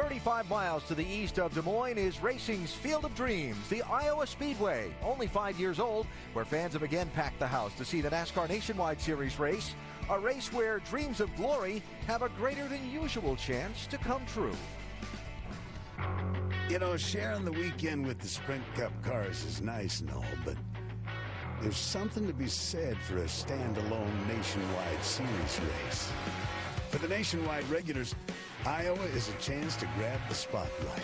35 miles to the east of Des Moines is racing's Field of Dreams, the Iowa Speedway, only 5 years old, where fans have again packed the house to see the NASCAR Nationwide Series race, a race where dreams of glory have a greater than usual chance to come true. You know, sharing the weekend with the Sprint Cup cars is nice and all, but there's something to be said for a standalone Nationwide Series race. For the Nationwide regulars, Iowa is a chance to grab the spotlight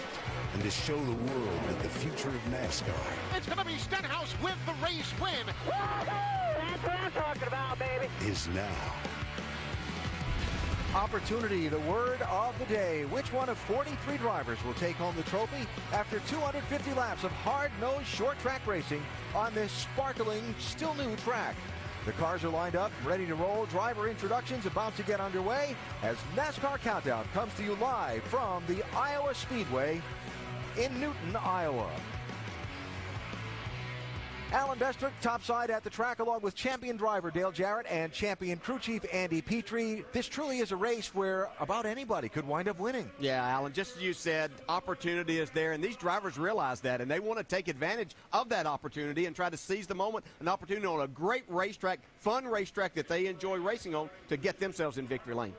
and to show the world that the future of NASCAR It's going to be Stenhouse with the race win. Woo-hoo! That's what I'm talking about, baby. is now. Opportunity, the word of the day. Which one of 43 drivers will take home the trophy after 250 laps of hard-nosed short-track racing on this sparkling, still new track? The cars are lined up, ready to roll. Driver introductions about to get underway as NASCAR Countdown comes to you live from the Iowa Speedway in Newton, Iowa. Alan Bestrick topside at the track along with champion driver Dale Jarrett and champion crew chief Andy Petrie. This truly is a race where about anybody could wind up winning. Yeah, Alan, just as you said, opportunity is there, and these drivers realize that, and they want to take advantage of that opportunity and try to seize the moment, an opportunity on a great racetrack, fun racetrack that they enjoy racing on to get themselves in victory lane.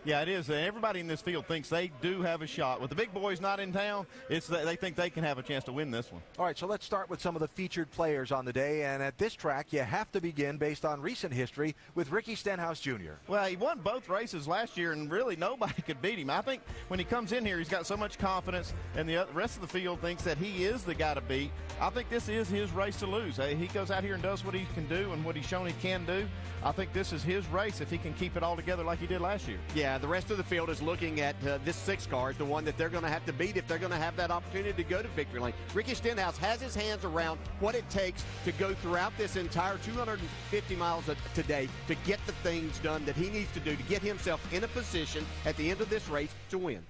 Yeah, it is. Everybody in this field thinks they do have a shot. With the big boys not in town, they think they can have a chance to win this one. All right, so let's start with some of the featured players on the day. And at this track, you have to begin based on recent history with Ricky Stenhouse Jr. Well, he won both races last year, and really nobody could beat him. I think when he comes in here, he's got so much confidence, and the rest of the field thinks that he is the guy to beat. I think this is his race to lose. He goes out here and does what he can do and what he's shown he can do. I think this is his race if he can keep it all together like he did last year. Yeah, the rest of the field is looking at this 6 car as the one that they're going to have to beat if they're going to have that opportunity to go to victory lane. Ricky Stenhouse has his hands around what it takes to go throughout this entire 250 miles today to get the things done that he needs to do to get himself in a position at the end of this race to win.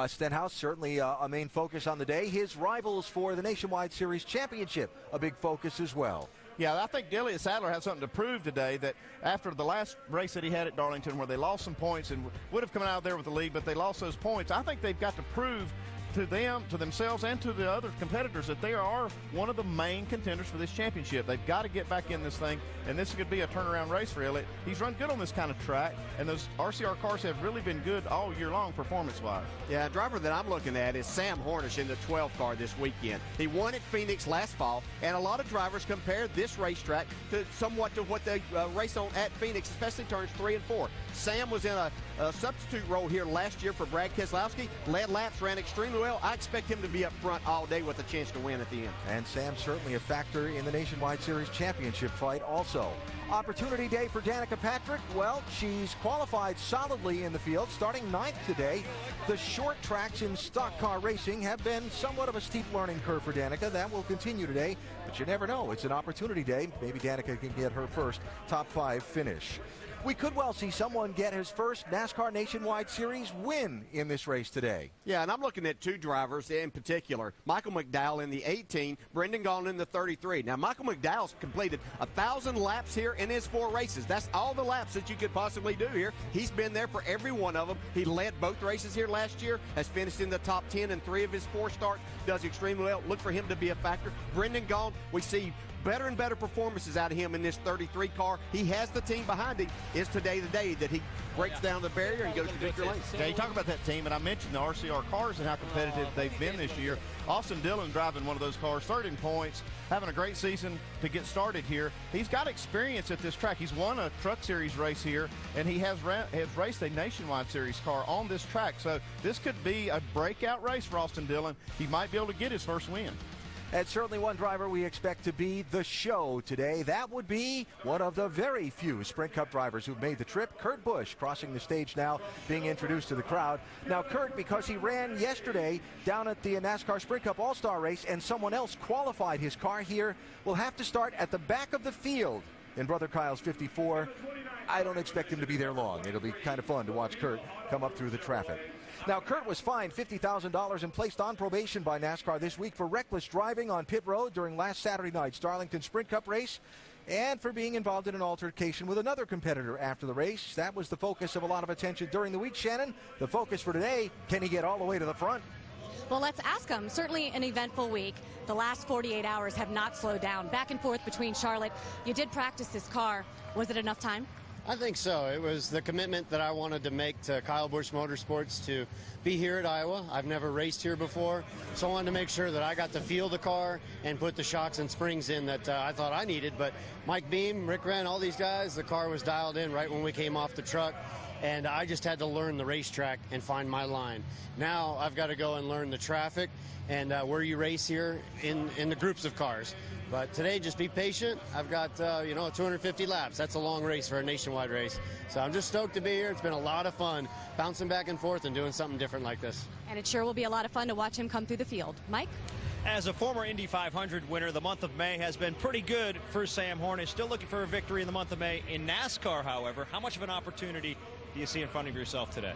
Stenhouse, certainly a main focus on the day. His rivals for the Nationwide Series Championship, a big focus as well. Yeah, I think Elliott Sadler has something to prove today that after the last race that he had at Darlington where they lost some points and would have come out there with the lead, but they lost those points, I think they've got to prove to them, to themselves, and to the other competitors that they are one of the main contenders for this championship. They've got to get back in this thing, and this could be a turnaround race for Elliott. He's run good on this kind of track, and those RCR cars have really been good all year long performance-wise. Yeah, a driver that I'm looking at is Sam Hornish in the 12 car this weekend. He won at Phoenix last fall, and a lot of drivers compare this racetrack to somewhat to what they race on at Phoenix, especially turns 3 and 4. Sam was in a substitute role here last year for Brad Keselowski, led laps, ran extremely well. I expect him to be up front all day with a chance to win at the end. And Sam's certainly a factor in the Nationwide Series Championship fight also. Opportunity day for Danica Patrick. Well, she's qualified solidly in the field, starting 9th today. The short tracks in stock car racing have been somewhat of a steep learning curve for Danica. That will continue today, but you never know. It's an opportunity day. Maybe Danica can get her first top 5 finish. We could well see someone get his first NASCAR Nationwide Series win in this race today. Yeah, and I'm looking at 2 drivers in particular. Michael McDowell in the 18, Brendan Gaughan in the 33. Now, Michael McDowell's completed 1,000 laps here in his 4 races. That's all the laps that you could possibly do here. He's been there for every one of them. He led both races here last year, has finished in the top 10 in 3 of his 4 starts, does extremely well. Look for him to be a factor. Brendan Gaughan, we see better and better performances out of him in this 33 car. He has the team behind him. Is today the day that he breaks down the barrier and goes to victory lane? Yeah, you talk about that team, and I mentioned the RCR cars and how competitive they've been this year. Austin Dillon driving one of those cars, 3rd in points, having a great season to get started here. He's got experience at this track. He's won a Truck Series race here, and he has raced a Nationwide Series car on this track. So this could be a breakout race for Austin Dillon. He might be able to get his first win. And certainly one driver we expect to be the show today. That would be one of the very few Sprint Cup drivers who've made the trip, Kurt Busch, crossing the stage now, being introduced to the crowd. Now, Kurt, because he ran yesterday down at the NASCAR Sprint Cup All-Star race and someone else qualified his car here, will have to start at the back of the field in Brother Kyle's 54. I don't expect him to be there long. It'll be kind of fun to watch Kurt come up through the traffic. Now, Kurt was fined $50,000 and placed on probation by NASCAR this week for reckless driving on pit road during last Saturday night's Darlington Sprint Cup race. and for being involved in an altercation with another competitor after the race. That was the focus of a lot of attention during the week. Shannon, the focus for today, can he get all the way to the front? Well, let's ask him. Certainly an eventful week. The last 48 hours have not slowed down. Back and forth between Charlotte. You did practice this car. Was it enough time? I think so. It was the commitment that I wanted to make to Kyle Busch Motorsports to be here at Iowa. I've never raced here before, so I wanted to make sure that I got to feel the car and put the shocks and springs in that I thought I needed. But Mike Beam, Rick Wren, all these guys, the car was dialed in right when we came off the truck, and I just had to learn the racetrack and find my line. Now I've got to go and learn the traffic and where you race here in the groups of cars. But today, just be patient. I've got, 250 laps. That's a long race for a nationwide race. So I'm just stoked to be here. It's been a lot of fun bouncing back and forth and doing something different like this. And it sure will be a lot of fun to watch him come through the field. Mike? As a former Indy 500 winner, the month of May has been pretty good for Sam Hornish. Still looking for a victory in the month of May. In NASCAR, however, how much of an opportunity do you see in front of yourself today?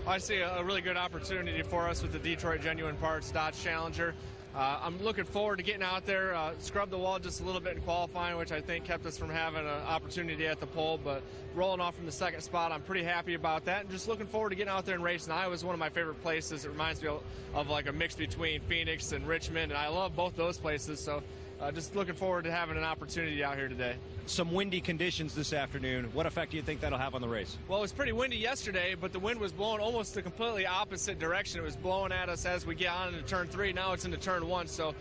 I see a really good opportunity for us with the Detroit Genuine Parts Dodge Challenger. I'm looking forward to getting out there, scrub the wall just a little bit in qualifying, which I think kept us from having an opportunity at the pole, but rolling off from the second spot, I'm pretty happy about that, and just looking forward to getting out there and racing. Iowa is one of my favorite places. It reminds me of like a mix between Phoenix and Richmond, and I love both those places, so just looking forward to having an opportunity out here today. Some windy conditions this afternoon. What effect do you think that'll have on the race? Well, it was pretty windy yesterday, but the wind was blowing almost the completely opposite direction. It was blowing at us as we get on into turn 3. Now it's into turn 1, so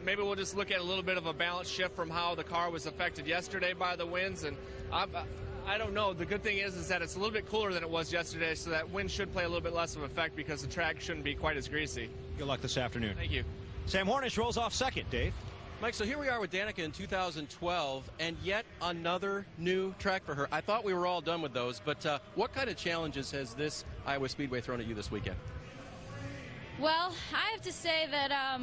maybe we'll just look at a little bit of a balance shift from how the car was affected yesterday by the winds. And I don't know. The good thing is that it's a little bit cooler than it was yesterday, so that wind should play a little bit less of effect because the track shouldn't be quite as greasy. Good luck this afternoon. Thank you. Sam Hornish rolls off second. Dave? Mike, so here we are with Danica in 2012, and yet another new track for her. I thought we were all done with those, but what kind of challenges has this Iowa Speedway thrown at you this weekend? Well, I have to say that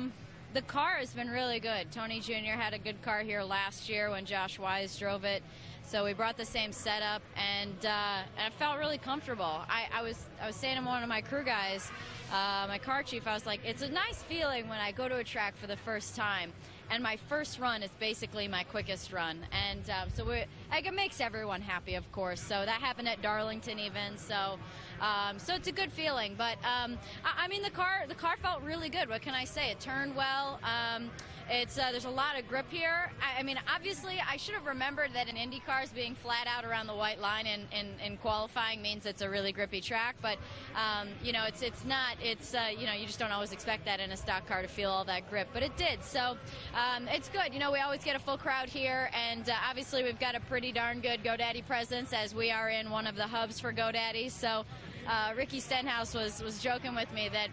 the car has been really good. Tony Jr. had a good car here last year when Josh Wise drove it, so we brought the same setup, and I felt really comfortable. I was saying to one of my crew guys, my car chief, I was like, it's a nice feeling when I go to a track for the first time. And my first run is basically my quickest run, and so it makes everyone happy, of course. So that happened at Darlington even. So it's a good feeling. But I mean, the car felt really good. What can I say? It turned well. There's a lot of grip here. I mean, obviously, I should have remembered that in Indy cars, being flat out around the white line in qualifying means it's a really grippy track. But it's not. You just don't always expect that in a stock car to feel all that grip. But it did. So it's good. We always get a full crowd here, and obviously we've got a pretty darn good GoDaddy presence, as we are in one of the hubs for GoDaddy. So Ricky Stenhouse was joking with me that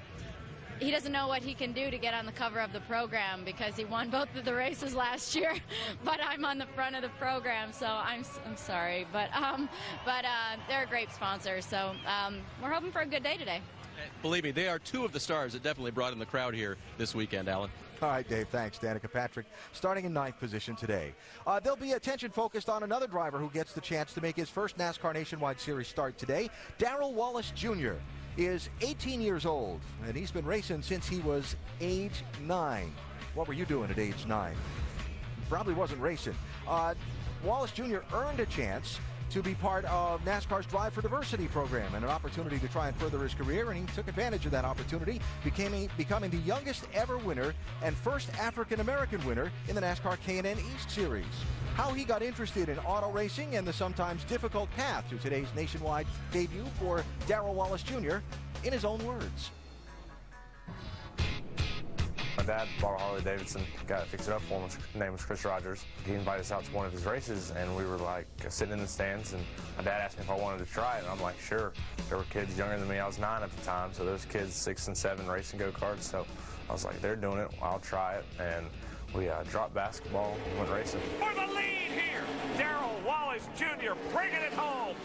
he doesn't know what he can do to get on the cover of the program because he won both of the races last year, but I'm on the front of the program, so I'm sorry, but they're a great sponsor, so we're hoping for a good day today. Believe me, they are two of the stars that definitely brought in the crowd here this weekend, Alan. All right, Dave, thanks. Danica Patrick starting in 9th position today. There'll be attention focused on another driver who gets the chance to make his first NASCAR Nationwide Series start today. Darrell Wallace Jr. is 18 years old, and he's been racing since he was age 9. What were you doing at age 9? Probably wasn't racing. Wallace Jr. earned a chance to be part of NASCAR's Drive for Diversity program and an opportunity to try and further his career, and he took advantage of that opportunity, becoming the youngest ever winner and first African-American winner in the NASCAR K&N East Series. How he got interested in auto racing and the sometimes difficult path to today's nationwide debut for Darrell Wallace Jr. in his own words. My dad bought a Harley Davidson, got to fix it up for him. His name was Chris Rogers. He invited us out to one of his races, and we were like sitting in the stands, and my dad asked me if I wanted to try it, and I'm like, sure. There were kids younger than me. I was 9 at the time, so those kids 6 and 7 racing go-karts. So I was like, they're doing it, I'll try it. And we dropped basketball and went racing. For the lead here, Darrell Wallace Jr. bringing it home.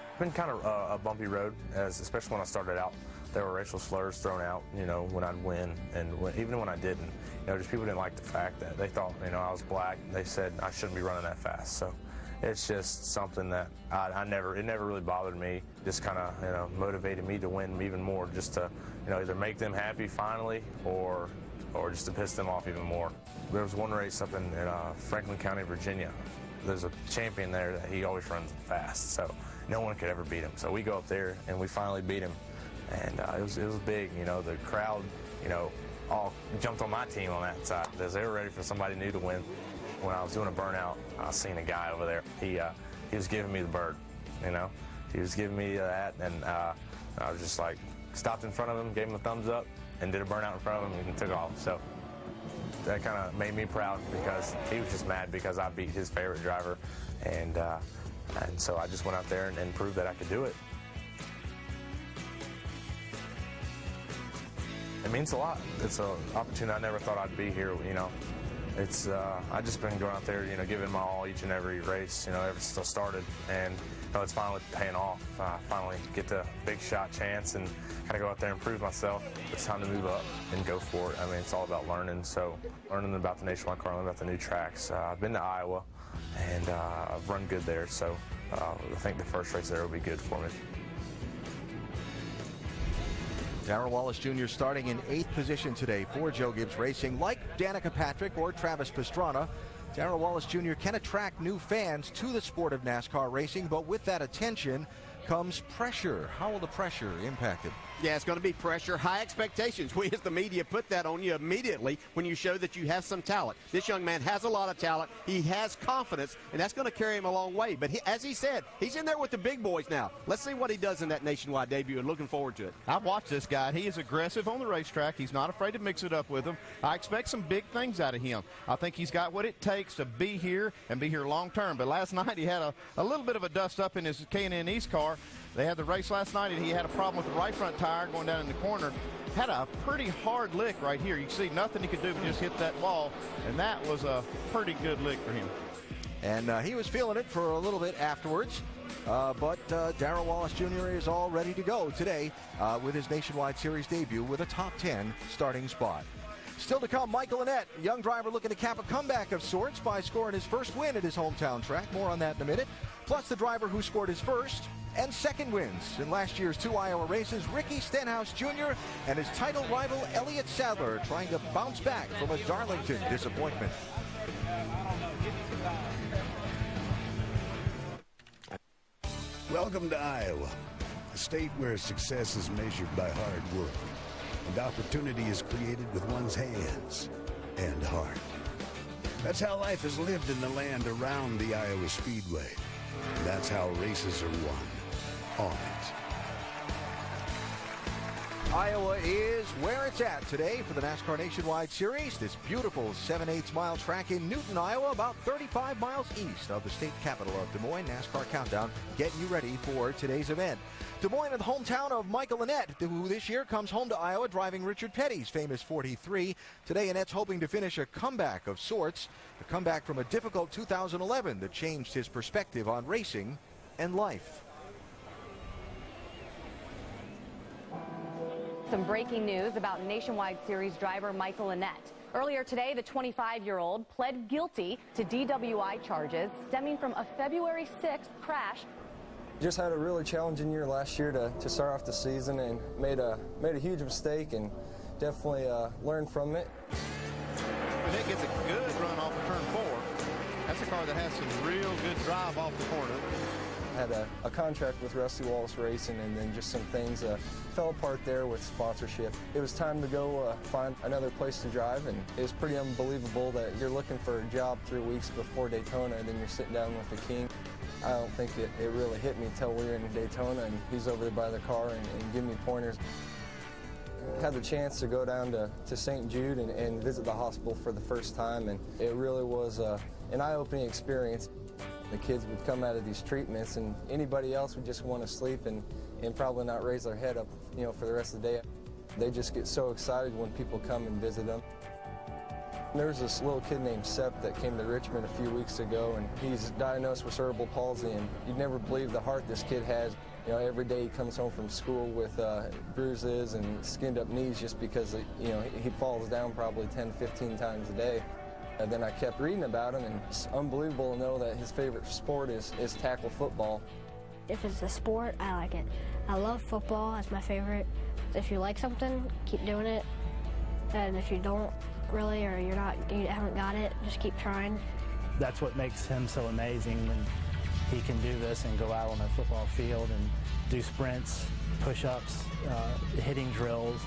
It's been kind of a bumpy road, especially when I started out. There were racial slurs thrown out, when I'd win, and even when I didn't. Just people didn't like the fact that they thought, I was black. They said I shouldn't be running that fast. So it's just something that it never really bothered me. Just kind of motivated me to win even more, just to either make them happy finally or just to piss them off even more. There was one race up in Franklin County, Virginia. There's a champion there that he always runs fast, so no one could ever beat him. So we go up there and we finally beat him, and it was big. The crowd all jumped on my team on that side because they were ready for somebody new to win. When I was doing a burnout, I seen a guy over there. He was giving me the bird, He was giving me that, and I was just like, stopped in front of him, gave him a thumbs up, and did a burnout in front of him and took off. So that kind of made me proud because he was just mad because I beat his favorite driver, and so I just went out there and proved that I could do it. It means a lot. It's an opportunity I never thought I'd be here, It's I just been going out there, giving my all each and every race, ever since I started, and it's finally paying off. Finally get the big shot chance and kind of go out there and prove myself. It's time to move up and go for it. I mean, it's all about learning. So learning about the Nationwide car, learning about the new tracks. I've been to Iowa, and I've run good there. So I think the first race there will be good for me. Darrell Wallace Jr. starting in 8th position today for Joe Gibbs Racing. Like Danica Patrick or Travis Pastrana, Darrell Wallace Jr. can attract new fans to the sport of NASCAR racing, but with that attention comes pressure. How will the pressure impact him? Yeah, it's going to be pressure, high expectations. We as the media put that on you immediately when you show that you have some talent. This young man has a lot of talent. He has confidence, and that's going to carry him a long way. But as he said, he's in there with the big boys now. Let's see what he does in that nationwide debut, and looking forward to it. I've watched this guy. He is aggressive on the racetrack. He's not afraid to mix it up with them. I expect some big things out of him. I think he's got what it takes to be here and be here long term. But last night he had a little bit of a dust up in his K&N East car. They had the race last night, and he had a problem with the right front tire going down in the corner. Had a pretty hard lick right here. You can see nothing he could do but just hit that wall, and that was a pretty good lick for him. And he was feeling it for a little bit afterwards. But Darrell Wallace Jr. is all ready to go today with his Nationwide Series debut with a top 10 starting spot. Still to come, Michael Annett, a young driver looking to cap a comeback of sorts by scoring his first win at his hometown track. More on that in a minute. Plus the driver who scored his first and second wins in last year's 2 Iowa races, Ricky Stenhouse Jr. and his title rival Elliott Sadler trying to bounce back from a Darlington disappointment. Welcome to Iowa, a state where success is measured by hard work and opportunity is created with one's hands and heart. That's how life is lived in the land around the Iowa Speedway. And that's how races are won on it. Iowa is where it's at today for the NASCAR Nationwide Series. This beautiful 7/8 mile track in Newton, Iowa, about 35 miles east of the state capital of Des Moines. NASCAR Countdown getting you ready for today's event. Des Moines is the hometown of Michael Annett, who this year comes home to Iowa driving Richard Petty's famous 43. Today, Annett's hoping to finish a comeback of sorts, a comeback from a difficult 2011 that changed his perspective on racing and life. Some breaking news about Nationwide Series driver Michael Annett. Earlier today, the 25-year-old pled guilty to DWI charges stemming from a February 6th crash. Just had a really challenging year last year to start off the season, and made a huge mistake, and definitely learned from it. Annett gets a good run off of turn 4. That's a car that has some real good drive off the corner. Had a contract with Rusty Wallace Racing, and then just some things fell apart there with sponsorship. It was time to go find another place to drive, and it was pretty unbelievable that you're looking for a job 3 weeks before Daytona, and then you're sitting down with the king. I don't think it really hit me until we were in Daytona, and he's over there by the car and giving me pointers. Had the chance to go down to St. Jude and visit the hospital for the first time, and it really was an eye-opening experience. The kids would come out of these treatments, and anybody else would just want to sleep and probably not raise their head up, for the rest of the day. They just get so excited when people come and visit them. There was this little kid named Sepp that came to Richmond a few weeks ago, and he's diagnosed with cerebral palsy, and you'd never believe the heart this kid has. Every day he comes home from school with bruises and skinned up knees just because, he falls down probably 10, 15 times a day. And then I kept reading about him, and it's unbelievable to know that his favorite sport is tackle football. If it's a sport, I like it. I love football. That's my favorite. If you like something, keep doing it. And if you don't really, or you haven't got it, just keep trying. That's what makes him so amazing when he can do this and go out on a football field and do sprints, push-ups, hitting drills,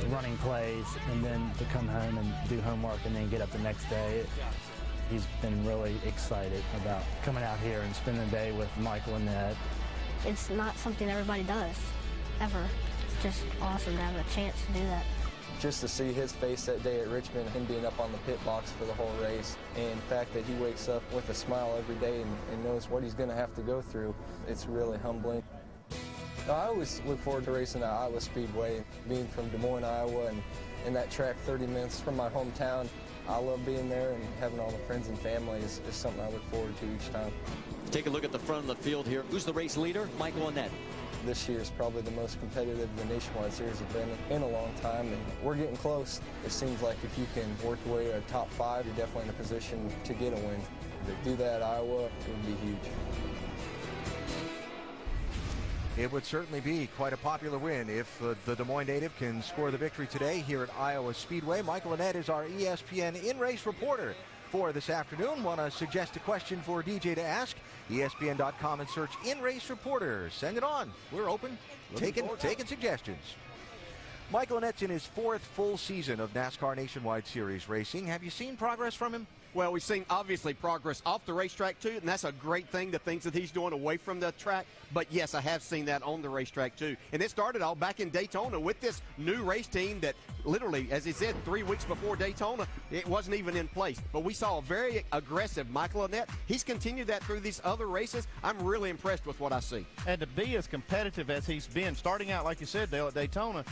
running plays, and then to come home and do homework and then get up the next day. He's been really excited about coming out here and spending the day with Michael and Ned. It's not something everybody does, ever. It's just awesome to have a chance to do that. Just to see his face that day at Richmond, him being up on the pit box for the whole race, and the fact that he wakes up with a smile every day and knows what he's going to have to go through, it's really humbling. I always look forward to racing at Iowa Speedway. Being from Des Moines, Iowa, and that track 30 minutes from my hometown, I love being there, and having all the friends and family is something I look forward to each time. Take a look at the front of the field here. Who's the race leader? Michael Annett. This year is probably the most competitive the Nationwide Series has been in a long time, and we're getting close. It seems like if you can work your way to a top 5, you're definitely in a position to get a win. To do that at Iowa, it would be huge. It would certainly be quite a popular win if the Des Moines native can score the victory today here at Iowa Speedway. Michael Annett is our ESPN in-race reporter for this afternoon. Want to suggest a question for DJ to ask? ESPN.com and search in-race reporter. Send it on. We're open, taking suggestions. Michael Annett's in his 4th full season of NASCAR Nationwide Series racing. Have you seen progress from him? Well, we've seen obviously progress off the racetrack too, and that's a great thing, the things that he's doing away from the track. But yes, I have seen that on the racetrack too. And it started all back in Daytona with this new race team that literally, as he said, 3 weeks before Daytona, it wasn't even in place. But we saw a very aggressive Michael Annett. He's continued that through these other races. I'm really impressed with what I see. And to be as competitive as he's been, starting out, like you said, Dale, at Daytona,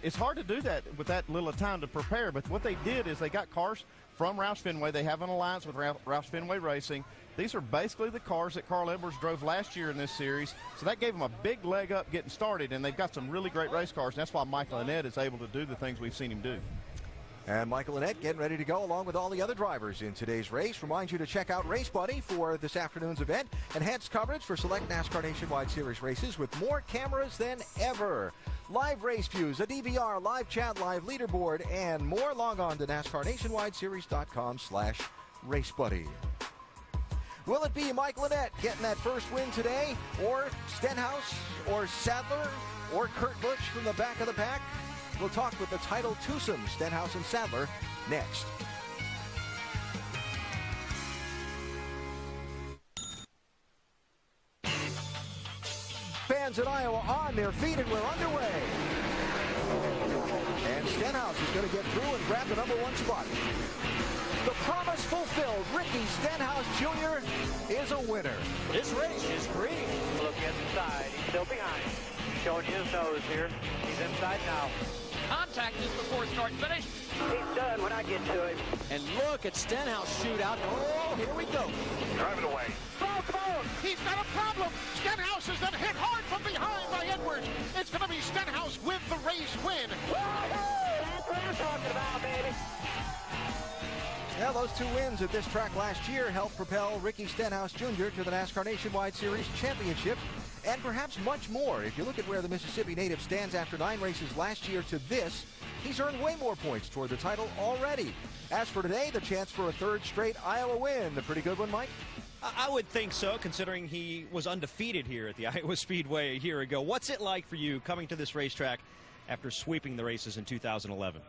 it's hard to do that with that little time to prepare. But what they did is they got cars from Roush Fenway. They have an alliance with Roush Fenway Racing. These are basically the cars that Carl Edwards drove last year in this series. So that gave them a big leg up getting started, and they've got some really great race cars, and that's why Michael Annett is able to do the things we've seen him do. And Michael Annett getting ready to go along with all the other drivers in today's race. Reminds you to check out Race Buddy for this afternoon's event. Enhanced coverage for select NASCAR Nationwide Series races with more cameras than ever. Live race views, a DVR, live chat, live leaderboard, and more. Log on to NASCARNationwideSeries.com/RaceBuddy. Will it be Michael Annett getting that first win today, or Stenhouse, or Sadler, or Kurt Busch from the back of the pack? We'll talk with the title twosome, Stenhouse and Sadler, next. Fans in Iowa on their feet, and we're underway. And Stenhouse is going to get through and grab the #1 spot. The promise fulfilled. Ricky Stenhouse Jr. is a winner. This race is green. Look inside. He's still behind. Showing his nose here. He's inside now. Contact just before start and finish. He's done when I get to him. And look at Stenhouse shootout. Oh, here we go. Driving away. He's got a problem. Stenhouse is then hit hard from behind by Edwards. It's going to be Stenhouse with the race win. That's what I'm talking about, baby. Yeah, those 2 wins at this track last year helped propel Ricky Stenhouse Jr. to the NASCAR Nationwide Series Championship, and perhaps much more. If you look at where the Mississippi native stands after 9 races last year to this, he's earned way more points toward the title already. As for today, the chance for a 3rd straight Iowa win. A pretty good one, Mike? I would think so, considering he was undefeated here at the Iowa Speedway a year ago. What's it like for you coming to this racetrack after sweeping the races in 2011?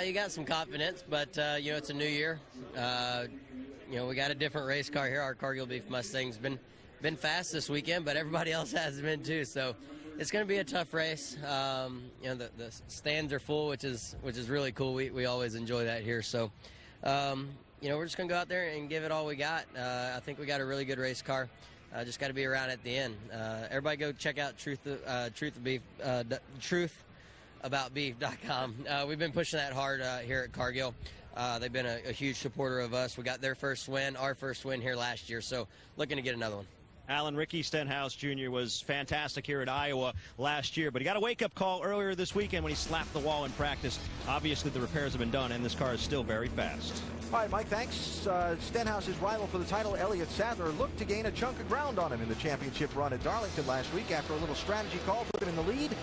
You got some confidence, but, it's a new year. We got a different race car here. Our Cargill Beef Mustang's been fast this weekend, but everybody else has been too. So it's going to be a tough race. The stands are full, which is really cool. We always enjoy that here. So, we're just going to go out there and give it all we got. I think we got a really good race car. Just got to be around at the end. Everybody go check out truthaboutbeef.com. We've been pushing that hard here at Cargill. They've been a huge supporter of us. We got their first win, our first win here last year, so looking to get another one. Alan, Ricky Stenhouse Jr. was fantastic here at Iowa last year, but he got a wake-up call earlier this weekend when he slapped the wall in practice. Obviously, the repairs have been done, and this car is still very fast. All right, Mike, thanks. Stenhouse's rival for the title, Elliott Sadler, looked to gain a chunk of ground on him in the championship run at Darlington last week after a little strategy call put him in the lead.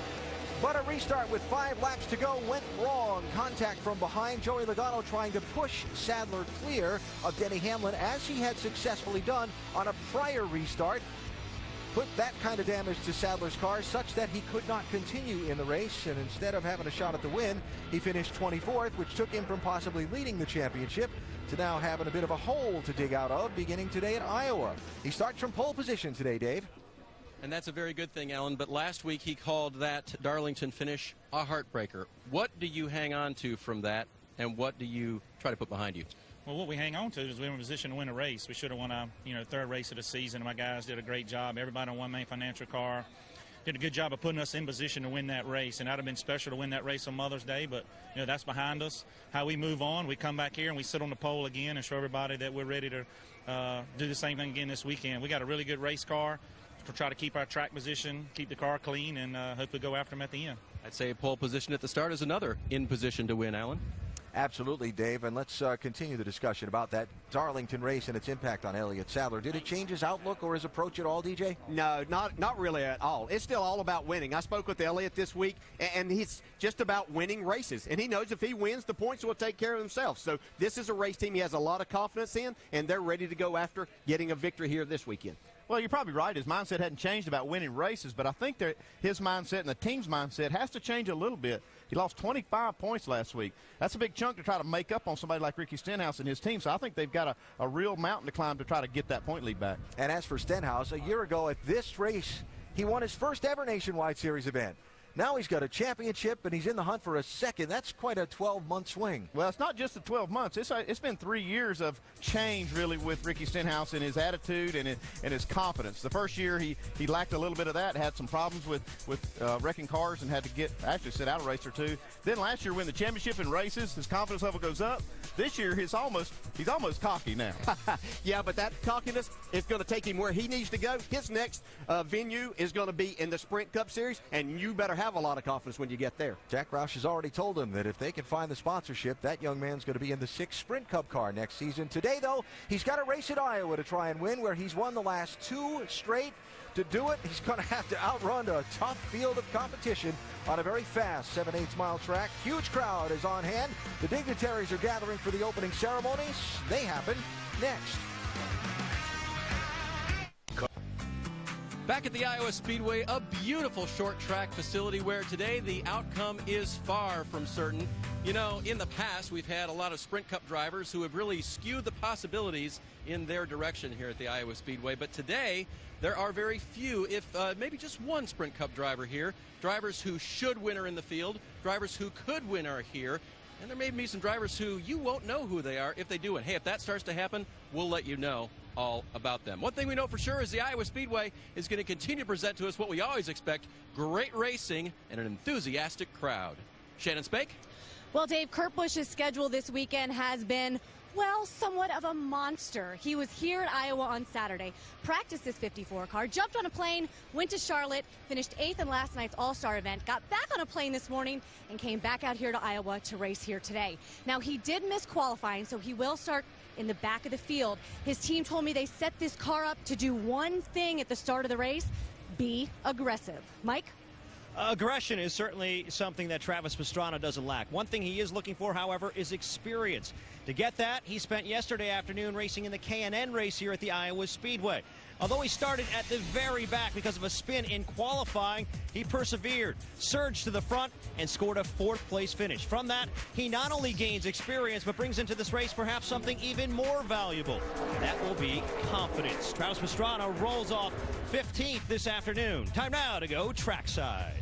But a restart with 5 laps to go went wrong. Contact from behind. Joey Logano trying to push Sadler clear of Denny Hamlin, as he had successfully done on a prior restart. Put that kind of damage to Sadler's car such that he could not continue in the race, and instead of having a shot at the win, he finished 24th, which took him from possibly leading the championship to now having a bit of a hole to dig out of beginning today at Iowa. He starts from pole position today, Dave. And that's a very good thing, Alan, but last week he called that Darlington finish a heartbreaker. What do you hang on to from that, and what do you try to put behind you? Well, what we hang on to is we're in a position to win a race. We should have won a third race of the season. My guys did a great job. Everybody on One Main Financial car did a good job of putting us in position to win that race, and that would have been special to win that race on Mother's Day, but that's behind us. How we move on, we come back here and we sit on the pole again and show everybody that we're ready to do the same thing again this weekend. We got a really good race car to try to keep our track position, keep the car clean, and hopefully go after them at the end. I'd say pole position at the start is another in position to win, Alan. Absolutely, Dave, and let's continue the discussion about that Darlington race and its impact on Elliott Sadler. Did it change his outlook or his approach at all, DJ? No, not really at all. It's still all about winning. I spoke with Elliott this week, and he's just about winning races, and he knows if he wins, the points will take care of themselves. So this is a race team he has a lot of confidence in, and they're ready to go after getting a victory here this weekend. Well, you're probably right. His mindset hadn't changed about winning races, but I think that his mindset and the team's mindset has to change a little bit. He lost 25 points last week. That's a big chunk to try to make up on somebody like Ricky Stenhouse and his team, so I think they've got a real mountain to climb to try to get that point lead back. And as for Stenhouse, a year ago at this race, he won his first ever Nationwide Series event. Now he's got a championship, and he's in the hunt for a second. That's quite a 12-month swing. Well, it's not just the 12 months. It's been 3 years of change, really, with Ricky Stenhouse and his attitude and his confidence. The first year, he lacked a little bit of that, had some problems with wrecking cars and had to actually sit out a race or two. Then last year, win the championship in races, his confidence level goes up. This year, he's almost cocky now. Yeah, but that cockiness is going to take him where he needs to go. His next venue is going to be in the Sprint Cup Series, and you better have a lot of confidence when you get there. Jack Roush has already told him that if they can find the sponsorship, that young man's going to be in the 6th Sprint Cup car next season. Today, though, he's got a race at Iowa to try and win, where he's won the last 2 straight. To do it, he's going to have to outrun a tough field of competition on a very fast 7/8 mile track. Huge crowd is on hand. The dignitaries are gathering for the opening ceremonies. They happen next. Back at the Iowa Speedway, a beautiful short track facility where today the outcome is far from certain. In the past, we've had a lot of Sprint Cup drivers who have really skewed the possibilities in their direction here at the Iowa Speedway. But today, there are very few, if maybe just one Sprint Cup driver here. Drivers who should win are in the field. Drivers who could win are here. And there may be some drivers who you won't know who they are if they do it. Hey, if that starts to happen, we'll let you know all about them. One thing we know for sure is the Iowa Speedway is going to continue to present to us what we always expect: great racing and an enthusiastic crowd. Shannon Spake? Well, Dave, Kurt Busch's schedule this weekend has been, well, somewhat of a monster. He was here at Iowa on Saturday, practiced his 54 car, jumped on a plane, went to Charlotte, finished 8th in last night's All-Star event, got back on a plane this morning, and came back out here to Iowa to race here today. Now, he did miss qualifying, so he will start in the back of the field. His team told me they set this car up to do one thing at the start of the race: be aggressive. Mike? Aggression is certainly something that Travis Pastrana doesn't lack. One thing he is looking for, however, is experience. To get that, he spent yesterday afternoon racing in the K&N race here at the Iowa Speedway. Although he started at the very back because of a spin in qualifying, he persevered, surged to the front, and scored a 4th place finish. From that, he not only gains experience, but brings into this race perhaps something even more valuable. That will be confidence. Travis Pastrana rolls off 15th this afternoon. Time now to go trackside.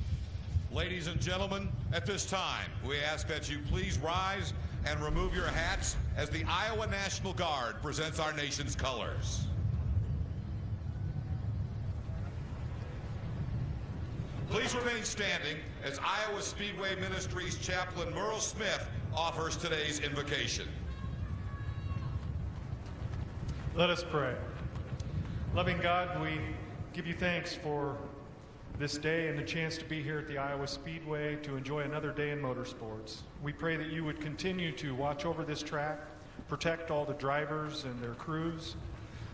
Ladies and gentlemen, at this time, we ask that you please rise and remove your hats as the Iowa National Guard presents our nation's colors. Please remain standing as Iowa Speedway Ministries Chaplain Merle Smith offers today's invocation. Let us pray. Loving God, we give you thanks for this day and the chance to be here at the Iowa Speedway to enjoy another day in motorsports. We pray that you would continue to watch over this track, protect all the drivers and their crews,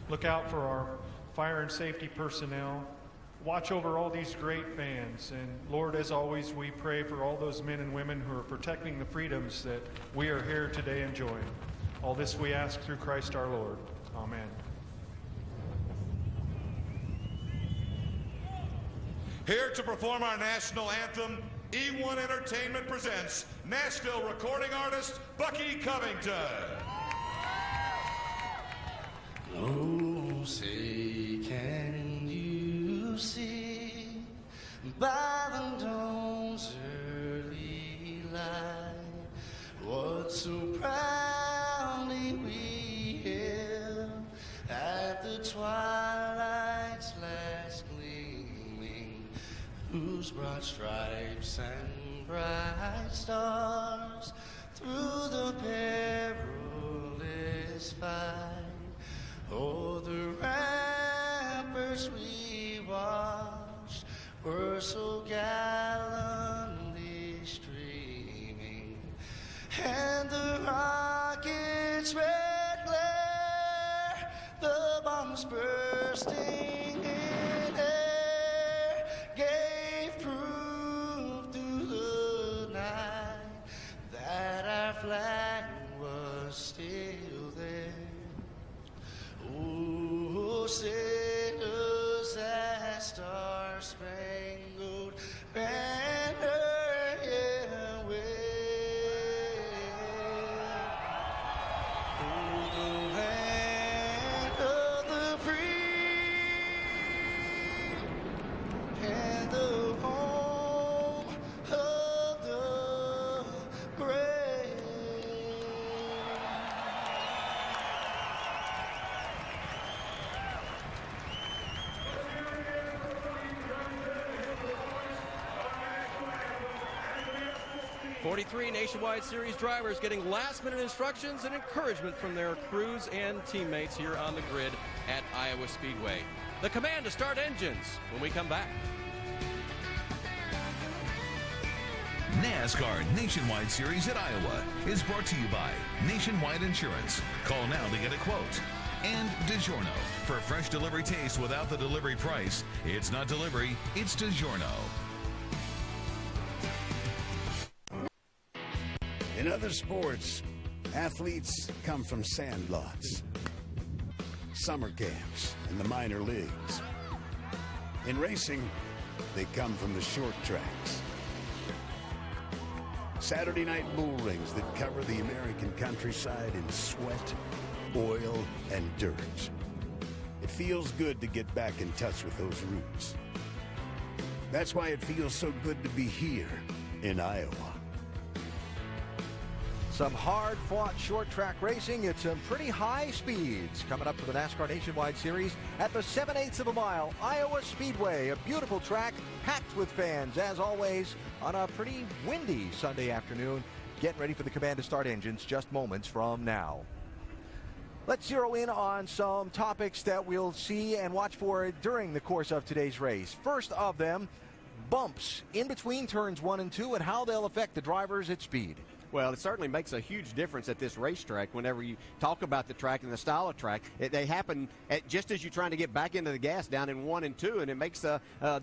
look out for our fire and safety personnel, watch over all these great fans. And Lord, as always, we pray for all those men and women who are protecting the freedoms that we are here today enjoying. All this we ask through Christ our Lord. Amen. Here to perform our national anthem, E1 Entertainment presents Nashville recording artist Bucky Covington. Oh, say, can you see by the dawn's early light what so proudly we hailed at the twilight's last gleaming, whose broad stripes and bright stars through the perilous fight, oh, the ramparts we watched were so gallantly streaming, and the rocket's red glare, the bombs bursting in air, gave proof through the night that our flag was still there. Oh, sing us that star-spangled banner, yeah, wave. Oh, the land of the free and the home of the brave. 43 Nationwide Series drivers getting last-minute instructions and encouragement from their crews and teammates here on the grid at Iowa Speedway. The command to start engines when we come back. NASCAR Nationwide Series at Iowa is brought to you by Nationwide Insurance. Call now to get a quote. And DiGiorno. For fresh delivery taste without the delivery price, it's not delivery, it's DiGiorno. In other sports, athletes come from sandlots, summer camps, and the minor leagues. In racing, they come from the short tracks. Saturday night bull rings that cover the American countryside in sweat, oil, and dirt. It feels good to get back in touch with those roots. That's why it feels so good to be here in Iowa. Some hard-fought short-track racing at some pretty high speeds coming up for the NASCAR Nationwide Series at the 7/8 of a mile Iowa Speedway. A beautiful track packed with fans, as always, on a pretty windy Sunday afternoon. Getting ready for the command to start engines just moments from now. Let's zero in on some topics that we'll see and watch for during the course of today's race. First of them, bumps in between turns 1 and 2 and how they'll affect the drivers at speed. Well, it certainly makes a huge difference at this racetrack whenever you talk about the track and the style of track. They happen just as you're trying to get back into the gas down in 1 and 2, and it makes the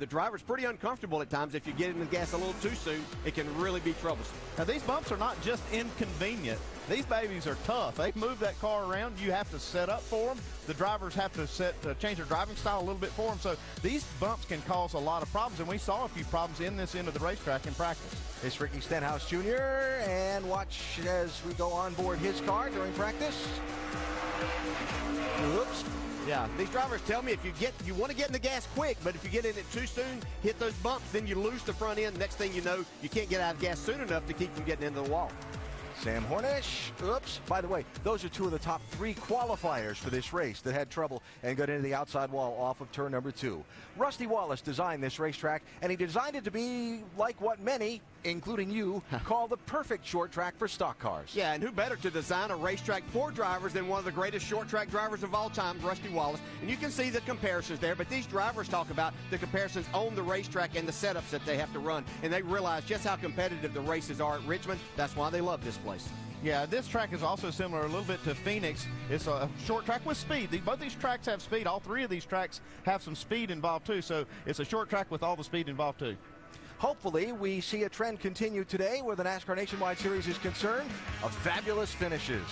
drivers pretty uncomfortable at times. If you get in the gas a little too soon, it can really be troublesome. Now, these bumps are not just inconvenient. These babies are tough. They move that car around. You have to set up for them. The drivers have to change their driving style a little bit for them. So these bumps can cause a lot of problems, and we saw a few problems in this end of the racetrack in practice. It's Ricky Stenhouse Jr., and watch as we go on board his car during practice. Oops. Yeah, these drivers tell me if you want to get in the gas quick, but if you get in it too soon, hit those bumps, then you lose the front end. Next thing you know, you can't get out of gas soon enough to keep from getting into the wall. Sam Hornish, oops. By the way, those are two of the top 3 qualifiers for this race that had trouble and got into the outside wall off of turn number 2. Rusty Wallace designed this racetrack, and he designed it to be like what many including you, call the perfect short track for stock cars. Yeah, and who better to design a racetrack for drivers than one of the greatest short track drivers of all time, Rusty Wallace. And you can see the comparisons there, but these drivers talk about the comparisons on the racetrack and the setups that they have to run, and they realize just how competitive the races are at Richmond. That's why they love this place. Yeah, this track is also similar a little bit to Phoenix. It's a short track with speed. Both these tracks have speed. All three of these tracks have some speed involved too, so it's a short track with all the speed involved too. Hopefully, we see a trend continue today where the NASCAR Nationwide Series is concerned of fabulous finishes.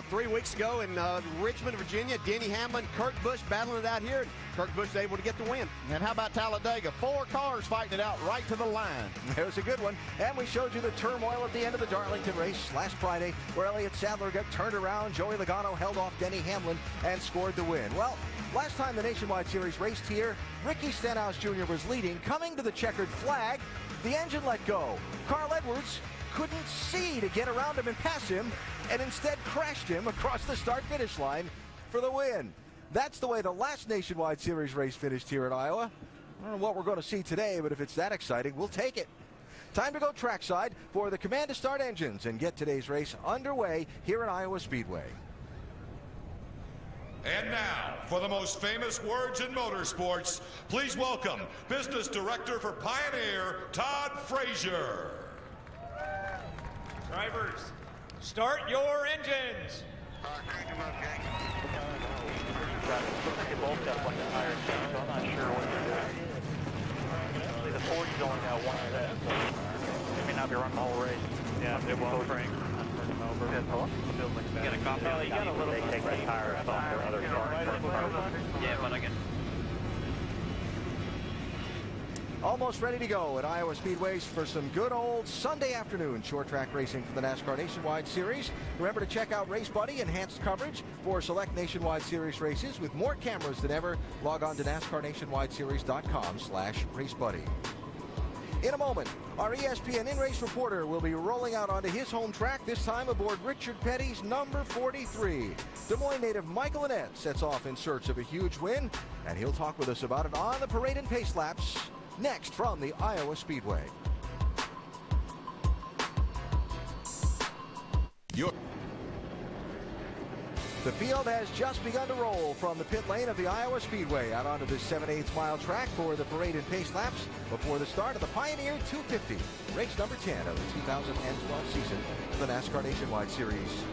3 weeks ago in Richmond, Virginia, Denny Hamlin, Kurt Busch battling it out here, and Kurt Busch able to get the win. And how about Talladega? 4 cars fighting it out right to the line. It was a good one. And we showed you the turmoil at the end of the Darlington race last Friday where Elliott Sadler got turned around, Joey Logano held off Denny Hamlin and scored the win. Well, last time the Nationwide Series raced here, Ricky Stenhouse Jr. was leading, coming to the checkered flag. The engine let go. Carl Edwards couldn't see to get around him and pass him, and instead crashed him across the start-finish line for the win. That's the way the last Nationwide Series race finished here at Iowa. I don't know what we're going to see today, but if it's that exciting, we'll take it. Time to go trackside for the command to start engines and get today's race underway here at Iowa Speedway. And now, for the most famous words in motorsports, please welcome Business Director for Pioneer, Todd Frazier. Drivers, start your engines. They both got like a higher change, so I'm not sure what they're doing. The 40's only got one set, so they may not be running the whole race. Yeah, they will. You got a copy? No, you got a little bit. Take that tire off for other cars. Yeah, but I get. Almost ready to go at Iowa Speedways for some good old Sunday afternoon short track racing for the NASCAR Nationwide Series. Remember to check out Race Buddy enhanced coverage for select Nationwide Series races with more cameras than ever. Log on to NASCARNationwideSeries.com/RaceBuddy. In a moment, our ESPN in-race reporter will be rolling out onto his home track, this time aboard Richard Petty's number 43. Des Moines native Michael Annett sets off in search of a huge win, and he'll talk with us about it on the parade and pace laps next from the Iowa Speedway. The field has just begun to roll from the pit lane of the Iowa Speedway out onto this 7/8 mile track for the parade and pace laps before the start of the Pioneer 250, race number 10 of the 2012 season of the NASCAR Nationwide Series.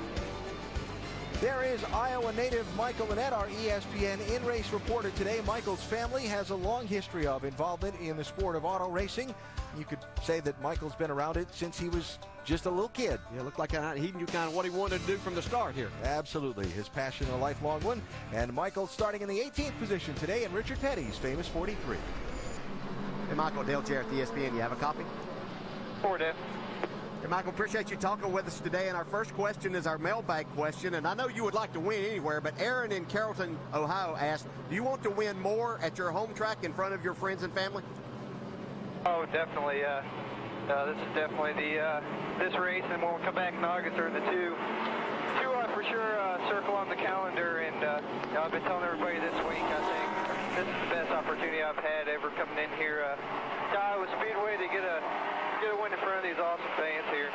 There is Iowa native Michael Annett, our ESPN in-race reporter today. Michael's family has a long history of involvement in the sport of auto racing. You could say that Michael's been around it since he was just a little kid. Yeah, looked like he knew kind of what he wanted to do from the start here. Absolutely. His passion, a lifelong one. And Michael starting in the 18th position today in Richard Petty's famous 43. Hey, Michael, Dale Jarrett, ESPN. You have a copy? Forward, Dale. Hey, Michael, appreciate you talking with us today. And our first question is our mailbag question. And I know you would like to win anywhere, but Aaron in Carrollton, Ohio asked, do you want to win more at your home track in front of your friends and family? Oh, definitely. This is definitely this race, and when we come back in August, are the two for sure circle on the calendar. And I've been telling everybody this week, I think this is the best opportunity I've had ever coming in here to Iowa Speedway to get a win in front of these awesome fans here.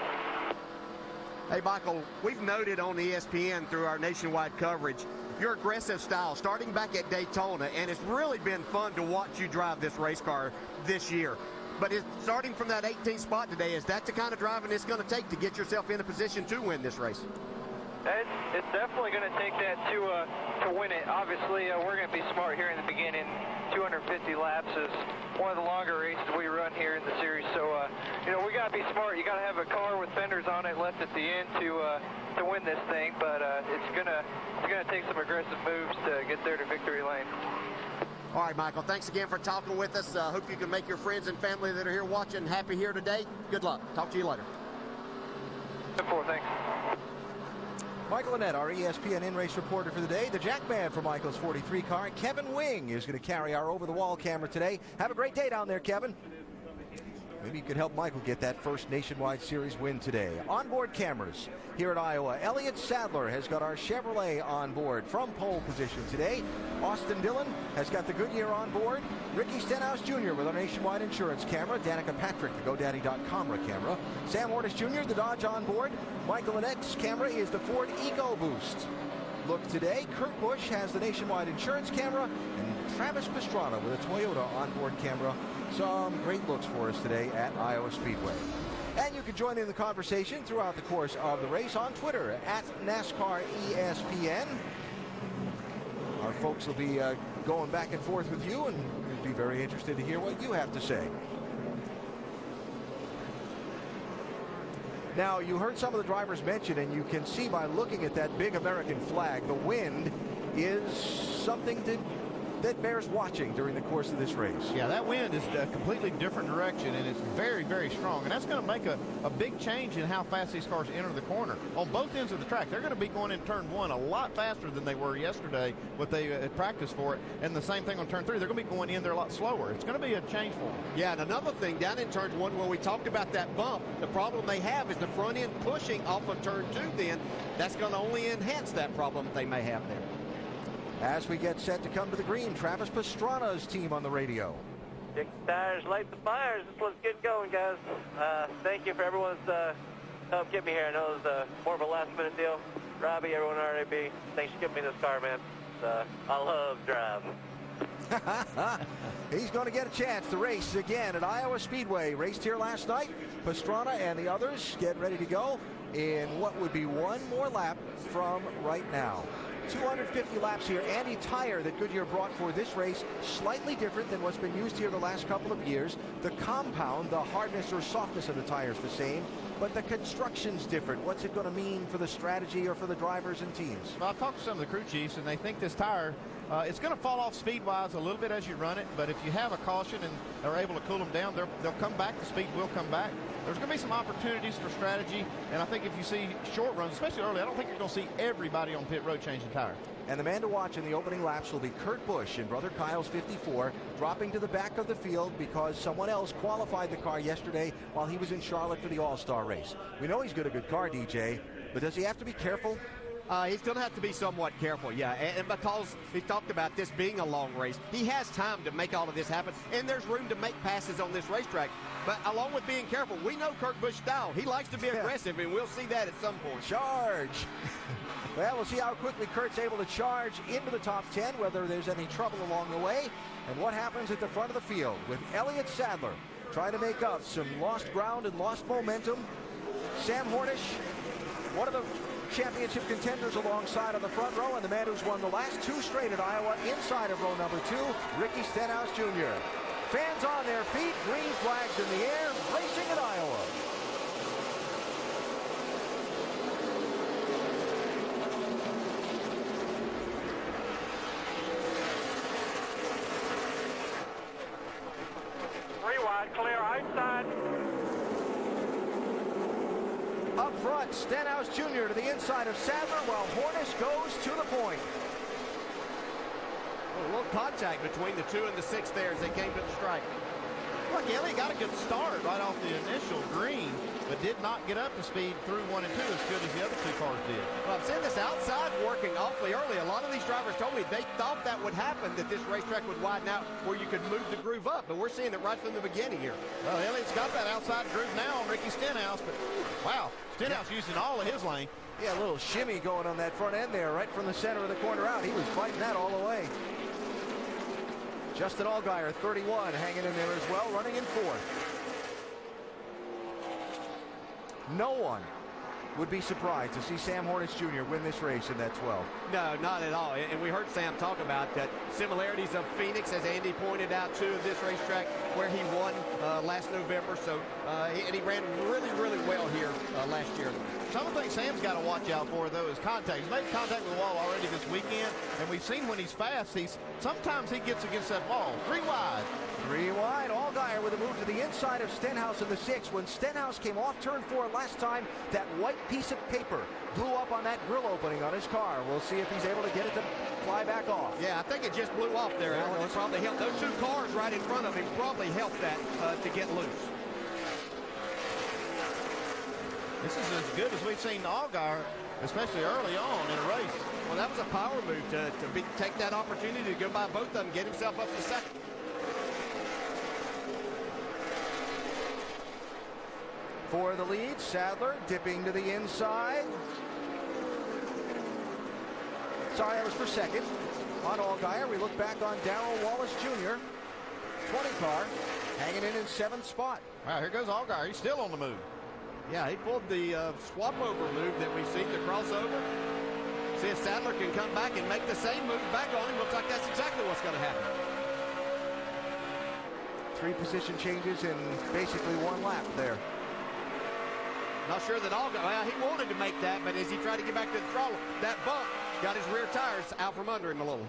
Hey, Michael, we've noted on ESPN through our nationwide coverage your aggressive style starting back at Daytona, and it's really been fun to watch you drive this race car this year. But starting from that 18th spot today, is that the kind of driving it's going to take to get yourself in a position to win this race? It's definitely going to take that to win it. Obviously, we're going to be smart here in the beginning. 250 laps is one of the longer races we run here in the series. So, we got to be smart. You got to have a car with fenders on it left at the end to win this thing. But it's gonna take some aggressive moves to get there to victory lane. All right, Michael, thanks again for talking with us. Hope you can make your friends and family that are here watching happy here today. Good luck. Talk to you later. Thanks. Michael Annett, our ESPN in-race reporter for the day. The jackman for Michael's 43 car, Kevin Wing, is going to carry our over-the-wall camera today. Have a great day down there, Kevin. Maybe you could help Michael get that first Nationwide Series win today. Onboard cameras here at Iowa. Elliott Sadler has got our Chevrolet on board from pole position today. Austin Dillon has got the Goodyear on board. Ricky Stenhouse Jr. with our Nationwide Insurance camera. Danica Patrick, the GoDaddy.com camera. Sam Hornish Jr., the Dodge on board. Michael Annette's camera is the Ford EcoBoost. Look today, Kurt Busch has the Nationwide Insurance camera, and Travis Pastrana with a Toyota onboard camera. Some great looks for us today at Iowa Speedway. And you can join in the conversation throughout the course of the race on Twitter at NASCAR ESPN. Our folks will be going back and forth with you, and we'd be very interested to hear what you have to say. Now, you heard some of the drivers mention, and you can see by looking at that big American flag, the wind is something that bears watching during the course of this race. Yeah, that wind is a completely different direction, and it's very, very strong. And that's going to make a big change in how fast these cars enter the corner. On both ends of the track, they're going to be going in turn 1 a lot faster than they were yesterday, what they had practiced for it. And the same thing on turn 3. They're going to be going in there a lot slower. It's going to be a change for them. Yeah, and another thing, down in turn 1 where we talked about that bump, the problem they have is the front end pushing off of turn 2 then. That's going to only enhance that problem they may have there. As we get set to come to the green, Travis Pastrana's team on the radio. Kick the tires, light the fires. Let's get going, guys. Thank you for everyone's help get me here. I know it was more of a last-minute deal. Robbie, everyone at RAB, thanks for giving me this car, man. I love drive. He's going to get a chance to race again at Iowa Speedway. Raced here last night. Pastrana and the others get ready to go in what would be one more lap from right now. 250 laps here. Andy tire that Goodyear brought for this race, slightly different than what's been used here the last couple of years. The compound, the hardness or softness of the tire is the same, but the construction's different. What's it going to mean for the strategy or for the drivers and teams? Well, I've talked to some of the crew chiefs, and they think this tire, it's going to fall off speed-wise a little bit as you run it, but if you have a caution and are able to cool them down, they'll come back. The speed will come back. There's going to be some opportunities for strategy, and I think if you see short runs, especially early, I don't think you're going to see everybody on pit road changing tire. And the man to watch in the opening laps will be Kurt Busch in Brother Kyle's 54, dropping to the back of the field because someone else qualified the car yesterday while he was in Charlotte for the All-Star race. We know he's got a good car, DJ, but does he have to be careful? He's going to have to be somewhat careful, yeah, and because he talked about this being a long race, he has time to make all of this happen, and there's room to make passes on this racetrack. But along with being careful, we know Kurt Busch's style. He likes to be aggressive, and we'll see that at some point. Charge! Well, we'll see how quickly Kurt's able to charge into the top 10, whether there's any trouble along the way, and what happens at the front of the field with Elliott Sadler trying to make up some lost ground and lost momentum. Sam Hornish, one of the championship contenders alongside on the front row, and the man who's won the last 2 straight at Iowa inside of row number 2, Ricky Stenhouse Jr. Fans on their feet, green flags in the air, racing at Iowa. Clear outside. Up front, Stenhouse Jr. to the inside of Sadler while Hornish goes to the point. A little contact between the 2 and the 6 there as they came to the stripe. Look, Elliott got a good start right off the initial green, but did not get up to speed through 1 and 2 as good as the other 2 cars did. Well, I've seen this outside working awfully early. A lot of these drivers told me they thought that would happen, that this racetrack would widen out where you could move the groove up, but we're seeing it right from the beginning here. Well, Elliott's got that outside groove now on Ricky Stenhouse, but wow, Stenhouse using all of his lane. Yeah, a little shimmy going on that front end there, right from the center of the corner out. He was fighting that all the way. Justin Allgaier, 31, hanging in there as well, running in 4th. No one would be surprised to see Sam Hornish Jr. win this race in that 12. No, not at all. And we heard Sam talk about that similarities of Phoenix, as Andy pointed out, to this racetrack where he won last November. So, and he ran really, really well here last year. Some of the things Sam's got to watch out for, though, is contact. He's made contact with the wall already this weekend, and we've seen when he's fast, sometimes he gets against that wall. 3 wide. 3 wide. Allgaier with a move to the inside of Stenhouse in the 6. When Stenhouse came off turn 4 last time, that white piece of paper blew up on that grill opening on his car. We'll see if he's able to get it to fly back off. Yeah, I think it just blew off there, Alan. It probably helped. Those 2 cars right in front of him probably helped that to get loose. This is as good as we've seen Allgaier, especially early on in a race. Well, that was a power move to take that opportunity to go by both of them, get himself up to second. For the lead, Sadler dipping to the inside. Sorry, that was for second. On Allgaier, we look back on Darrell Wallace Jr. 20 car, hanging in 7th spot. Wow, here goes Allgaier. He's still on the move. Yeah, he pulled the swap over move that we've seen, the crossover. See if Sadler can come back and make the same move back on him. Looks like that's exactly what's going to happen. 3 position changes in basically 1 lap there. Not sure that Allgaier, well, he wanted to make that, but as he tried to get back to the throttle, that bump got his rear tires out from under him a little.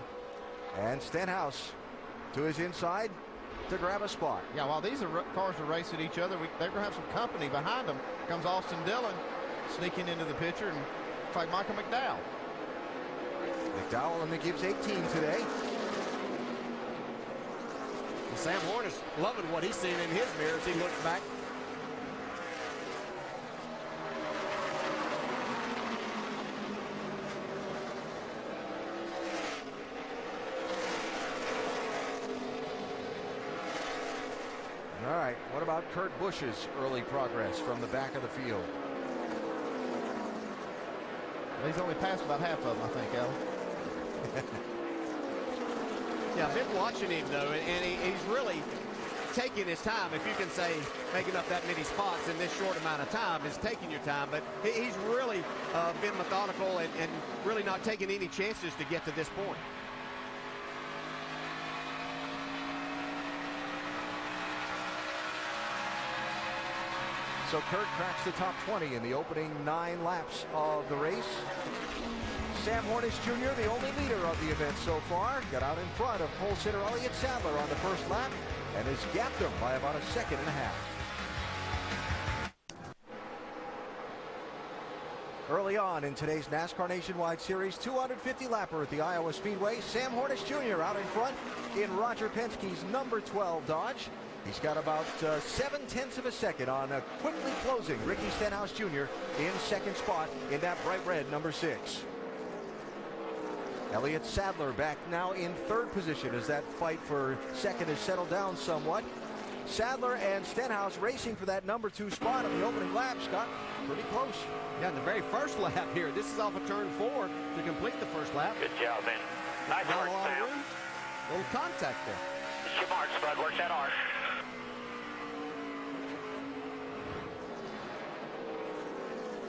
And Stenhouse to his inside to grab a spot. Yeah, while these cars are racing each other, they're going to have some company behind them. Comes Austin Dillon sneaking into the picture, and it's like Michael McDowell. McDowell in the Gibbs 18 today. Well, Sam Horn is loving what he's seen in his mirror as he looks back. All right, what about Kurt Busch's early progress from the back of the field? He's only passed about half of them, I think, Al. Yeah, I've been watching him, though, and he's really taking his time. If you can say making up that many spots in this short amount of time is taking your time, but he's really been methodical and really not taking any chances to get to this point. So Kurt cracks the top 20 in the opening 9 laps of the race. Sam Hornish Jr., the only leader of the event so far, got out in front of pole sitter Elliott Sadler on the first lap and has gapped him by about 1.5 seconds. Early on in today's NASCAR Nationwide Series 250 lapper at the Iowa Speedway, Sam Hornish Jr. out in front in Roger Penske's number 12 Dodge. He's got about 0.7 seconds on quickly closing Ricky Stenhouse Jr. in second spot in that bright red number 6. Elliott Sadler back now in third position as that fight for second has settled down somewhat. Sadler and Stenhouse racing for that number 2 spot on the opening lap. Scott, pretty close. Yeah, in the very first lap here. This is off of turn 4 to complete the first lap. Good job, man. Nice work, Sam. Little contact there. It's your mark, Spud. Work that hard.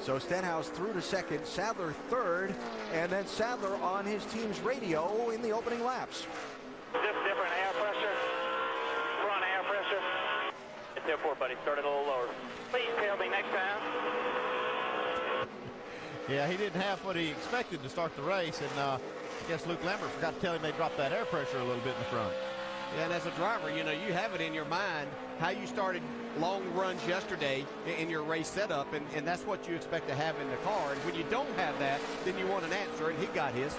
So Stenhouse through to second, Sadler third, and then Sadler on his team's radio in the opening laps. Just different air pressure, front air pressure. It's there for, buddy. Start it a little lower. Please tell me next time. Yeah, he didn't have what he expected to start the race, and I guess Luke Lambert forgot to tell him they dropped that air pressure a little bit in the front. Yeah, and as a driver, you know, you have it in your mind how you started long runs yesterday in your race setup, and that's what you expect to have in the car. And when you don't have that, then you want an answer, and he got his.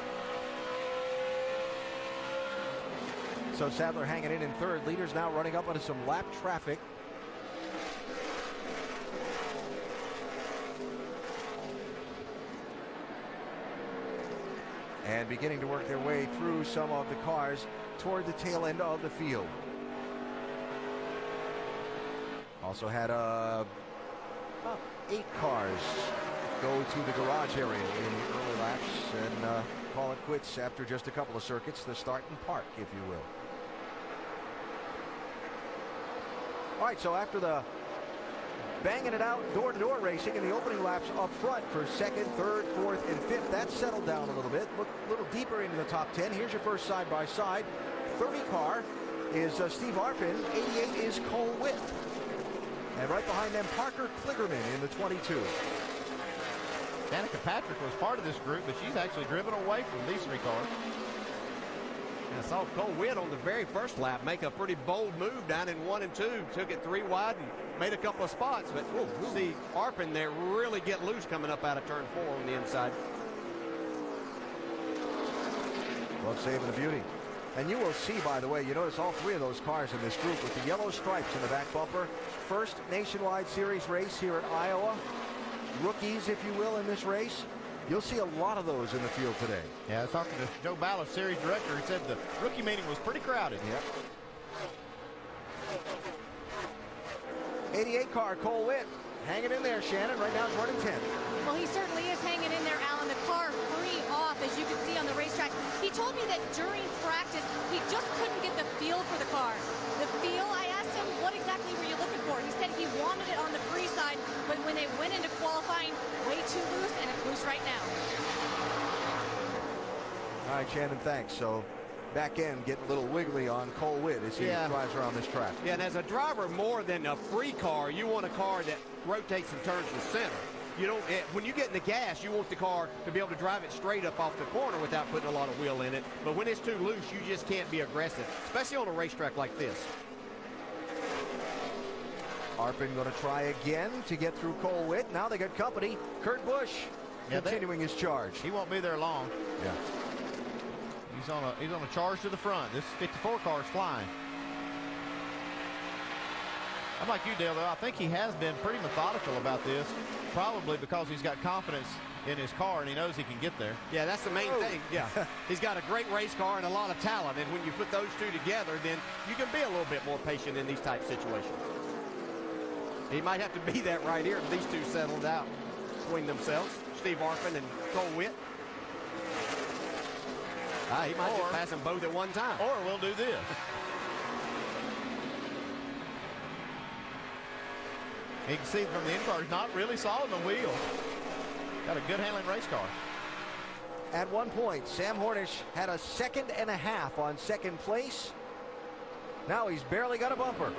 So Sadler hanging in third. Leaders now running up onto some lap traffic. And beginning to work their way through some of the cars toward the tail end of the field. Also had about 8 cars go to the garage area in the early laps and call it quits after just a couple of circuits, the start and park, if you will. All right, so after the banging it out door-to-door racing in the opening laps up front for second, third, fourth, and fifth, that settled down a little bit. Look a little deeper into the top 10. Here's your first side-by-side. 30 car is Steve Arpin. 88 is Cole Witt. And right behind them, Parker Kligerman in the 22. Danica Patrick was part of this group, but she's actually driven away from these 3 cars. And I saw Cole Witt on the very first lap make a pretty bold move down in 1 and 2. Took it 3 wide and made a couple of spots, but we'll see Arpin there really get loose coming up out of turn 4 on the inside. Love saving the beauty. And you will see, by the way, you notice all 3 of those cars in this group with the yellow stripes in the back bumper. First Nationwide Series race here at Iowa. rookies, if you will, in this race. You'll see a lot of those in the field today. Yeah, I was talking to Joe Ballard, series director. He said the rookie meeting was pretty crowded. Yep. 88 car, Cole Witt, hanging in there, Shannon. Right now it's running 10th. Well, he certainly is hanging in there, Alan. The car free off, as you can see on the racetrack. He told me that during practice, he just couldn't get the feel for the car. The feel, I asked him, what exactly were you looking for? He said he wanted it on the free side, but when they went into qualifying, way too loose, and it's loose right now. All right, Shannon, thanks. So back end getting a little wiggly on Cole Witt as he drives around this track. Yeah, and as a driver, more than a free car, you want a car that rotates and turns the center. You don't, when you get in the gas, you want the car to be able to drive it straight up off the corner without putting a lot of wheel in it. But when it's too loose, you just can't be aggressive, especially on a racetrack like this. Arpin going to try again to get through Cole Witt. Now they got company. Kurt Busch continuing his charge. He won't be there long. Yeah. He's on a charge to the front. This 54 car is flying. I'm like you, Dale, though. I think he has been pretty methodical about this, probably because he's got confidence in his car and he knows he can get there. Yeah, that's the main thing. Yeah, he's got a great race car and a lot of talent, and when you put those two together, then you can be a little bit more patient in these type situations. He might have to be that right here if these two settled out between themselves, Steve Arpin and Cole Witt. He might just pass them both at one time. Or we'll do this. You can see from the in-car, he's not really solid on the wheel. Got a good handling race car. At one point, Sam Hornish had a second and a half on second place. Now he's barely got a bumper.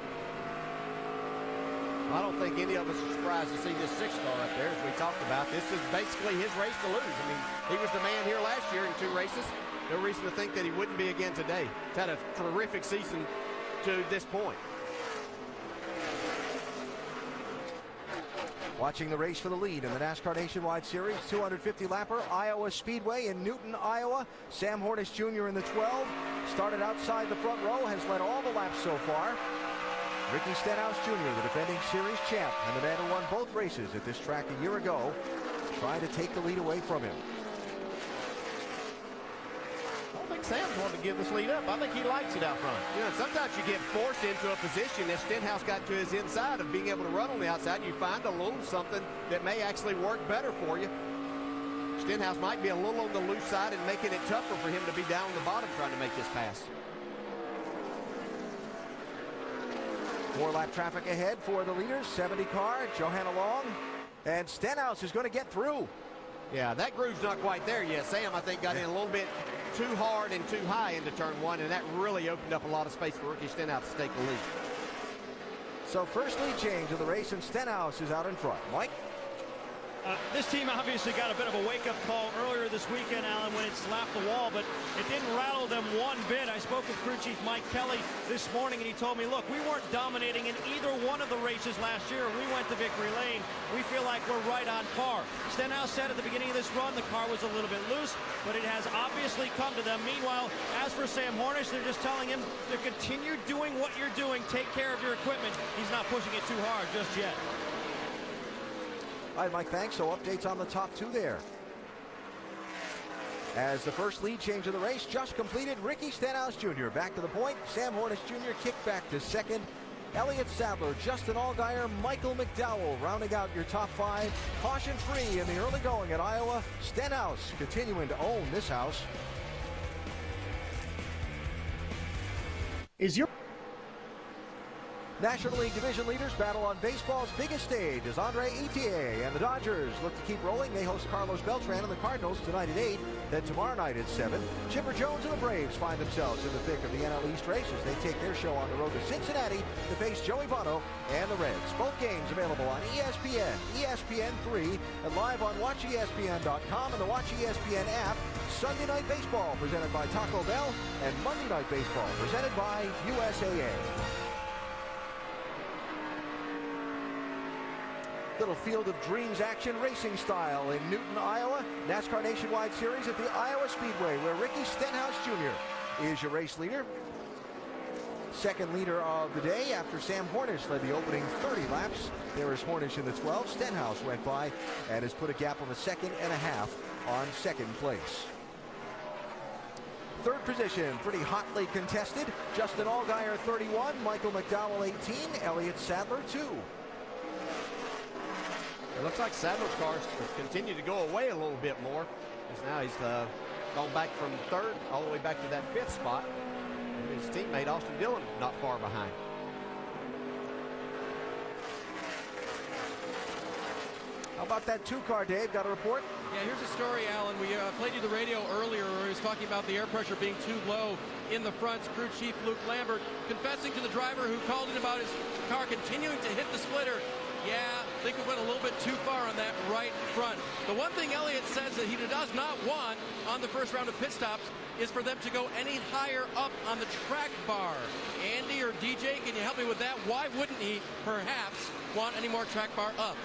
I don't think any of us are surprised to see this 6-car up there, as we talked about. This is basically his race to lose. I mean, he was the man here last year in 2 races. No reason to think that he wouldn't be again today. He's had a terrific season to this point. Watching the race for the lead in the NASCAR Nationwide Series, 250-lapper, Iowa Speedway in Newton, Iowa. Sam Hornish Jr. in the 12. Started outside the front row, has led all the laps so far. Ricky Stenhouse Jr., the defending series champ, and the man who won both races at this track a year ago, trying to take the lead away from him. I don't think Sam's wanting to give this lead up. I think he likes it out front. You know, sometimes you get forced into a position that Stenhouse got to his inside of being able to run on the outside, and you find a little something that may actually work better for you. Stenhouse might be a little on the loose side and making it tougher for him to be down the bottom trying to make this pass. 4-lap traffic ahead for the leaders. 70 car, Johanna Long, and Stenhouse is going to get through. Yeah, that groove's not quite there yet. Sam, I think, got in a little bit too hard and too high into turn 1, and that really opened up a lot of space for Ricky Stenhouse to take the lead. So first lead change of the race, and Stenhouse is out in front. Mike? This team obviously got a bit of a wake-up call earlier this weekend, Alan, when it slapped the wall, but it didn't rattle them one bit. I spoke with crew chief Mike Kelly this morning, and he told me, look, we weren't dominating in either one of the races last year. We went to victory lane. We feel like we're right on par. Stenhouse said at the beginning of this run the car was a little bit loose, but it has obviously come to them. Meanwhile, as for Sam Hornish, they're just telling him to continue doing what you're doing. Take care of your equipment. He's not pushing it too hard just yet. All right, Mike, thanks. So updates on the top 2 there. As the first lead change of the race just completed, Ricky Stenhouse Jr. back to the point. Sam Hornish Jr. kicked back to second. Elliott Sadler, Justin Allgaier, Michael McDowell rounding out your top 5. Caution free in the early going at Iowa. Stenhouse continuing to own this house. Is your National League Division leaders battle on baseball's biggest stage as Andre Etienne and the Dodgers look to keep rolling. They host Carlos Beltran and the Cardinals tonight at 8. Then tomorrow night at 7. Chipper Jones and the Braves find themselves in the thick of the NL East race as they take their show on the road to Cincinnati to face Joey Votto and the Reds. Both games available on ESPN, ESPN3, and live on WatchESPN.com and the Watch ESPN app. Sunday Night Baseball presented by Taco Bell and Monday Night Baseball presented by USAA. Little Field of Dreams action racing style in Newton, Iowa. NASCAR Nationwide Series at the Iowa Speedway, where Ricky Stenhouse Jr. is your race leader. second leader of the day after Sam Hornish led the opening 30 laps. There is Hornish in the 12. Stenhouse went by and has put a gap of a second and a half on second place. Third position, pretty hotly contested. Justin Allgaier, 31. Michael McDowell, 18. Elliott Sadler, 2. It looks like Sadler's cars continue to go away a little bit more. Because now he's gone back from third all the way back to that fifth spot. And his teammate Austin Dillon not far behind. How about that 2-car, Dave? Got a report? Yeah, here's a story, Alan. We played you the radio earlier where he was talking about the air pressure being too low in the front. Crew Chief Luke Lambert confessing to the driver who called in about his car continuing to hit the splitter. Yeah, I think we went a little bit too far on that right front. The one thing Elliott says that he does not want on the first round of pit stops is for them to go any higher up on the track bar. Andy or DJ, can you help me with that? Why wouldn't he perhaps want any more track bar up?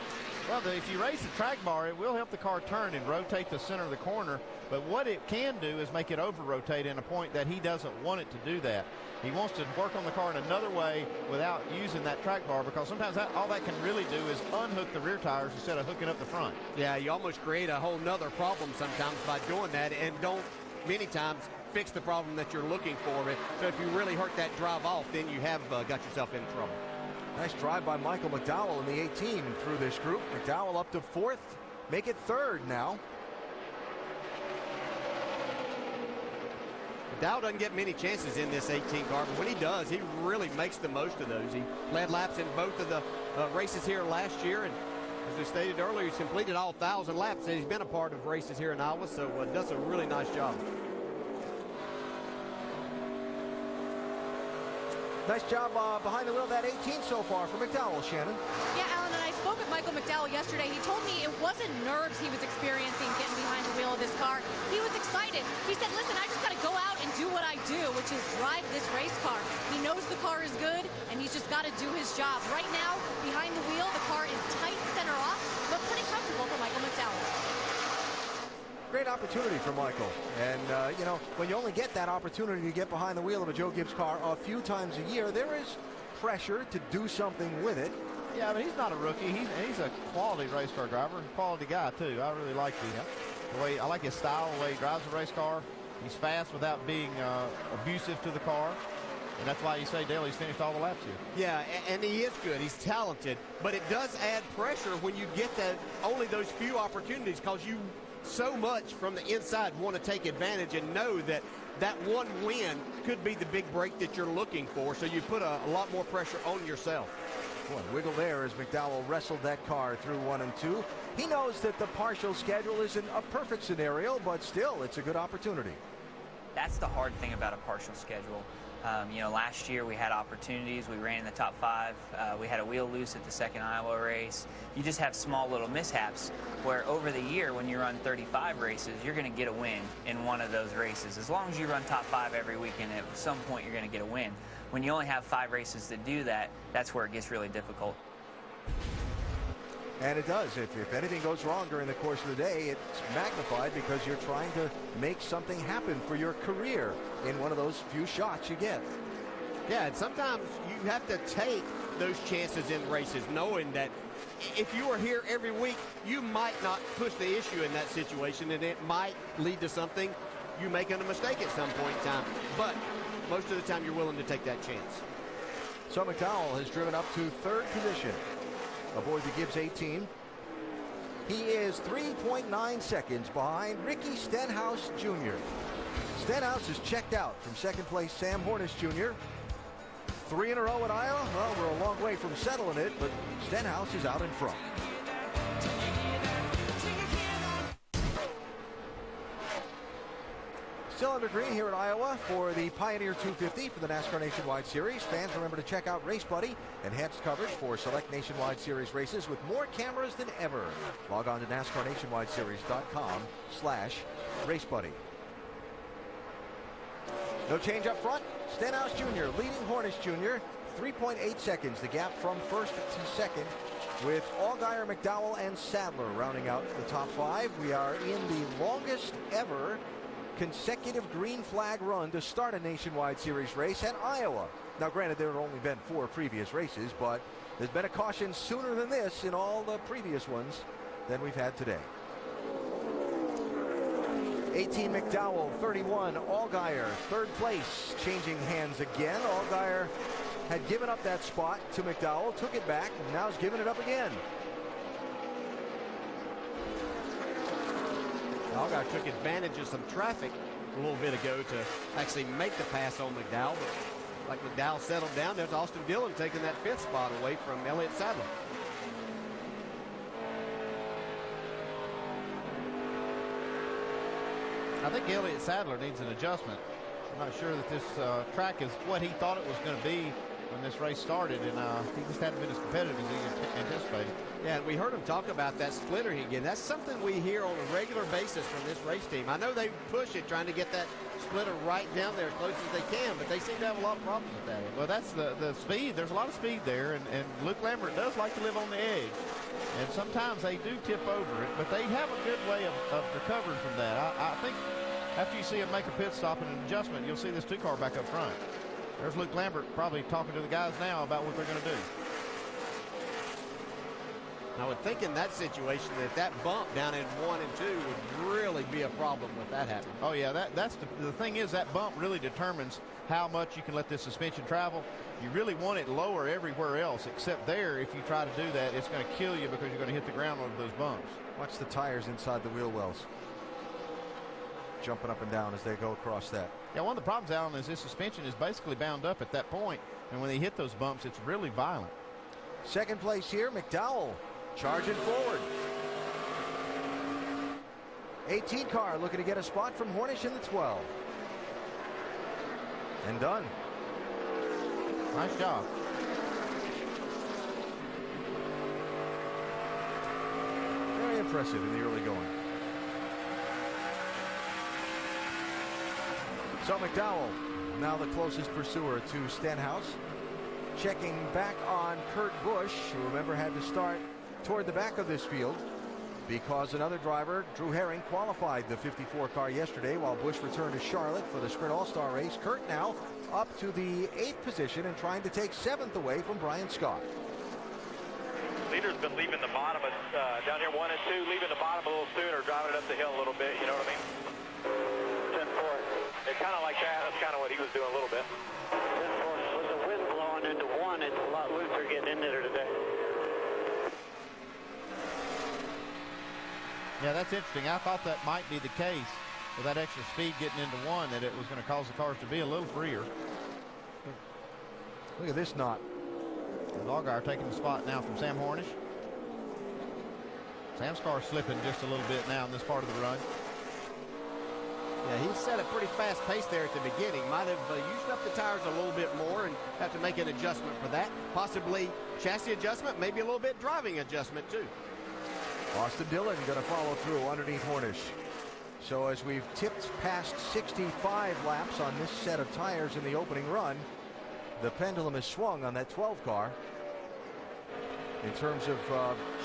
Well, if you raise the track bar, it will help the car turn and rotate the center of the corner. But what it can do is make it over-rotate in a point that he doesn't want it to do that. He wants to work on the car in another way without using that track bar, because sometimes all that can really do is unhook the rear tires instead of hooking up the front. Yeah, you almost create a whole nother problem sometimes by doing that, and don't many times fix the problem that you're looking for. So if you really hurt that drive off, then you have got yourself in trouble. Nice drive by Michael McDowell in the 18 through this group. McDowell up to 4th. Make it 3rd now. McDowell doesn't get many chances in this 18 car, but when he does, he really makes the most of those. He led laps in both of the races here last year, and as we stated earlier, he's completed all 1,000 laps, and he's been a part of races here in Iowa, so does a really nice job. Nice job behind the wheel of that 18 so far for McDowell, Shannon. Yeah, Alan, and I spoke with Michael McDowell yesterday. He told me it wasn't nerves he was experiencing getting behind the wheel of this car. He was excited. He said, listen, I just got to go out and do what I do, which is drive this race car. He knows the car is good, and he's just got to do his job. Right now, behind the wheel, the car is tight center off, but pretty comfortable for Michael McDowell. Great opportunity for Michael. And, you know, when you only get that opportunity to get behind the wheel of a Joe Gibbs car a few times a year, there is pressure to do something with it. Yeah, but he's not a rookie. He's a quality race car driver, quality guy, too. I really like the way, I like his style, the way he drives a race car. He's fast without being abusive to the car. And that's why you say Dale, he's finished all the laps here. Yeah, and he is good. He's talented. But it does add pressure when you get only those few opportunities, because you so much from the inside want to take advantage and know that that one win could be the big break that you're looking for. So you put a lot more pressure on yourself. Boy, wiggle there as McDowell wrestled that car through 1 and 2. He knows that the partial schedule isn't a perfect scenario, but still, it's a good opportunity. That's the hard thing about a partial schedule. You know, last year we had opportunities. We ran in the top 5. We had a wheel loose at the second Iowa race. You just have small little mishaps where over the year when you run 35 races, you're going to get a win in one of those races. As long as you run top 5 every weekend, at some point you're going to get a win. When you only have 5 races to do that, that's where it gets really difficult. And it does. If anything goes wrong during the course of the day, it's magnified because you're trying to make something happen for your career in one of those few shots you get. Yeah, and sometimes you have to take those chances in races, knowing that if you are here every week, you might not push the issue in that situation, and it might lead to something, you making a mistake at some point in time. But most of the time, you're willing to take that chance. So McDowell has driven up to 3rd position aboard the Gibbs 18. He is 3.9 seconds behind Ricky Stenhouse Jr. Stenhouse is checked out from 2nd place Sam Hornish Jr. 3 in a row at Iowa. Well, we're a long way from settling it, but Stenhouse is out in front. Still under green here at Iowa for the Pioneer 250 for the NASCAR Nationwide Series. Fans, remember to check out Race Buddy, enhanced coverage for select Nationwide Series races with more cameras than ever. Log on to NASCARNationwideSeries.com/RaceBuddy. No change up front. Stenhouse Jr. leading Hornish Jr. 3.8 seconds, the gap from 1st to 2nd, with Allgaier, McDowell, and Sadler rounding out the top 5. We are in the longest ever consecutive green flag run to start a Nationwide Series race at Iowa. Now, granted, there had only been 4 previous races, but there's been a caution sooner than this in all the previous ones than we've had today. 18 McDowell, 31 Allgaier, third place, changing hands again. Allgaier had given up that spot to McDowell, took it back, and now is giving it up again. Allgaier took advantage of some traffic a little bit ago to actually make the pass on McDowell, but like McDowell settled down, there's Austin Dillon taking that 5th spot away from Elliott Sadler. I think Elliott Sadler needs an adjustment. I'm not sure that this track is what he thought it was going to be when this race started, and he just hadn't been as competitive as he anticipated. Yeah, and we heard him talk about that splitter again. That's something we hear on a regular basis from this race team. I know they push it, trying to get that splitter right down there as close as they can, but they seem to have a lot of problems with that. Well, that's the speed. There's a lot of speed there, and Luke Lambert does like to live on the edge. And sometimes they do tip over it, but they have a good way of recovering from that. I think after you see him make a pit stop and an adjustment, you'll see this 2-car back up front. There's Luke Lambert probably talking to the guys now about what they're going to do. I would think in that situation that bump down in 1 and 2 would really be a problem with that happening. Oh, yeah, that's the thing is that bump really determines how much you can let this suspension travel. You really want it lower everywhere else, except there. If you try to do that, it's going to kill you because you're going to hit the ground over those bumps. Watch the tires inside the wheel wells, jumping up and down as they go across that. Yeah, one of the problems, Alan, is this suspension is basically bound up at that point, and when they hit those bumps, it's really violent. Second place here, McDowell charging forward. 18 car looking to get a spot from Hornish in the 12. And done. Nice job. Very impressive in the early going. So McDowell, now the closest pursuer to Stenhouse. Checking back on Kurt Busch, who remember had to start toward the back of this field because another driver, Drew Herring, qualified the 54 car yesterday while Busch returned to Charlotte for the Sprint All-Star race. Kurt now up to the 8th position and trying to take 7th away from Brian Scott. Leader's been leaving the bottom of, down here 1 and 2, leaving the bottom a little sooner, driving it up the hill a little bit, you know what I mean? 10-4. It's kind of like that. That's kind of what he was doing a little bit. 10-4. With the wind blowing into 1, it's a lot looser getting into there today. Yeah, that's interesting. I thought that might be the case with that extra speed getting into 1, that it was going to cause the cars to be a little freer. Look at this knot. Allgaier taking the spot now from Sam Hornish. Sam's car slipping just a little bit now in this part of the run. Yeah, he set a pretty fast pace there at the beginning. Might have used up the tires a little bit more and have to make an adjustment for that. Possibly chassis adjustment, maybe a little bit driving adjustment too. Austin Dillon going to follow through underneath Hornish. So as we've tipped past 65 laps on this set of tires in the opening run, the pendulum has swung on that 12 car in terms of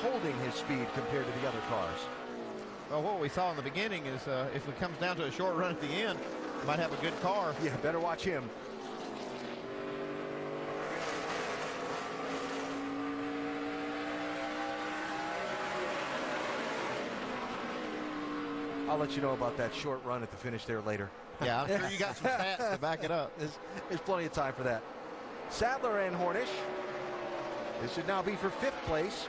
holding his speed compared to the other cars. Well, what we saw in the beginning is if it comes down to a short run at the end, you might have a good car. Yeah, better watch him. I'll let you know about that short run at the finish there later. Yeah, I'm sure you got some stats to back it up. There's plenty of time for that. Sadler and Hornish. This should now be for 5th place.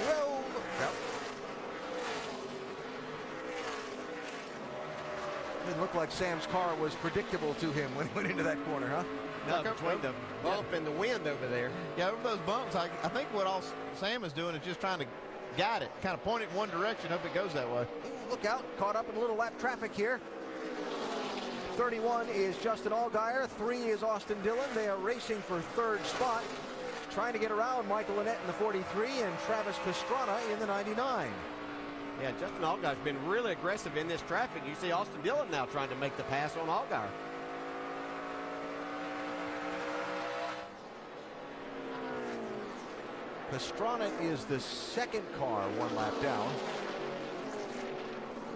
Whoa! Yep. Didn't look like Sam's car was predictable to him when he went into that corner, huh? No, between the bump and the wind over there. Yeah, over those bumps, I think what all Sam is doing is just trying to guide it, kind of point it in one direction, hope it goes that way. Look out, caught up in a little lap traffic here. 31 is Justin Allgaier, 3 is Austin Dillon. They are racing for 3rd spot, trying to get around Michael Annett in the 43 and Travis Pastrana in the 99. Yeah, Justin Allgaier's been really aggressive in this traffic. You see Austin Dillon now trying to make the pass on Allgaier. Pastrana is the second car 1 lap down.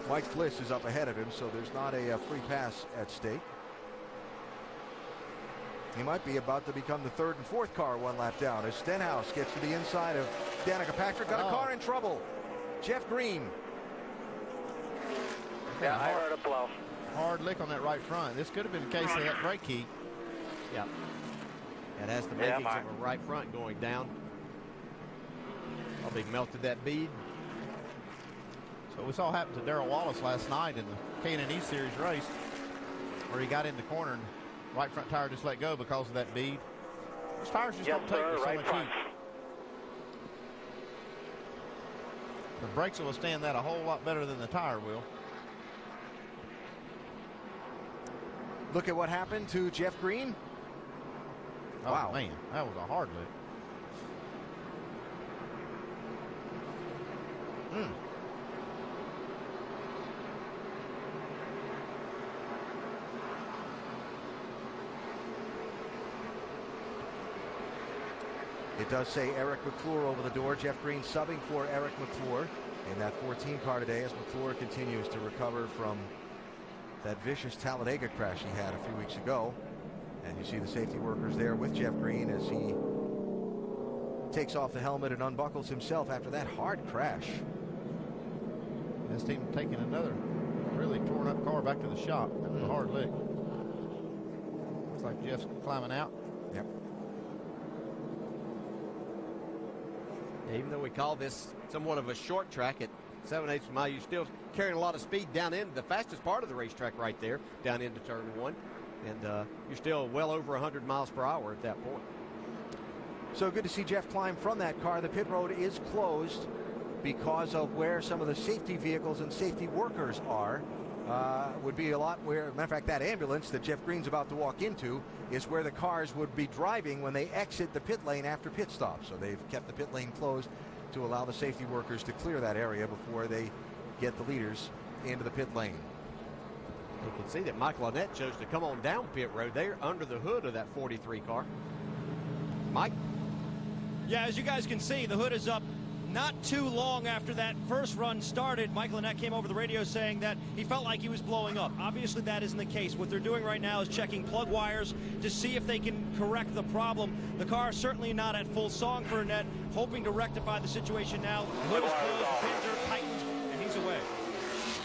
Mike Bliss is up ahead of him, so there's not a free pass at stake. He might be about to become the 3rd and 4th car 1 lap down as Stenhouse gets to the inside of Danica Patrick. Got a car in trouble. Jeff Green. Yeah, I heard a blow. Hard lick on that right front. This could have been the case of that brake heat. Yep. That has the makings of a right front going down. Probably melted that bead. So we saw happen to Darrell Wallace last night in the K&N Series race where he got in the corner and right front tire just let go because of that bead. Those tires just don't take so much heat. The brakes will withstand that a whole lot better than the tire will. Look at what happened to Jeff Green. Oh, wow. Man, that was a hard lick. It does say Eric McClure over the door. Jeff Green subbing for Eric McClure in that 14 car today as McClure continues to recover from that vicious Talladega crash he had a few weeks ago. And you see the safety workers there with Jeff Green as he takes off the helmet and unbuckles himself after that hard crash. This team taking another really torn up car back to the shop. That was a hard lick. Looks like Jeff's climbing out. Yep. Even though we call this somewhat of a short track at 7/8 mile, you're still carrying a lot of speed down in the fastest part of the racetrack right there, down into turn 1. And you're still well over 100 miles per hour at that point. So good to see Jeff climb from that car. The pit road is closed because of where some of the safety vehicles and safety workers are. Would be a lot where, matter of fact, that ambulance that Jeff Green's about to walk into is where the cars would be driving when they exit the pit lane after pit stop. So they've kept the pit lane closed to allow the safety workers to clear that area before they get the leaders into the pit lane. You can see that Michael Annett chose to come on down pit road there under the hood of that 43 car. Mike? Yeah, as you guys can see, the hood is up not too long after that first run started. Michael Annett came over the radio saying that he felt like he was blowing up. Obviously, that isn't the case. What they're doing right now is checking plug wires to see if they can correct the problem. The car is certainly not at full song for Annett, hoping to rectify the situation now. The hood is closed, the pins are tightened, and he's away.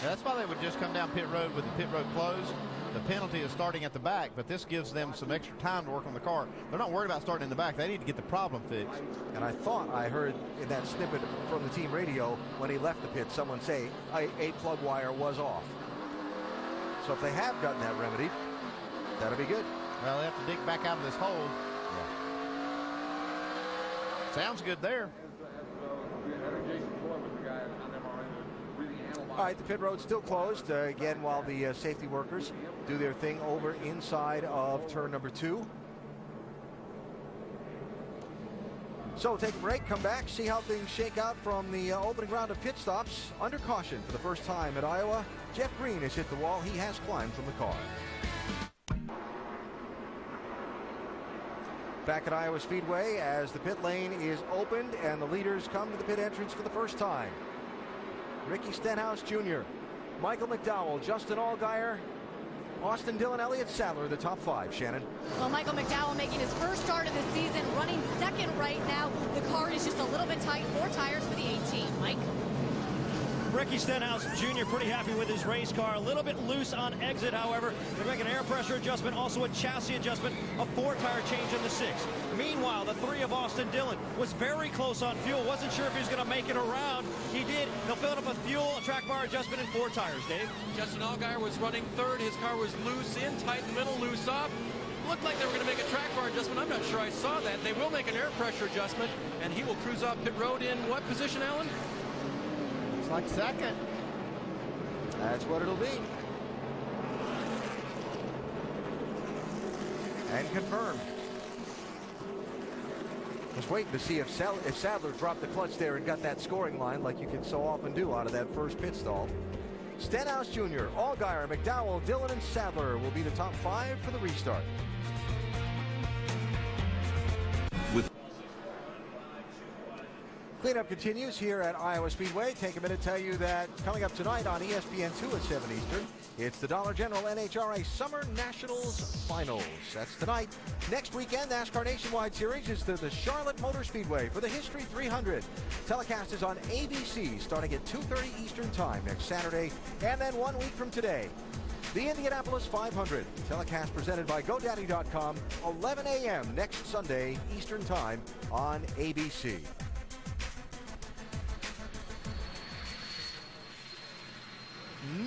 Yeah, that's why they would just come down pit road with the pit road closed. The penalty is starting at the back, but this gives them some extra time to work on the car. They're not worried about starting in the back. They need to get the problem fixed. And I thought I heard in that snippet from the team radio when he left the pit, someone say a plug wire was off. So if they have gotten that remedied, that'll be good. Well, they have to dig back out of this hole. Yeah. Sounds good there. All right, the pit road's still closed again while the safety workers do their thing over inside of turn number 2. So take a break, come back, see how things shake out from the opening round of pit stops. Under caution for the first time at Iowa, Jeff Green has hit the wall. He has climbed from the car. Back at Iowa Speedway as the pit lane is opened and the leaders come to the pit entrance for the first time. Ricky Stenhouse Jr., Michael McDowell, Justin Allgaier, Austin Dillon, Elliott Sadler, the top 5. Shannon. Well, Michael McDowell making his first start of the season, running second right now. The car is just a little bit tight. 4 tires for the 18. Mike? Ricky Stenhouse Jr. pretty happy with his race car. A little bit loose on exit, however. They're making an air pressure adjustment, also a chassis adjustment, a 4-tire change in the 6. Meanwhile, the 3 of Austin Dillon was very close on fuel. Wasn't sure if he was going to make it around. He did. They'll fill it up with fuel, a track bar adjustment, and 4 tires. Dave? Justin Allgaier was running third. His car was loose in, tight in the middle, loose off. Looked like they were going to make a track bar adjustment. I'm not sure I saw that. They will make an air pressure adjustment, and he will cruise off pit road in what position, Alan? Looks like second. That's what it'll be. And confirmed. Just waiting to see if Sadler dropped the clutch there and got that scoring line like you can so often do out of that first pit stall. Stenhouse Jr., Allgaier, McDowell, Dillon, and Sadler will be the top 5 for the restart. Cleanup continues here at Iowa Speedway. Take a minute to tell you that coming up tonight on ESPN2 at 7 Eastern, it's the Dollar General NHRA Summer Nationals Finals. That's tonight. Next weekend, NASCAR Nationwide Series is the Charlotte Motor Speedway for the History 300. Telecast is on ABC starting at 2:30 Eastern Time next Saturday, and then 1 week from today. The Indianapolis 500, telecast presented by GoDaddy.com, 11 a.m. next Sunday Eastern Time on ABC.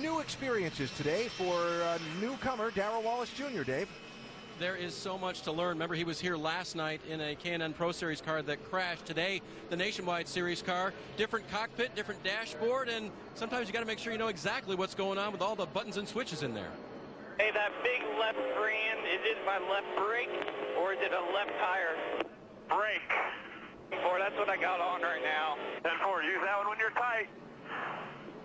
New experiences today for newcomer Darrell Wallace Jr., Dave. There is so much to learn. Remember, he was here last night in a K&N Pro Series car that crashed. Today, the Nationwide Series car, different cockpit, different dashboard, and sometimes you got to make sure you know exactly what's going on with all the buttons and switches in there. Hey, that big left brand, is it my left brake or is it a left tire? Brake. Boy, that's what I got on right now. 10-4, use that one when you're tight.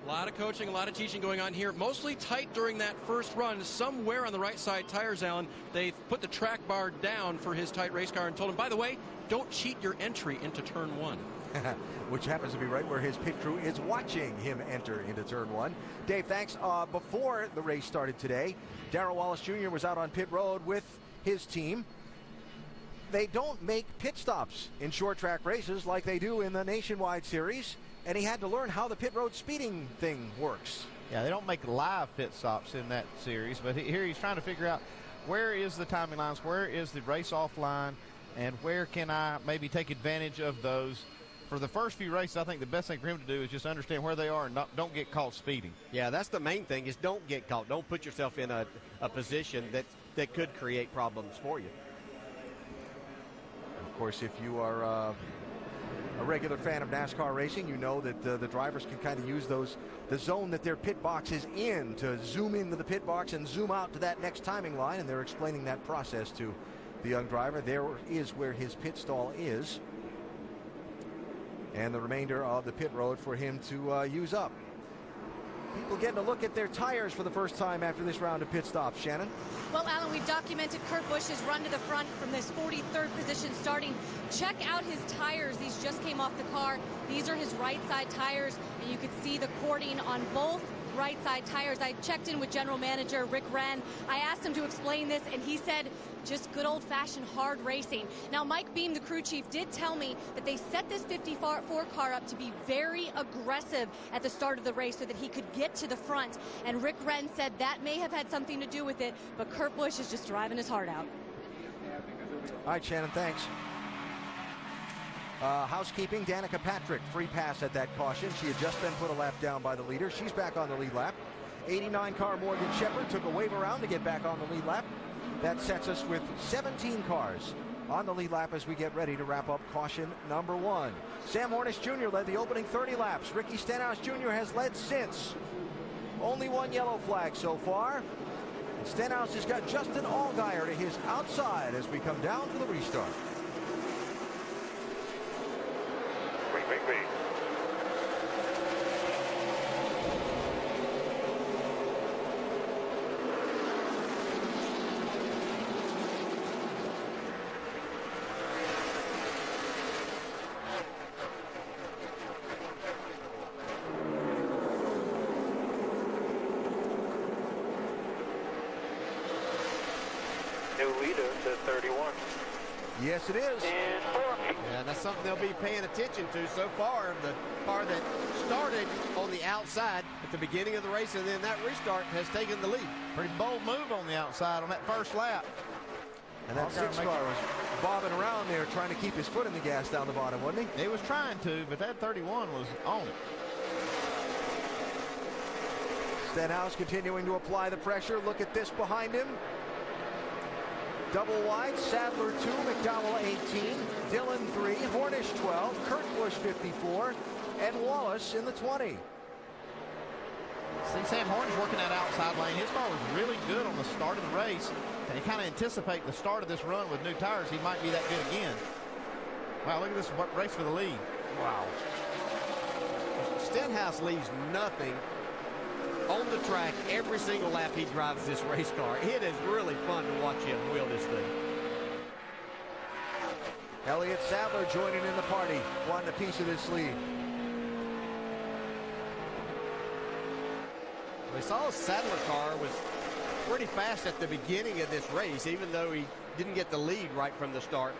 A lot of coaching, a lot of teaching going on here. Mostly tight during that first run. Somewhere on the right side tires, Alan, they put the track bar down for his tight race car and told him, by the way, don't cheat your entry into turn 1. Which happens to be right where his pit crew is watching him enter into turn 1. Dave, thanks. Before the race started today, Darrell Wallace Jr. was out on pit road with his team. They don't make pit stops in short track races like they do in the Nationwide Series, and he had to learn how the pit road speeding thing works. Yeah, they don't make live pit stops in that series, but here he's trying to figure out where is the timing lines, where is the race off line, and where can I maybe take advantage of those. For the first few races, I think the best thing for him to do is just understand where they are and don't get caught speeding. Yeah, that's the main thing, is don't get caught. Don't put yourself in a position that could create problems for you. Of course, if you are a regular fan of NASCAR racing, you know that the drivers can kind of use the zone that their pit box is in to zoom into the pit box and zoom out to that next timing line, and they're explaining that process to the young driver. There is where his pit stall is, and the remainder of the pit road for him to use up. People getting a look at their tires for the first time after this round of pit stops. Shannon? Well, Alan, we've documented Kurt Busch's run to the front from this 43rd position starting. Check out his tires. These just came off the car. These are his right side tires, and you could see the cording on both right side tires. I checked in with general manager Rick Wren. I asked him to explain this, and he said just good old-fashioned hard racing. Now, Mike Beam, the crew chief, did tell me that they set this 54 car up to be very aggressive at the start of the race so that he could get to the front. And Rick Wren said that may have had something to do with it, but Kurt Busch is just driving his heart out. All right, Shannon, thanks. Housekeeping, Danica Patrick, free pass at that caution. She had just been put a lap down by the leader. She's back on the lead lap. 89 car Morgan Shepherd took a wave around to get back on the lead lap. That sets us with 17 cars on the lead lap as we get ready to wrap up caution number 1. Sam Hornish Jr. led the opening 30 laps. Ricky Stenhouse Jr. has led since. Only one yellow flag so far. Stenhouse has got Justin Allgaier to his outside as we come down for the restart. Big. New leader to 31. Yes, it is. And 4. Yeah, that's something they'll be paying attention to so far. The car that started on the outside at the beginning of the race and then that restart has taken the lead. Pretty bold move on the outside on that first lap. And that 6 car was bobbing around there trying to keep his foot in the gas down the bottom, wasn't he? He was trying to, but that 31 was on it. Stenhouse continuing to apply the pressure. Look at this behind him. Double wide, Sadler 2, McDowell 18, Dillon 3, Hornish 12, Kurt Busch 54, and Wallace in the 20. See Sam Hornish working that outside lane. His car was really good on the start of the race. And you kind of anticipate the start of this run with new tires, he might be that good again. Wow, look at this race for the lead. Wow. Stenhouse leaves nothing on the track every single lap he drives this race car. It is really fun to watch him wheel this thing. Elliott Sadler joining in the party, wanting a piece of this lead. We saw Sadler car was pretty fast at the beginning of this race, even though he didn't get the lead right from the start.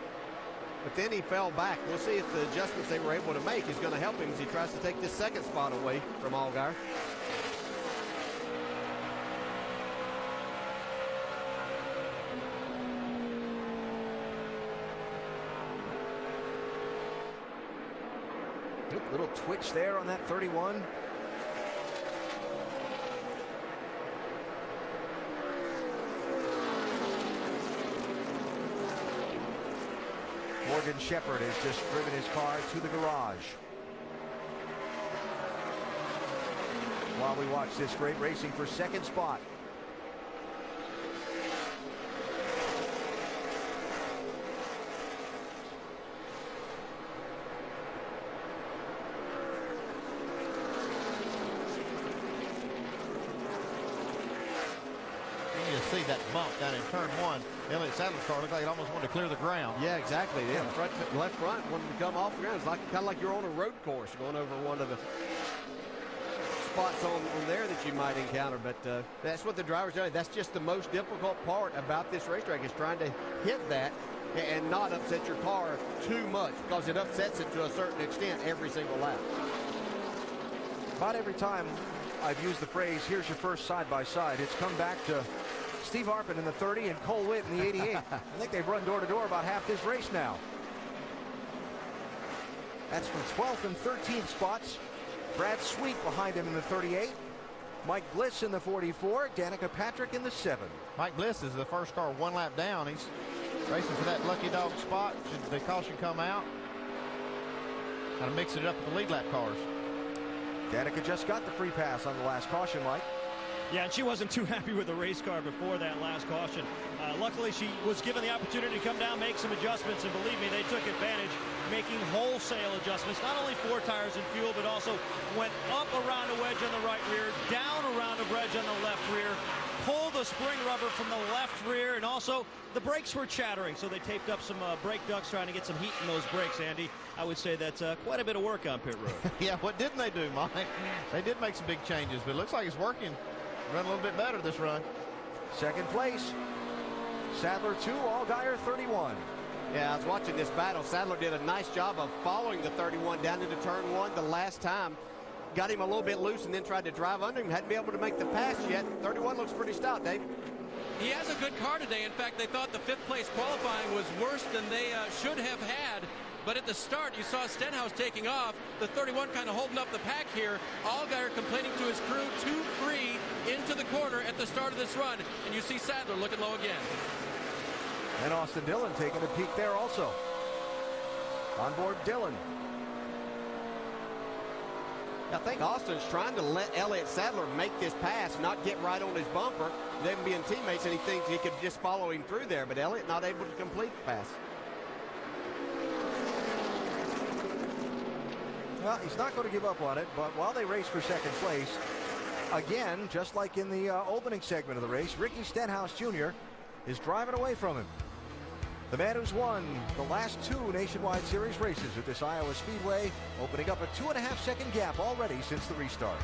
But then he fell back. We'll see if the adjustments they were able to make is going to help him as he tries to take this second spot away from Allgaier. Little twitch there on that 31. Morgan Shepherd has just driven his car to the garage. While we watch this great racing for second spot. See that bump down in turn one. Elliott Sadler's car looked like it almost wanted to clear the ground. Yeah, exactly. Yeah, left front wanted to come off the ground. It's like kind of like you're on a road course going over one of the spots on there that you might encounter. But that's what the drivers do. That's just the most difficult part about this racetrack, is trying to hit that and not upset your car too much, because it upsets it to a certain extent every single lap. About every time I've used the phrase, here's your first side-by-side, it's come back to Steve Harpin in the 30 and Cole Witt in the 88. I think they've run door-to-door about half this race now. That's from 12th and 13th spots. Brad Sweet behind him in the 38. Mike Bliss in the 44. Danica Patrick in the 7. Mike Bliss is the first car one lap down. He's racing for that lucky dog spot. Should the caution come out? Kind of mix it up with the lead lap cars. Danica just got the free pass on the last caution, Mike. Yeah, and she wasn't too happy with the race car before that last caution. Luckily, she was given the opportunity to come down, make some adjustments, and believe me, they took advantage, making wholesale adjustments, not only 4 tires and fuel, but also went up around a wedge on the right rear, down around a wedge on the left rear, pulled the spring rubber from the left rear, and also the brakes were chattering, so they taped up some brake ducts trying to get some heat in those brakes, Andy. I would say that's quite a bit of work on pit road. Yeah, what didn't they do, Mike? They did make some big changes, but it looks like it's working. Run a little bit better this run. Second place, Sadler 2, Allgaier 31. Yeah, I was watching this battle. Sadler did a nice job of following the 31 down into turn 1 the last time. Got him a little bit loose and then tried to drive under him. Hadn't been able to make the pass yet. 31 looks pretty stout, Dave. He has a good car today. In fact, they thought the 5th place qualifying was worse than they should have had. But at the start, you saw Stenhouse taking off. The 31 kind of holding up the pack here. Allgaier complaining to his crew, too free into the corner at the start of this run. And you see Sadler looking low again. And Austin Dillon taking a peek there also. On board Dillon. I think Austin's trying to let Elliott Sadler make this pass, not get right on his bumper, them being teammates, and he thinks he could just follow him through there. But Elliott not able to complete the pass. Well, he's not going to give up on it, but while they race for second place, again, just like in the opening segment of the race, Ricky Stenhouse Jr. is driving away from him. The man who's won the last 2 Nationwide Series races at this Iowa Speedway, opening up a 2.5-second gap already since the restart.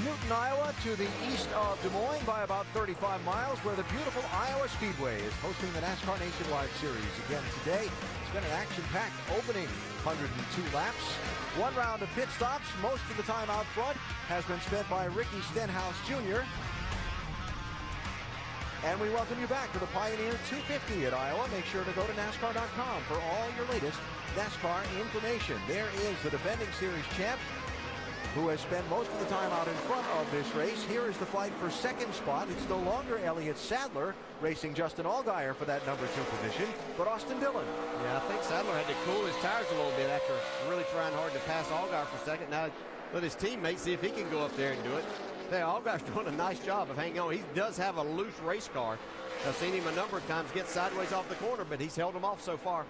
Newton, Iowa, to the east of Des Moines by about 35 miles, where the beautiful Iowa Speedway is hosting the NASCAR Nationwide Series. Again today, it's been an action-packed opening, 102 laps. 1 round of pit stops, most of the time out front, has been spent by Ricky Stenhouse Jr. And we welcome you back to the Pioneer 250 at Iowa. Make sure to go to NASCAR.com for all your latest NASCAR information. There is the defending series champ, who has spent most of the time out in front of this race. Here is the fight for second spot. It's no longer Elliott Sadler racing Justin Allgaier for that number 2 position, but Austin Dillon. Yeah, I think Sadler had to cool his tires a little bit after really trying hard to pass Allgaier for second. Now let his teammates see if he can go up there and do it. Yeah, Allgaier's doing a nice job of hanging on. He does have a loose race car. I've seen him a number of times get sideways off the corner, but he's held him off so far.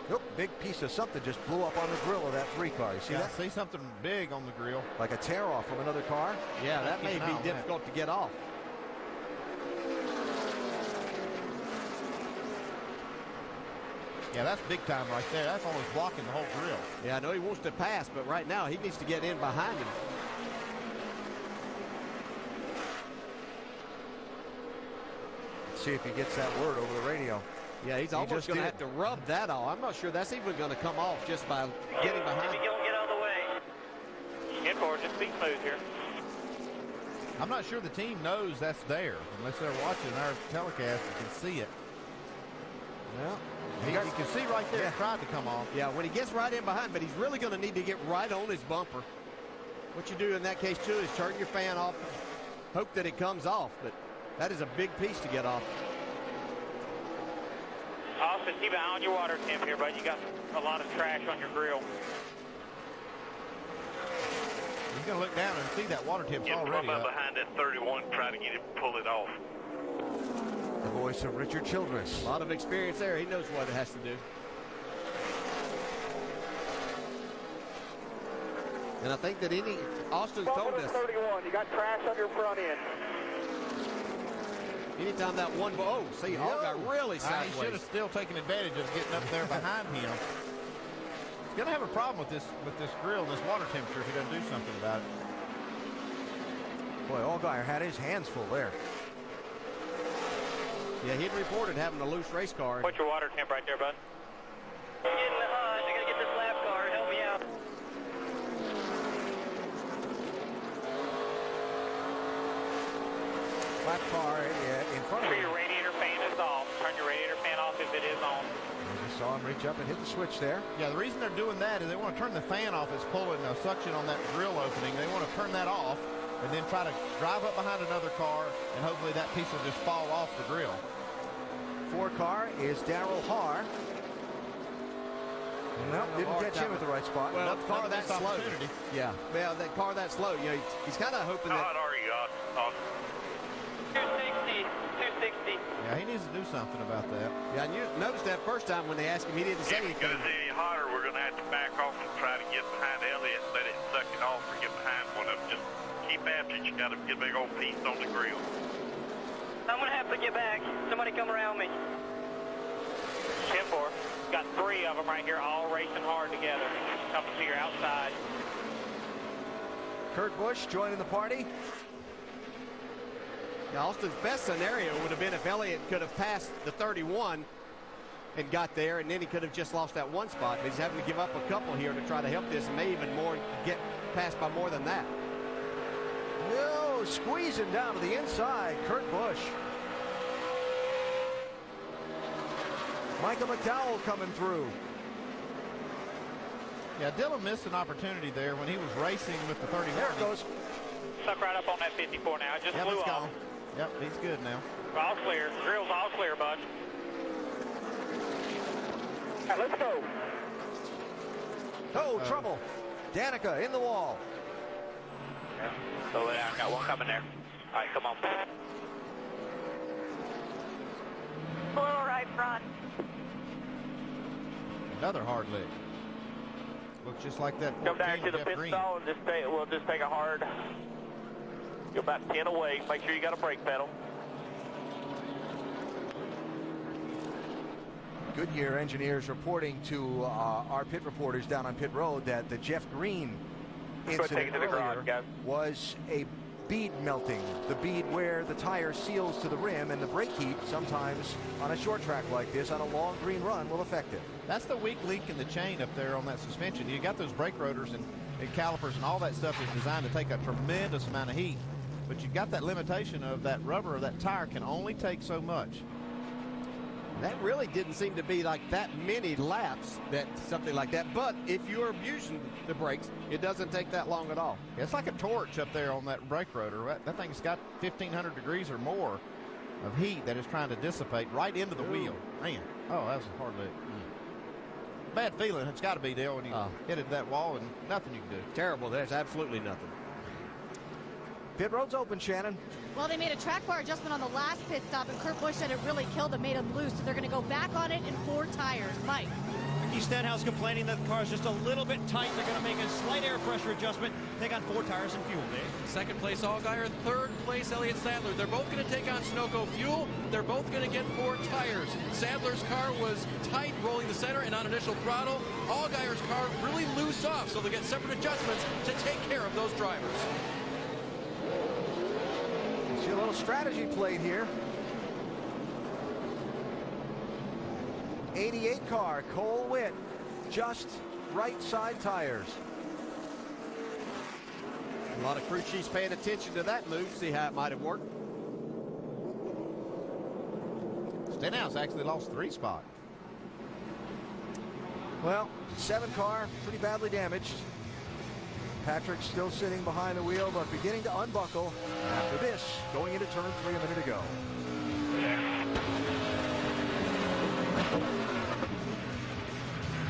Nope, big piece of something just blew up on the grill of that 3 car. You see that? I see something big on the grill. Like a tear off from another car? Yeah, that may be difficult to get off. Yeah, that's big time right there. That's almost blocking the whole grill. Yeah, I know he wants to pass, but right now he needs to get in behind him. Let's see if he gets that word over the radio. Yeah, he's almost going to have to rub that off. I'm not sure that's even going to come off just by getting behind. Get out of the way. Get forward, just be smooth here. I'm not sure the team knows that's there unless they're watching our telecast and can see it. Well, you can see right there, it tried to come off. Yeah, when he gets right in behind, but he's really going to need to get right on his bumper. What you do in that case, too, is turn your fan off, hope that it comes off, but that is a big piece to get off. Austin, keep an eye on your water temp here, bud. You got a lot of trash on your grill. He's going to look down and see that water temp's already up. Behind that 31, try to get him pull it off. The voice of Richard Childress. A lot of experience there. He knows what it has to do. And I think that Austin told us. 31, you got trash on your front end. Anytime that one, see, all got really sideways. He should have still taken advantage of getting up there behind him. He's going to have a problem with this grill, this water temperature, if he doesn't do something about it. Boy, Allgaier had his hands full there. Yeah, he'd reported having a loose race car. What's your water temp right there, bud? Getting hot. I got to get this lap car. Help me out. Lap car in front of Sure him. your radiator fan is off. Turn your radiator fan off if it is on. You saw him reach up and hit the switch there. Yeah, the reason they're doing that is they want to turn the fan off. It's pulling a suction on that grill opening. They want to turn that off and then try to drive up behind another car, and hopefully that piece will just fall off the grill. 4 car is Darrell Haar. No, didn't catch him at the right spot. Well, the car that slow. Yeah, well, that car that slow. You know, he's kind of hoping that. How hot are you, Austin? 260. Yeah, he needs to do something about that. Yeah, and you noticed that first time when they asked him, he didn't say anything. If it's going to be any hotter, we're going to have to back off and try to get behind Elliott, let it suck it off, or get behind one of them. Just keep after it. You got to get a big old piece on the grill. I'm going to have to get back. Somebody come around me. 10-4. Got 3 of them right here, all racing hard together. Coming to your outside. Kurt Busch joining the party. Yeah, Austin's best scenario would have been if Elliott could have passed the 31 and got there, and then he could have just lost that one spot. But he's having to give up a couple here to try to help this, and may even more get passed by more than that. No, squeezing down to the inside, Kurt Busch. Michael McDowell coming through. Yeah, Dillon missed an opportunity there when he was racing with the 31. There it goes. Suck right up on that 54 now. It just Yep, flew it's off. gone. Yep, he's good now. All clear. Grill's all clear, bud. All right, let's go. Oh, trouble. Danica in the wall. Slow it down. Got one coming there. All right, come on. A little right front. Another hard lick. Looks just like that 14 Come down to the Jeff pit Green. stall and we'll just take a hard. You're about 10 away. Make sure you got a brake pedal. Goodyear engineers reporting to our pit reporters down on pit road that the Jeff Green incident earlier was a bead melting. The bead where the tire seals to the rim, and the brake heat sometimes on a short track like this on a long green run will affect it. That's the weak link in the chain up there on that suspension. You got those brake rotors and calipers and all that stuff is designed to take a tremendous amount of heat. But you've got that limitation of that rubber or that tire can only take so much. That really didn't seem to be like that many laps, that something like that. But if you're abusing the brakes, it doesn't take that long at all. Yeah, it's like a torch up there on that brake rotor. That thing's got 1,500 degrees or more of heat that is trying to dissipate right into the wheel. Man, oh, that was a hard lick. Bad feeling. It's got to be, Dale, when you hit it that wall and nothing you can do. Terrible. There's absolutely nothing. Pit road's open, Shannon. Well, they made a track bar adjustment on the last pit stop, and Kurt Busch said it really killed him, made him loose. So they're going to go back on it in 4 tires. Mike. Ricky Stenhouse complaining that the car is just a little bit tight. They're going to make a slight air pressure adjustment. Take on 4 tires and fuel, Dave. Second place Allgaier, third place Elliott Sadler. They're both going to take on Sunoco fuel. They're both going to get 4 tires. Sadler's car was tight rolling the center and on initial throttle. Allgaier's car really loose off, so they'll get separate adjustments to take care of those drivers. See a little strategy played here. 88 car, Cole Witt, just right side tires. A lot of crew chiefs paying attention to that move, see how it might have worked. Stenhouse actually lost 3 spots. Well, 7 car, pretty badly damaged. Patrick still sitting behind the wheel, but beginning to unbuckle after this, going into turn 3 a minute ago.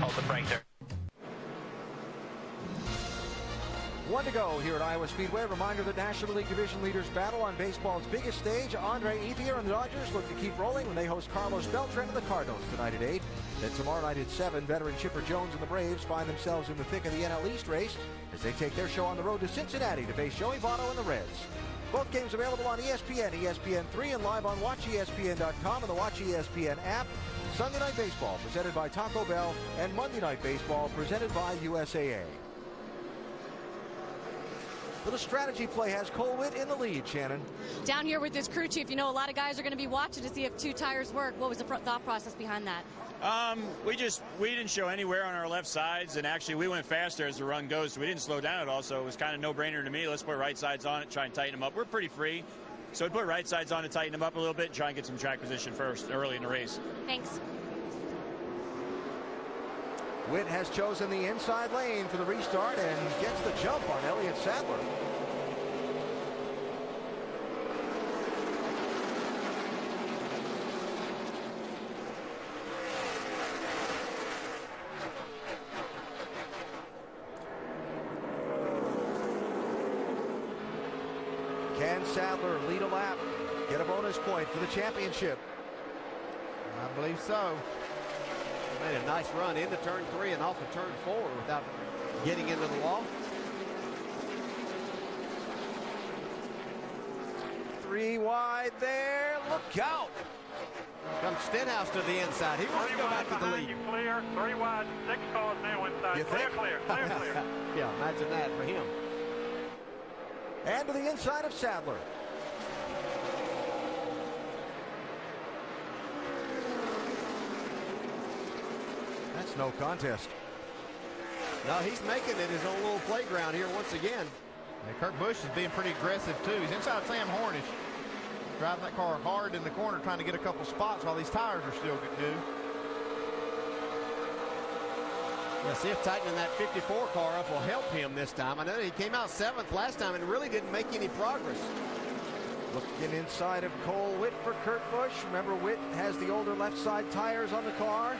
Hold the brake there. 1 to go here at Iowa Speedway. Reminder that National League Division leaders battle on baseball's biggest stage. Andre Ethier and the Dodgers look to keep rolling when they host Carlos Beltran and the Cardinals tonight at 8. Then tomorrow night at 7, veteran Chipper Jones and the Braves find themselves in the thick of the NL East race as they take their show on the road to Cincinnati to face Joey Votto and the Reds. Both games available on ESPN, ESPN3, and live on WatchESPN.com and the Watch ESPN app. Sunday Night Baseball presented by Taco Bell and Monday Night Baseball presented by USAA. Little strategy play has Cole Witt in the lead, Shannon. Down here with this crew chief, you know a lot of guys are going to be watching to see if 2 tires work. What was the thought process behind that? We didn't show anywhere on our left sides, and actually we went faster as the run goes, so we didn't slow down at all, so it was kind of no-brainer to me. Let's put right sides on it, try and tighten them up. We're pretty free, so we put right sides on to tighten them up a little bit and try and get some track position first early in the race. Thanks. Witt has chosen the inside lane for the restart and gets the jump on Elliott Sadler. Can Sadler lead a lap, get a bonus point for the championship? I believe so. Made a nice run into turn 3 and off of turn 4 without getting into the wall. 3 wide there. Look out. Comes Stenhouse to the inside. He wants to go back to the lead. You clear. 3 wide. 6 cars now inside. You Clear, think? clear. Yeah, imagine that for him. And to the inside of Sadler. That's no contest. No, he's making it his own little playground here once again. And Kurt Busch is being pretty aggressive too. He's inside Sam Hornish, driving that car hard in the corner, trying to get a couple spots while these tires are still new. Yeah, see if tightening that 54 car up will help him this time. I know he came out 7th last time and really didn't make any progress. Looking inside of Cole Witt for Kurt Busch. Remember, Witt has the older left side tires on the car.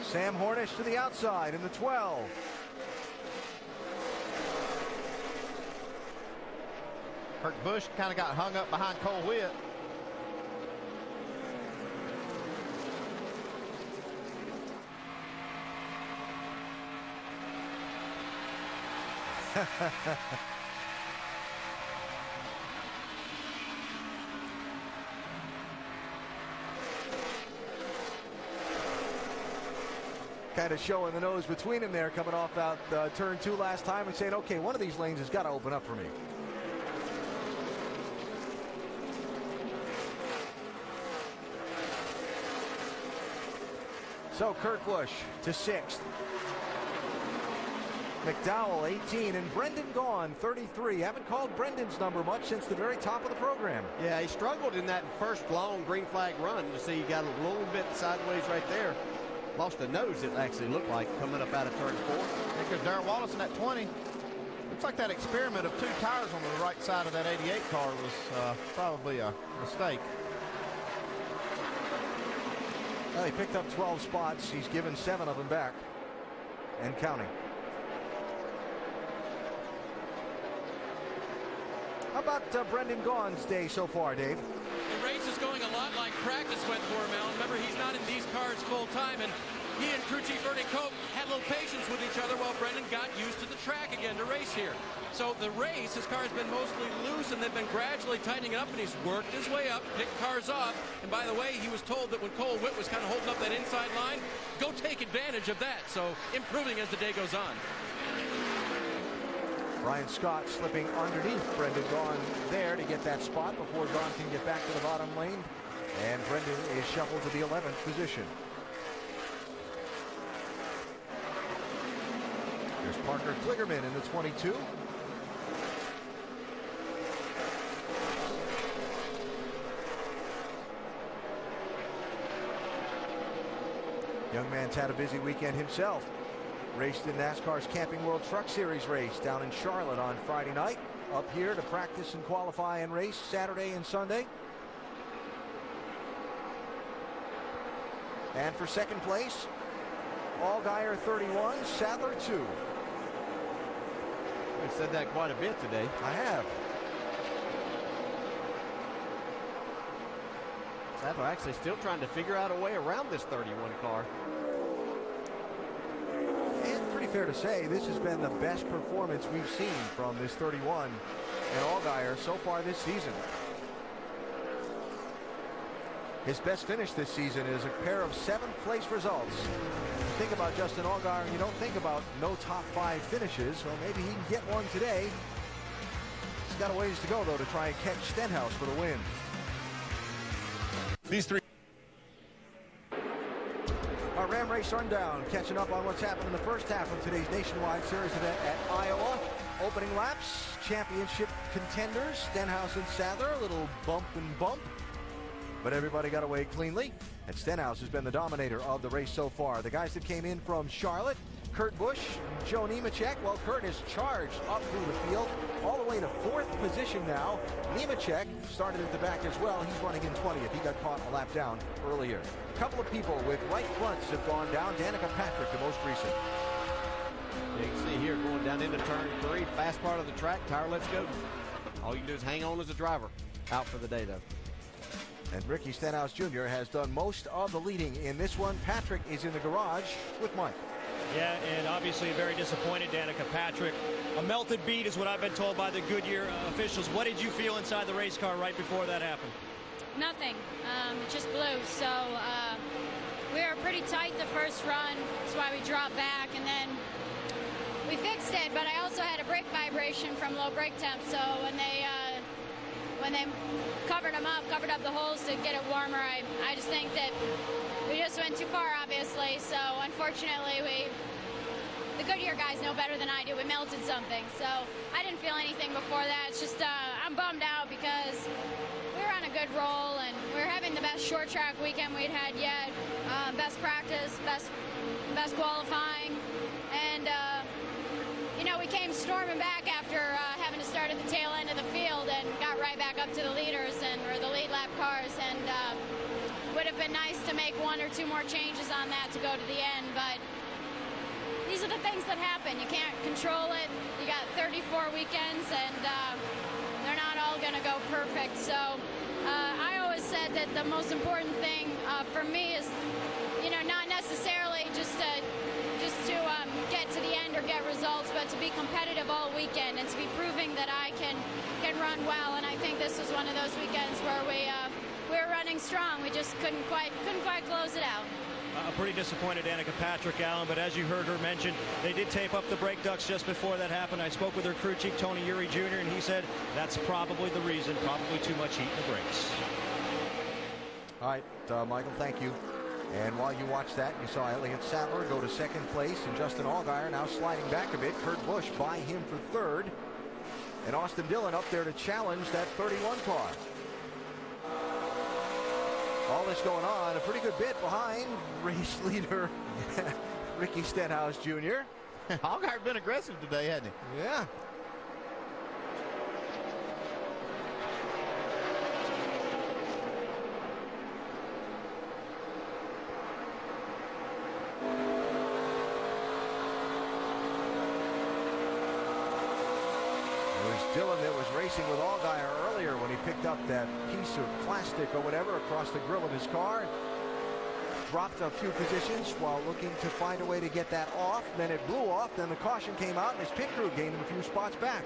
Sam Hornish to the outside in the 12. Kurt Busch kind of got hung up behind Cole Witt. Kind of showing the nose between him there, coming off out turn 2 last time and saying, okay, one of these lanes has got to open up for me. So Kurt Busch to 6th. McDowell 18 and Brendan Gaughan 33. Haven't called Brendan's number much since the very top of the program. Yeah, he struggled in that first long green flag run. You see he got a little bit sideways right there. Lost a nose, it actually looked like, coming up out of turn 4. Because Darrell Wallace in that 20. Looks like that experiment of 2 tires on the right side of that 88 car was probably a mistake. Well, he picked up 12 spots. He's given 7 of them back and counting. How about Brendan Gaughan's day so far, Dave? The race is is going a lot like practice went for him, Alan. Remember, he's not in these cars full time, and he and crew chief Ernie Cope had a little patience with each other while Brendan got used to the track again to race here. So the race, his car has been mostly loose, and they've been gradually tightening it up, and he's worked his way up, picked cars off. And by the way, he was told that when Cole Witt was kind of holding up that inside line, go take advantage of that. So improving as the day goes on. Brian Scott slipping underneath Brendan Gaughan there to get that spot before Gaughan can get back to the bottom lane. And Brendan is shuffled to the 11th position. There's Parker Kligerman in the 22. Young man's had a busy weekend himself. Raced in NASCAR's Camping World Truck Series race down in Charlotte on Friday night. Up here to practice and qualify and race Saturday and Sunday. And for second place, Allgaier 31, Sadler 2. I've said that quite a bit today. I have. Sadler actually still trying to figure out a way around this 31 car. And pretty fair to say, this has been the best performance we've seen from this 31 and Allgaier so far this season. His best finish this season is a pair of 7th place results. You think about Justin Allgaier and you don't think about no top 5 finishes. Well, maybe he can get one today. He's got a ways to go, though, to try and catch Stenhouse for the win. These three. Our Ram Race Rundown, catching up on what's happened in the first half of today's Nationwide Series event at Iowa. Opening laps, championship contenders, Stenhouse and Sadler, a little bump and bump. But everybody got away cleanly, and Stenhouse has been the dominator of the race so far. The guys that came in from Charlotte, Kurt Busch, Joe Nemechek. Well, Kurt has charged up through the field, all the way to 4th position now. Nemechek started at the back as well. He's running in 20th. He got caught a lap down earlier. A couple of people with right fronts have gone down. Danica Patrick, the most recent. You can see here going down into turn 3, fast part of the track, tire lets go. All you can do is hang on as a driver. Out for the day, though. And Ricky Stenhouse Jr. has done most of the leading in this one. Patrick is in the garage with Mike. Yeah, and obviously very disappointed, Danica Patrick. A melted beat is what I've been told by the Goodyear officials. What did you feel inside the race car right before that happened? Nothing. It just blew. So we were pretty tight the first run. That's why we dropped back, and then we fixed it. But I also had a brake vibration from low brake temp. So when they covered up the holes to get it warmer, I just think that we just went too far, obviously. So unfortunately, the Goodyear guys know better than I do. We melted something. So I didn't feel anything before that. It's just I'm bummed out because we were on a good roll and we were having the best short track weekend we'd had yet. Best practice, best qualifying, and we came storming back after having to start at the tail end of the field and got right back up to the leaders or the lead lap cars, and would have been nice to make 1 or 2 more changes on that to go to the end, but these are the things that happen. You can't control it. You got 34 weekends, and they're not all going to go perfect. So I always said that the most important thing for me is, not necessarily just to get to the end or get results, but to be competitive all weekend and to be proving that I can run well. And I think this was one of those weekends where we were running strong. We just couldn't quite close it out. Pretty disappointed, Danica Patrick, Allen, but as you heard her mention, they did tape up the brake ducts just before that happened. I spoke with her crew chief, Tony Uri Jr., and he said that's probably the reason, probably too much heat in the brakes. All right, Michael, thank you. And while you watched that, you saw Elliott Sadler go to 2nd place, and Justin Allgaier now sliding back a bit. Kurt Busch by him for 3rd. And Austin Dillon up there to challenge that 31 car. All this going on, a pretty good bit behind race leader Ricky Stenhouse Jr. Allgaier been aggressive today, hasn't he? Yeah. was Dillon that was racing with Allgaier earlier when he picked up that piece of plastic or whatever across the grill of his car. Dropped a few positions while looking to find a way to get that off. Then it blew off. Then the caution came out, and his pit crew gained him a few spots back.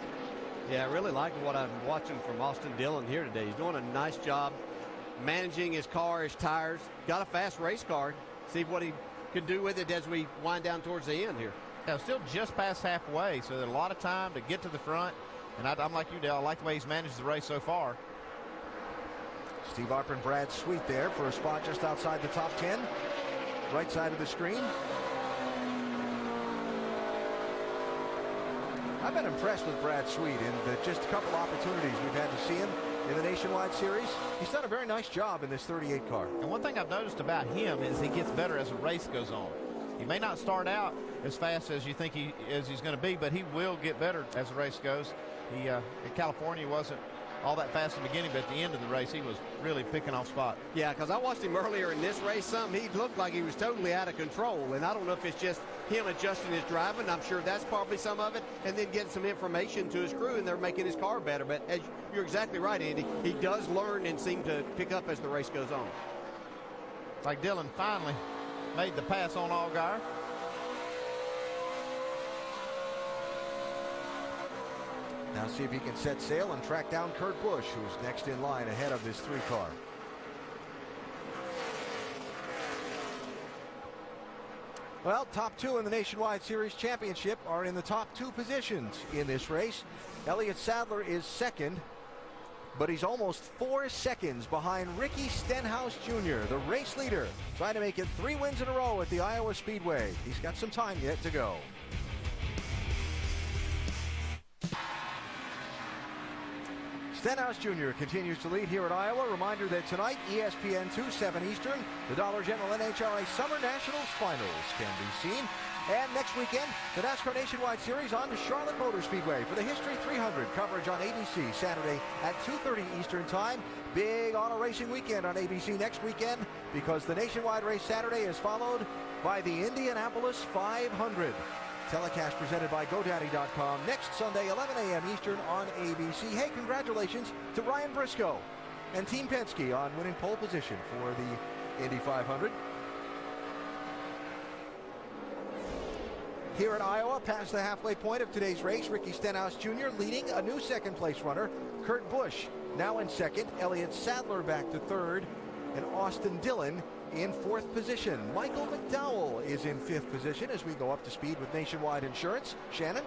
Yeah, I really like what I'm watching from Austin Dillon here today. He's doing a nice job managing his car, his tires. Got a fast race car. See what he can do with it as we wind down towards the end here. Yeah, still just past halfway, so there's a lot of time to get to the front. And I'm like you, Dale. I like the way he's managed the race so far. Steve Harper and Brad Sweet there for a spot just outside the top 10. Right side of the screen. I've been impressed with Brad Sweet in the just a couple opportunities we've had to see him in the Nationwide Series. He's done a very nice job in this 38 car. And one thing I've noticed about him is he gets better as the race goes on. He may not start out as fast as you think he's going to be, but he will get better as the race goes. He in California wasn't all that fast in the beginning, but at the end of the race, he was really picking off spot. Yeah, because I watched him earlier in this race. He looked like he was totally out of control, and I don't know if it's just him adjusting his driving. I'm sure that's probably some of it, and then getting some information to his crew, and they're making his car better. But as you're exactly right, Andy, he does learn and seem to pick up as the race goes on. Like Dillon finally made the pass on Allgaier. Now see if he can set sail and track down Kurt Busch, who's next in line ahead of this 3 car. Well, top 2 in the Nationwide Series Championship are in the top 2 positions in this race. Elliott Sadler is second, but he's almost 4 seconds behind Ricky Stenhouse Jr., the race leader, trying to make it 3 wins in a row at the Iowa Speedway. He's got some time yet to go. Stenhouse Jr. continues to lead here at Iowa. Reminder that tonight, ESPN 2, 7 Eastern, the Dollar General NHRA Summer Nationals Finals can be seen. And next weekend, the NASCAR Nationwide Series on to Charlotte Motor Speedway for the History 300 coverage on ABC Saturday at 2:30 Eastern Time. Big auto racing weekend on ABC next weekend because the Nationwide race Saturday is followed by the Indianapolis 500. Telecast presented by GoDaddy.com next Sunday, 11 a.m. Eastern on ABC. Hey, congratulations to Ryan Briscoe and Team Penske on winning pole position for the Indy 500. Here at Iowa, past the halfway point of today's race, Ricky Stenhouse Jr. leading a new second-place runner. Kurt Busch now in second. Elliott Sadler back to third. And Austin Dillon in 4th position. Michael McDowell is in 5th position as we go up to speed with Nationwide Insurance. Shannon?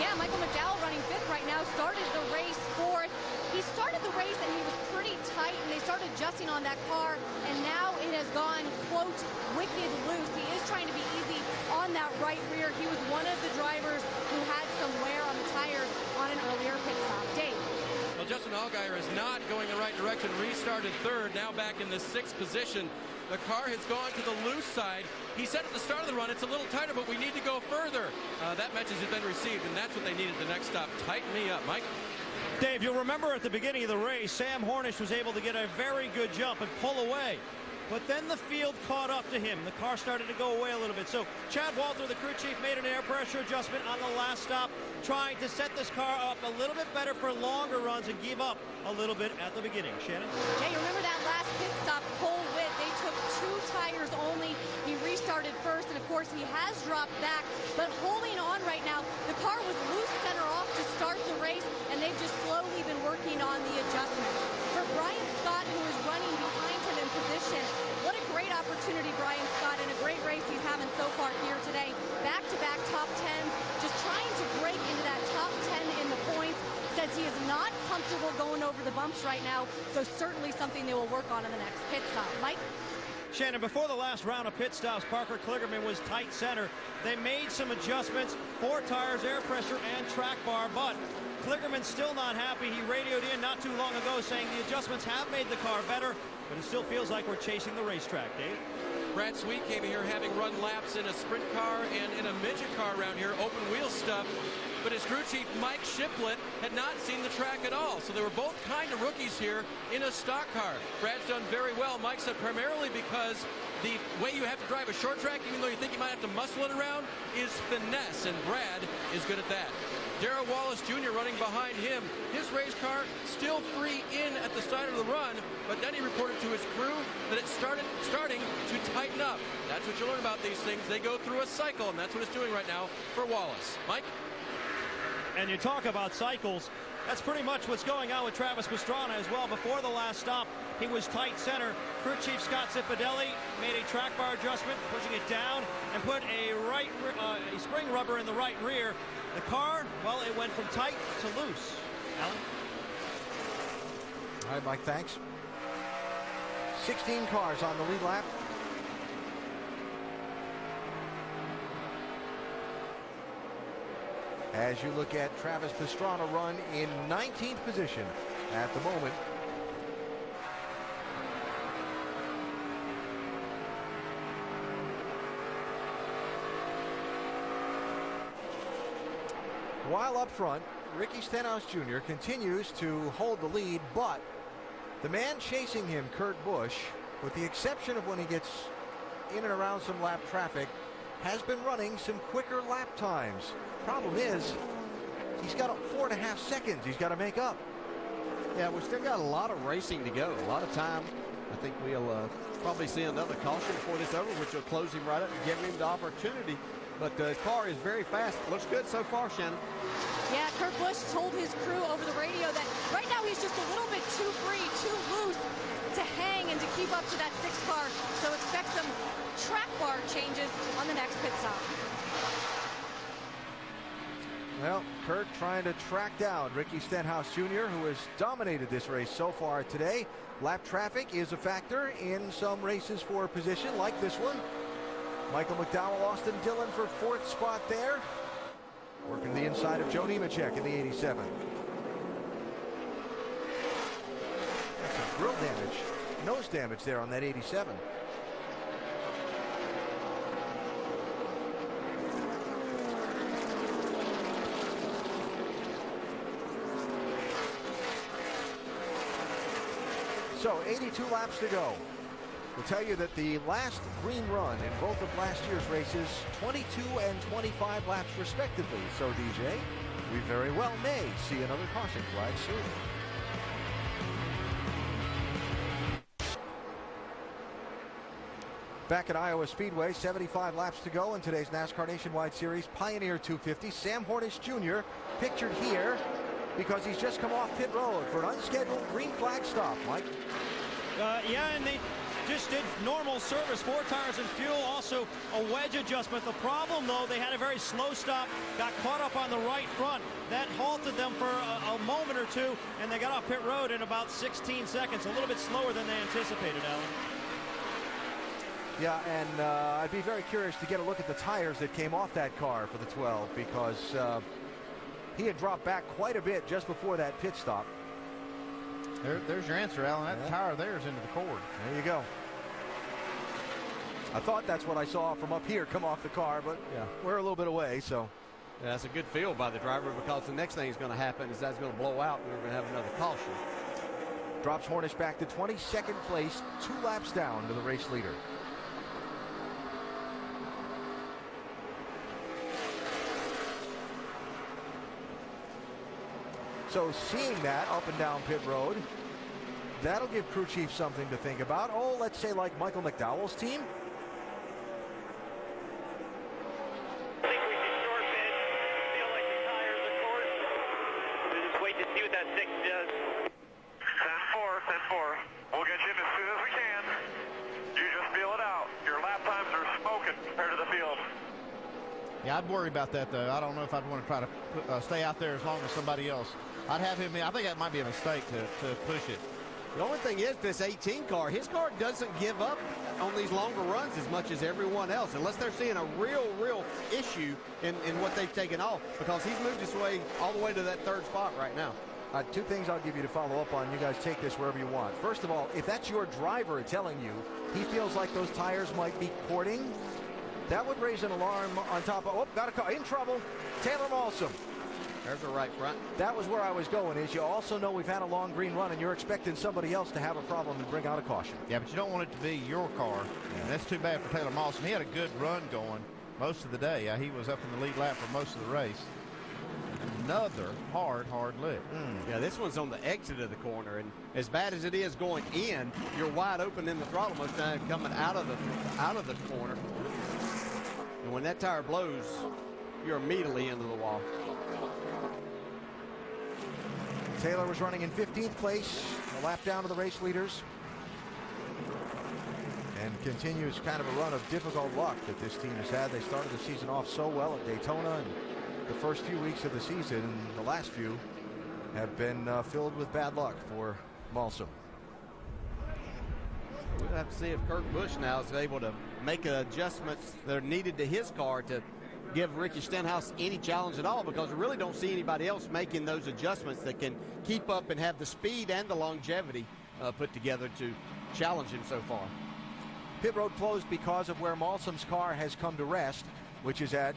Yeah, Michael McDowell running 5th right now. Started the race 4th. He started the race and he was pretty tight, and they started adjusting on that car, and now it has gone, quote, wicked loose. He is trying to be easy on that right rear. He was one of the drivers who had some wear on the tires on an earlier pit stop. Dave? Well, Justin Allgaier is not going the right direction. Restarted 3rd, now back in the 6th position. The car has gone to the loose side. He said at the start of the run, it's a little tighter, but we need to go further. That message has been received, and that's what they needed the next stop. Tighten me up, Mike. Dave, you'll remember at the beginning of the race, Sam Hornish was able to get a very good jump and pull away. But then the field caught up to him. The car started to go away a little bit. So Chad Walter, the crew chief, made an air pressure adjustment on the last stop, trying to set this car up a little bit better for longer runs and give up a little bit at the beginning. Shannon? Yeah, you remember that last pit stop, Cole Witt. They took 2 tires only. He restarted first, and of course he has dropped back. But holding on right now, the car was loose center off to start the race, and they've just slowly been working on the adjustments. For Brian Scott, who is running behind him in position, what a great opportunity, Brian Scott, and a great race he's having so far here today. Back-to-back top 10s, just trying to break into that top 10 in the points. Says he is not comfortable going over the bumps right now, so certainly something they will work on in the next pit stop. Mike? Shannon, before the last round of pit stops, Parker Kligerman was tight center. They made some adjustments, 4 tires, air pressure, and track bar, but Kligerman's still not happy. He radioed in not too long ago saying the adjustments have made the car better, but it still feels like we're chasing the racetrack, Dave. Brad Sweet came here having run laps in a sprint car and in a midget car around here, open wheel stuff. But his crew chief, Mike Shiplett, had not seen the track at all. So they were both kind of rookies here in a stock car. Brad's done very well, Mike said, primarily because the way you have to drive a short track, even though you think you might have to muscle it around, is finesse, and Brad is good at that. Darrell Wallace Jr. running behind him. His race car still free in at the start of the run, but then he reported to his crew that it's starting to tighten up. That's what you learn about these things. They go through a cycle, and that's what it's doing right now for Wallace. Mike? And you talk about cycles. That's pretty much what's going on with Travis Pastrana as well. Before the last stop, he was tight center. Crew Chief Scott Zipadelli made a track bar adjustment, pushing it down, and put a spring rubber in the right rear. The car, well, it went from tight to loose. Alan? All right, Mike, thanks. 16 cars on the lead lap. As you look at Travis Pastrana run in 19th position at the moment. While up front, Ricky Stenhouse Jr. continues to hold the lead, but the man chasing him, Kurt Busch, with the exception of when he gets in and around some lap traffic, has been running some quicker lap times. Problem is, he's got 4.5 seconds he's got to make up. Yeah, we've still got a lot of racing to go, a lot of time. I think we'll probably see another caution before this over, which will close him right up and give him the opportunity. But the car is very fast. Looks good so far, Shannon. Yeah, Kurt Busch told his crew over the radio that right now he's just a little bit too free, too loose to hang and to keep up to that 6 car. So expect some track bar changes on the next pit stop. Well, Kurt trying to track down Ricky Stenhouse Jr., who has dominated this race so far today. Lap traffic is a factor in some races for position, like this one. Michael McDowell, Austin Dillon for 4th spot there. Working the inside of Joe Nemechek in the 87. That's some grill damage, nose damage there on that 87. So 82 laps to go. We'll tell you that the last green run in both of last year's races, 22 and 25 laps respectively. So, DJ, we very well may see another caution flag soon. Back at Iowa Speedway, 75 laps to go in today's NASCAR Nationwide Series Pioneer 250. Sam Hornish Jr. pictured here because he's just come off pit road for an unscheduled green flag stop. Mike? Yeah, and they just did normal service, 4 tires and fuel, also a wedge adjustment. The problem, though, they had a very slow stop, got caught up on the right front. That halted them for a moment or two, and they got off pit road in about 16 seconds, a little bit slower than they anticipated, Alan. Yeah, and I'd be very curious to get a look at the tires that came off that car for the 12, because he had dropped back quite a bit just before that pit stop. There's your answer, Alan. That tire there is into the cord. There you go. I thought that's what I saw from up here come off the car, but yeah, we're a little bit away, so. Yeah, that's a good feel by the driver, because the next thing is going to happen is that's going to blow out and we're going to have another caution. Drops Hornish back to 22nd place, 2 laps down to the race leader. So seeing that up and down pit road, that'll give crew chief something to think about. Oh, let's say like Michael McDowell's team. I think we can short pit. Feel like the tires are course. We'll just wait to see what that 6 does. 10-4. We'll get you in as soon as we can. You just feel it out. Your lap times are smoking compared to the field. Yeah, I'd worry about that, though. I don't know if I'd want to try to stay out there as long as somebody else. I'd have him in. I think that might be a mistake to push it. The only thing is, this 18 car, his car doesn't give up on these longer runs as much as everyone else, unless they're seeing a real issue in what they've taken off, because he's moved his way all the way to that 3rd spot right now. 2 things I'll give you to follow up on. You guys take this wherever you want. First of all, if that's your driver telling you he feels like those tires might be cording, that would raise an alarm on top of, oh, got a car in trouble. Taylor Malsom. There's a right front. That was where I was going, is you also know we've had a long green run, and you're expecting somebody else to have a problem and bring out a caution. Yeah, but you don't want it to be your car. And that's too bad for Taylor Mawson. He had a good run going most of the day. He was up in the lead lap for most of the race. Another hard lick. Yeah, this one's on the exit of the corner, and as bad as it is going in, you're wide open in the throttle most of the time coming out of the corner. And when that tire blows, you're immediately into the wall. Taylor was running in 15th place, a lap down to the race leaders, and continues kind of a run of difficult luck that this team has had. They started the season off so well at Daytona, and the first few weeks of the season, and the last few, have been filled with bad luck for Malsum. We'll have to see if Kurt Busch now is able to make adjustments that are needed to his car to give Ricky Stenhouse any challenge at all, because we really don't see anybody else making those adjustments that can keep up and have the speed and the longevity put together to challenge him so far. Pit road closed because of where Malsum's car has come to rest, which is at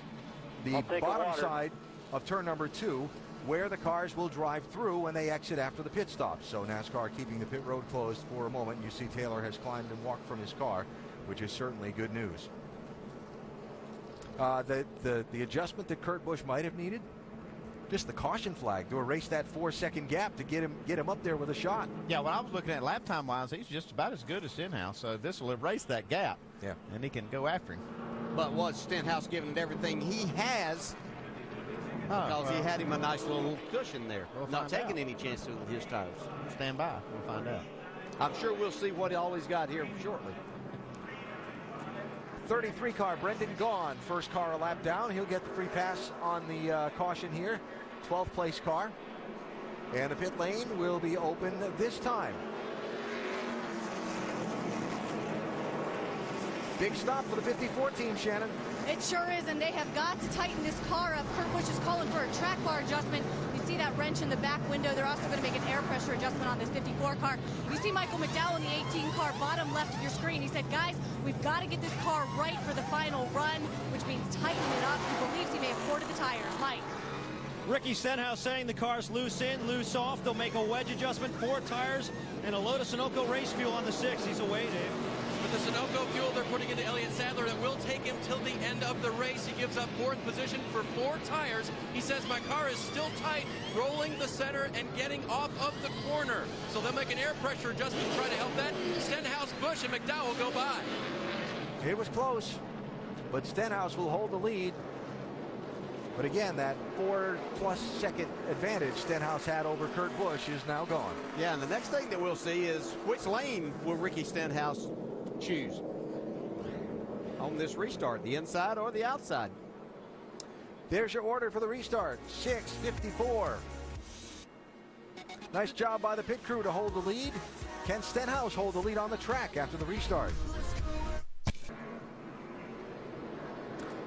the bottom side of turn number 2, where the cars will drive through when they exit after the pit stop. So NASCAR keeping the pit road closed for a moment. You see Taylor has climbed and walked from his car, which is certainly good news. The adjustment that Kurt Busch might have needed, just the caution flag to erase that 4-second gap to get him up there with a shot. Yeah, when I was looking at lap time wise, he's just about as good as Stenhouse, so this will erase that gap. Yeah, and he can go after him. But was Stenhouse giving it everything he has? Because he had him a nice little cushion there, not taking any chances with his tires. Stand by, we'll find out. I'm sure we'll see what all he's got here shortly. 33 car, Brendan Gaughan, first car a lap down. He'll get the free pass on the caution here. 12th place car. And the pit lane will be open this time. Big stop for the 54 team, Shannon. It sure is, and they have got to tighten this car up. Kurt Busch is calling for a track bar adjustment. You see that wrench in the back window. They're also going to make an air pressure adjustment on this 54 car. You see Michael McDowell in the 18 car, bottom left of your screen. He said, guys, we've got to get this car right for the final run, which means tighten it up. He believes he may have ported the tires. Mike. Ricky Stenhouse saying the car's loose in, loose off. They'll make a wedge adjustment, 4 tires, and a load of Sunoco race fuel on the 6. He's away, Dave. With the Sunoco fuel they're putting into Elliott Sadler, that will take him till the end of the race. He gives up 4th position for 4 tires. He says, my car is still tight, rolling the center and getting off of the corner. So they'll make an air pressure adjustment to try to help that. Stenhouse, Busch, and McDowell go by. It was close, but Stenhouse will hold the lead. But again, that 4+ second advantage Stenhouse had over Kurt Busch is now gone. Yeah, and the next thing that we'll see is which lane will Ricky Stenhouse choose on this restart, the inside or the outside. There's your order for the restart, 6:54. Nice job by the pit crew to hold the lead. Can Stenhouse hold the lead on the track after the restart?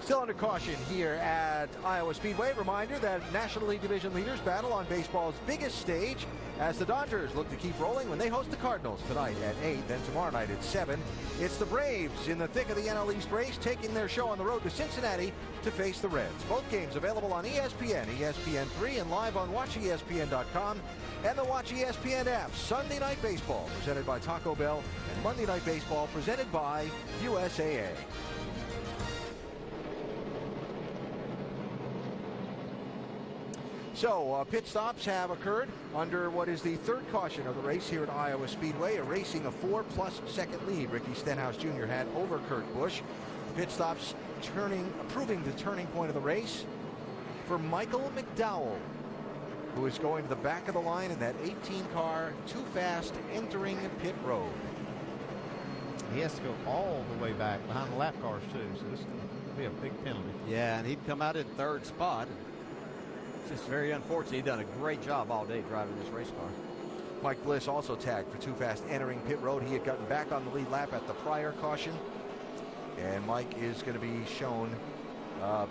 Still under caution here at Iowa Speedway. Reminder that National League Division leaders battle on baseball's biggest stage as the Dodgers look to keep rolling when they host the Cardinals tonight at 8, then tomorrow night at 7. It's the Braves in the thick of the NL East race, taking their show on the road to Cincinnati to face the Reds. Both games available on ESPN, ESPN3, and live on WatchESPN.com and the Watch ESPN app. Sunday Night Baseball presented by Taco Bell and Monday Night Baseball presented by USAA. So pit stops have occurred under what is the 3rd caution of the race here at Iowa Speedway, erasing a 4+ second lead Ricky Stenhouse Jr. had over Kurt Busch. Pit stops proving the turning point of the race for Michael McDowell, who is going to the back of the line in that 18 car, too fast, entering pit road. He has to go all the way back behind the lap cars too, so this will be a big penalty. Yeah, and he'd come out in 3rd spot. It's very unfortunate. He's done a great job all day driving this race car. Mike Bliss also tagged for too fast entering pit road. He had gotten back on the lead lap at the prior caution. And Mike is going to be shown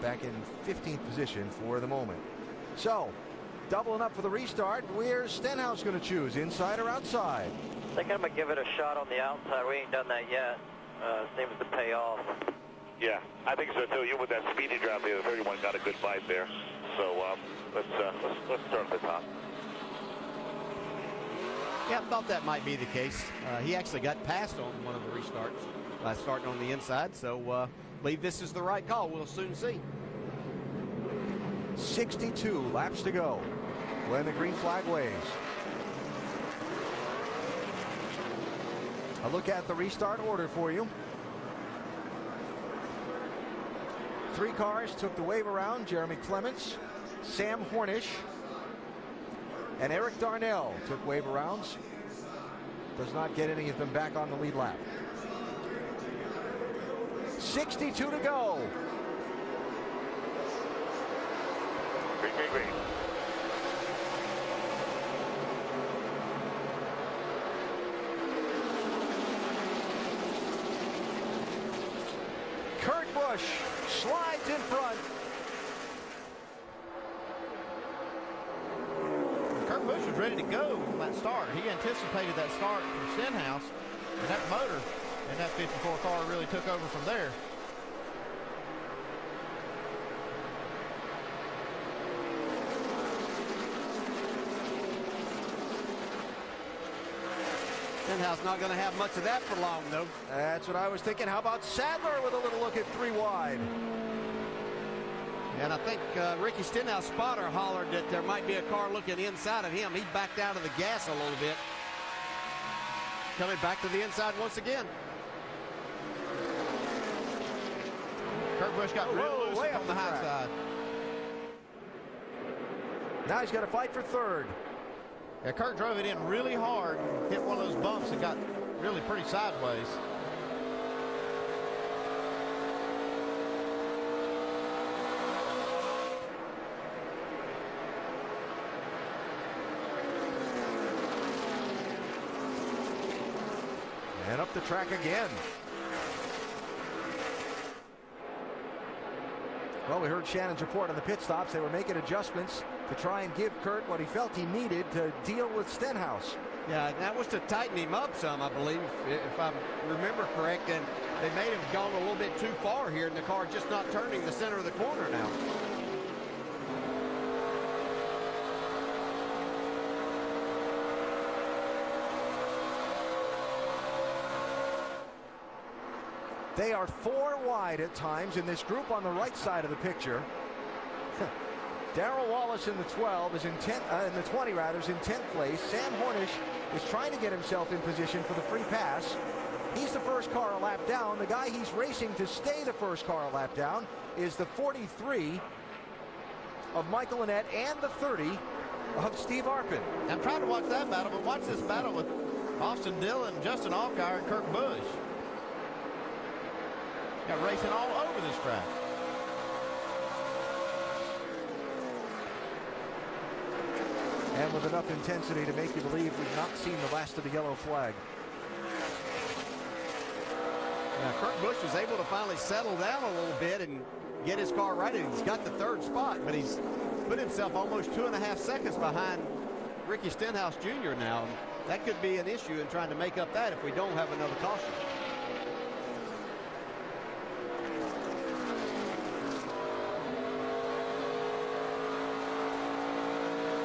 back in 15th position for the moment. So, doubling up for the restart. Where's Stenhouse going to choose, inside or outside? I think I'm going to give it a shot on the outside. We ain't done that yet. Seems to pay off. Yeah, I think so too. You with that speedy drop there, everyone got a good bite there. So let's start at the top. Yeah, I thought that might be the case. He actually got passed on one of the restarts by starting on the inside, so believe this is the right call. We'll soon see. 62 laps to go when the green flag waves. A look at the restart order for you. 3 cars took the wave around. Jeremy Clements, Sam Hornish, and Eric Darnell took wave arounds. Does not get any of them back on the lead lap. 62 to go. Green, green, green. Kurt Busch slides in front. Kurt Busch was ready to go from that start. He anticipated that start from Stenhouse, and that motor and that 54 car really took over from there. Stenhouse not going to have much of that for long, though. That's what I was thinking. How about Sadler with a little look at 3 wide? And I think Ricky Stenhouse spotter hollered that there might be a car looking inside of him. He backed out of the gas a little bit. Coming back to the inside once again. Kurt Busch got real loose way on up the high track. side. Now he's got to fight for third. Yeah, Kurt drove it in really hard and hit one of those bumps and got really pretty sideways. And up the track again. Well, we heard Shannon's report on the pit stops. They were making adjustments to try and give Kurt what he felt he needed to deal with Stenhouse. Yeah, that was to tighten him up some, I believe, if I remember correct. And they may have gone a little bit too far here, and the car just not turning the center of the corner now. They are 4 wide at times in this group on the right side of the picture. Darrell Wallace in the 12 is in the 20 rather is in 10th place. Sam Hornish is trying to get himself in position for the free pass. He's the first car a lap down. The guy he's racing to stay the first car a lap down is the 43 of Michael Annett and the 30 of Steve Arpin. I'm trying to watch that battle, but watch this battle with Austin Dillon, Justin Allgaier, and Kurt Busch. Got racing all over this track. And with enough intensity to make you believe we've not seen the last of the yellow flag. Yeah, Kurt Busch was able to finally settle down a little bit and get his car right, and he's got the 3rd spot, but he's put himself almost 2.5 seconds behind Ricky Stenhouse Jr. now. That could be an issue in trying to make up that if we don't have another caution.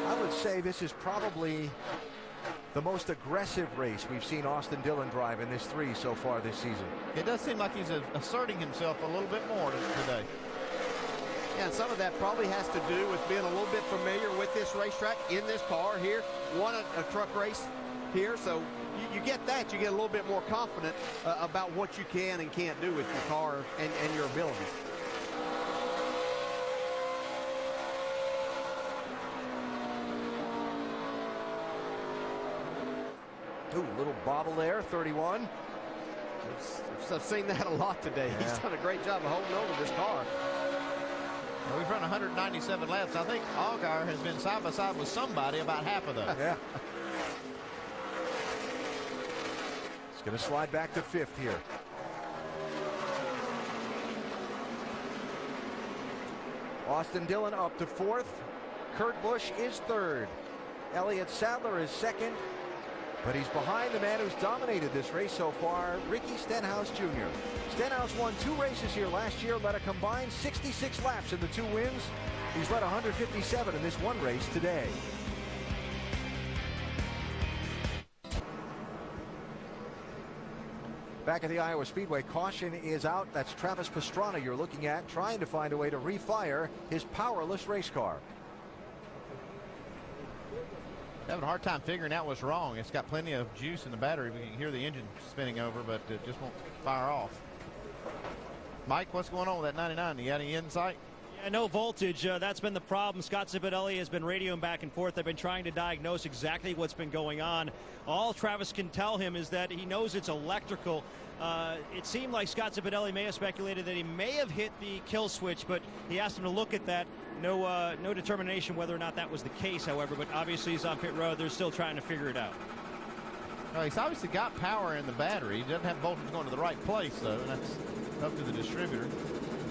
I would say this is probably the most aggressive race we've seen Austin Dillon drive in this 3 so far this season. It does seem like he's asserting himself a little bit more today. Yeah, and some of that probably has to do with being a little bit familiar with this racetrack in this car here. Won a truck race here, so you get that. You get a little bit more confident about what you can and can't do with your car and your abilities. Ooh, little bobble there, 31. I've seen that a lot today. Yeah. He's done a great job of holding over this car. Well, we've run 197 laps. I think Allgaier has been side by side with somebody about half of those. Yeah. It's going to slide back to 5th here. Austin Dillon up to 4th. Kurt Busch is 3rd. Elliott Sadler is 2nd. But he's behind the man who's dominated this race so far, Ricky Stenhouse Jr. Stenhouse won 2 races here last year, led a combined 66 laps in the 2 wins. He's led 157 in this one race today. Back at the Iowa Speedway, caution is out. That's Travis Pastrana you're looking at, trying to find a way to refire his powerless race car. Having a hard time figuring out what's wrong. It's got plenty of juice in the battery. We can hear the engine spinning over, but it just won't fire off. Mike, what's going on with that 99? You got any insight? Yeah, no voltage. That's been the problem. Scott Zipadelli has been radioing back and forth. They've been trying to diagnose exactly what's been going on. All Travis can tell him is that he knows it's electrical. It seemed like Scott Zipadelli may have speculated that he may have hit the kill switch, but he asked him to look at that. No determination whether or not that was the case, however, but obviously he's on pit road. They're still trying to figure it out. Well, he's obviously got power in the battery. He doesn't have voltage going to the right place, though, and that's up to the distributor.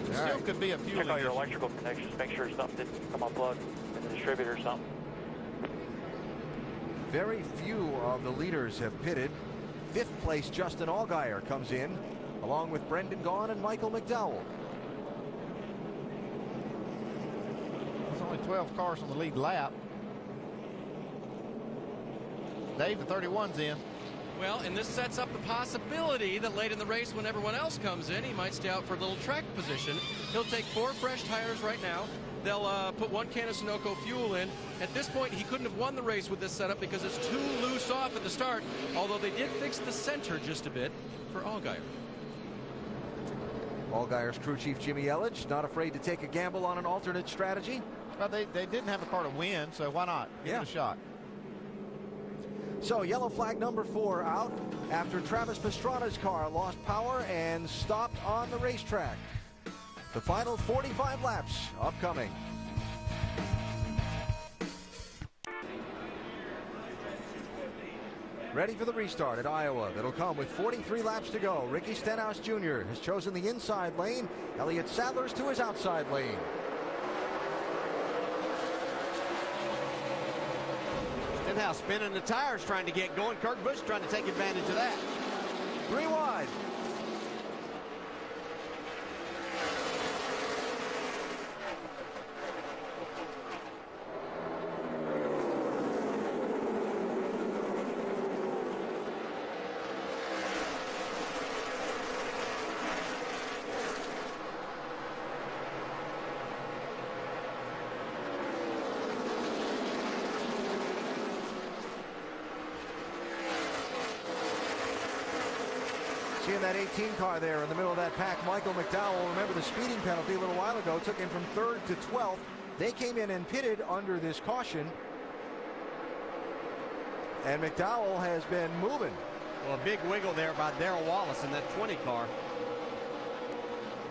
There still could be a fuel. Check all your electrical connections. Make sure something didn't come unplugged in the distributor or something. Very few of the leaders have pitted. 5th place Justin Allgaier comes in, along with Brendan Gaughan and Michael McDowell. There's only 12 cars on the lead lap. Dave, the 31's in. Well, and this sets up the possibility that late in the race, when everyone else comes in, he might stay out for a little track position. He'll take 4 fresh tires right now. They'll put 1 can of Sunoco fuel in. At this point, he couldn't have won the race with this setup because it's too loose off at the start, although they did fix the center just a bit for Allgaier. Allgaier's crew chief Jimmy Elledge not afraid to take a gamble on an alternate strategy. Well, they didn't have a car to win, so why not? Give it a shot. So yellow flag number 4 out after Travis Pastrana's car lost power and stopped on the racetrack. The final 45 laps upcoming. Ready for the restart at Iowa. That'll come with 43 laps to go. Ricky Stenhouse Jr. has chosen the inside lane. Elliott Sadler's to his outside lane. Stenhouse spinning the tires trying to get going. Kurt Busch trying to take advantage of that. 3 wide. Seeing that 18 car there in the middle of that pack, Michael McDowell, remember the speeding penalty a little while ago, took him from 3rd to 12th. They came in and pitted under this caution. And McDowell has been moving. Well, a big wiggle there by Darrell Wallace in that 20 car.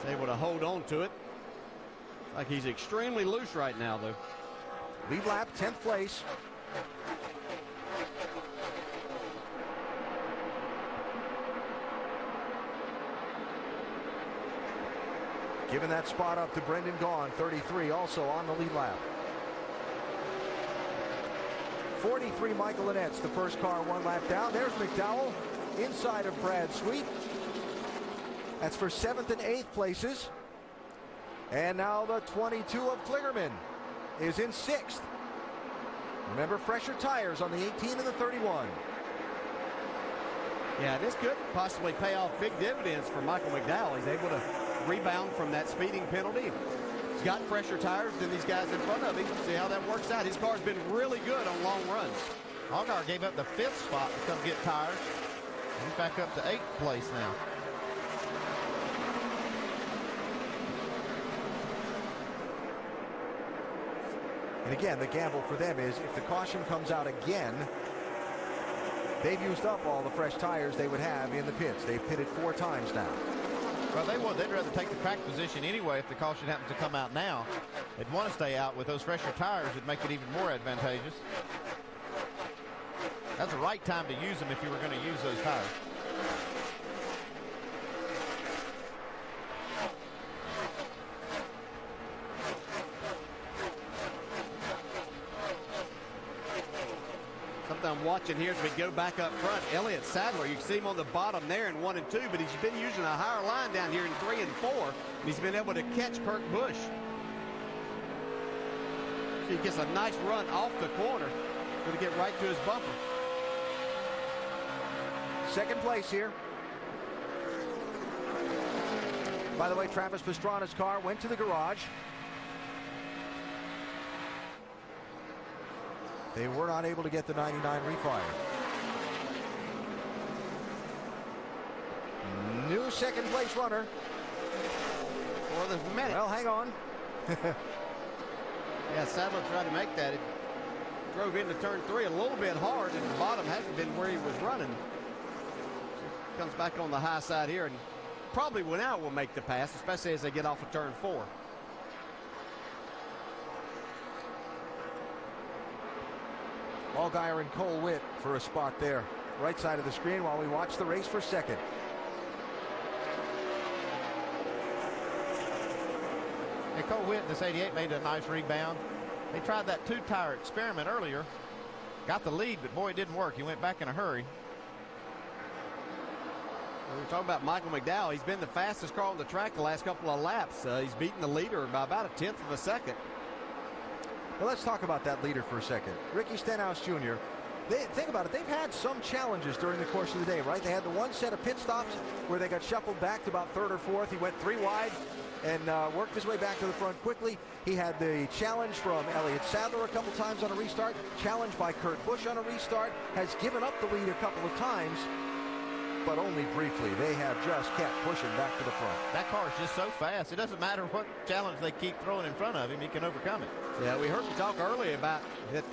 He's able to hold on to it. Like he's extremely loose right now, though. Lead lap, 10th place. Giving that spot up to Brendan Gaughan, 33, also on the lead lap. 43, Michael Annette's the first car 1 lap down. There's McDowell inside of Brad Sweet. That's for 7th and 8th places. And now the 22 of Kligerman is in 6th. Remember, fresher tires on the 18 and the 31. Yeah, this could possibly pay off big dividends for Michael McDowell. He's able to rebound from that speeding penalty. He's got fresher tires than these guys in front of him. See how that works out. His car's been really good on long runs. Allgaier gave up the 5th spot to come get tires. He's back up to 8th place now. And again, the gamble for them is if the caution comes out again, they've used up all the fresh tires they would have in the pits. They've pitted 4 times now. Well, they'd rather take the track position anyway if the caution happens to come out now. They'd want to stay out with those fresher tires. It'd make it even more advantageous. That's the right time to use them if you were going to use those tires. I'm watching here as we go back up front. Elliott Sadler, you can see him on the bottom there in 1 and 2, but he's been using a higher line down here in 3 and 4, and he's been able to catch Kurt Busch. He gets a nice run off the corner. Going to get right to his bumper. Second place here. By the way, Travis Pastrana's car went to the garage. They were not able to get the 99 refired. New second place runner. For the minute. Well, hang on. Yeah, Sadler tried to make that. It drove into turn 3 a little bit hard, and the bottom hasn't been where he was running. Comes back on the high side here, and probably went out will make the pass, especially as they get off of turn 4. Allgaier and Cole Witt for a spot there. Right side of the screen while we watch the race for second. And Cole Witt in this 88 made a nice rebound. They tried that two-tire experiment earlier. Got the lead, but boy, it didn't work. He went back in a hurry. We're talking about Michael McDowell. He's been the fastest car on the track the last couple of laps. He's beaten the leader by about a 1/10 of a second. Well, let's talk about that leader for a second. Ricky Stenhouse Jr. Think about it. They've had some challenges during the course of the day, right? They had the one set of pit stops where they got shuffled back to about third or fourth. He went 3 wide and worked his way back to the front quickly. He had the challenge from Elliott Sadler a couple times on a restart. Challenged by Kurt Busch on a restart. Has given up the lead a couple of times, but only briefly. They have just kept pushing back to the front. That car is just so fast. It doesn't matter what challenge they keep throwing in front of him, he can overcome it. Yeah, we heard him talk earlier about that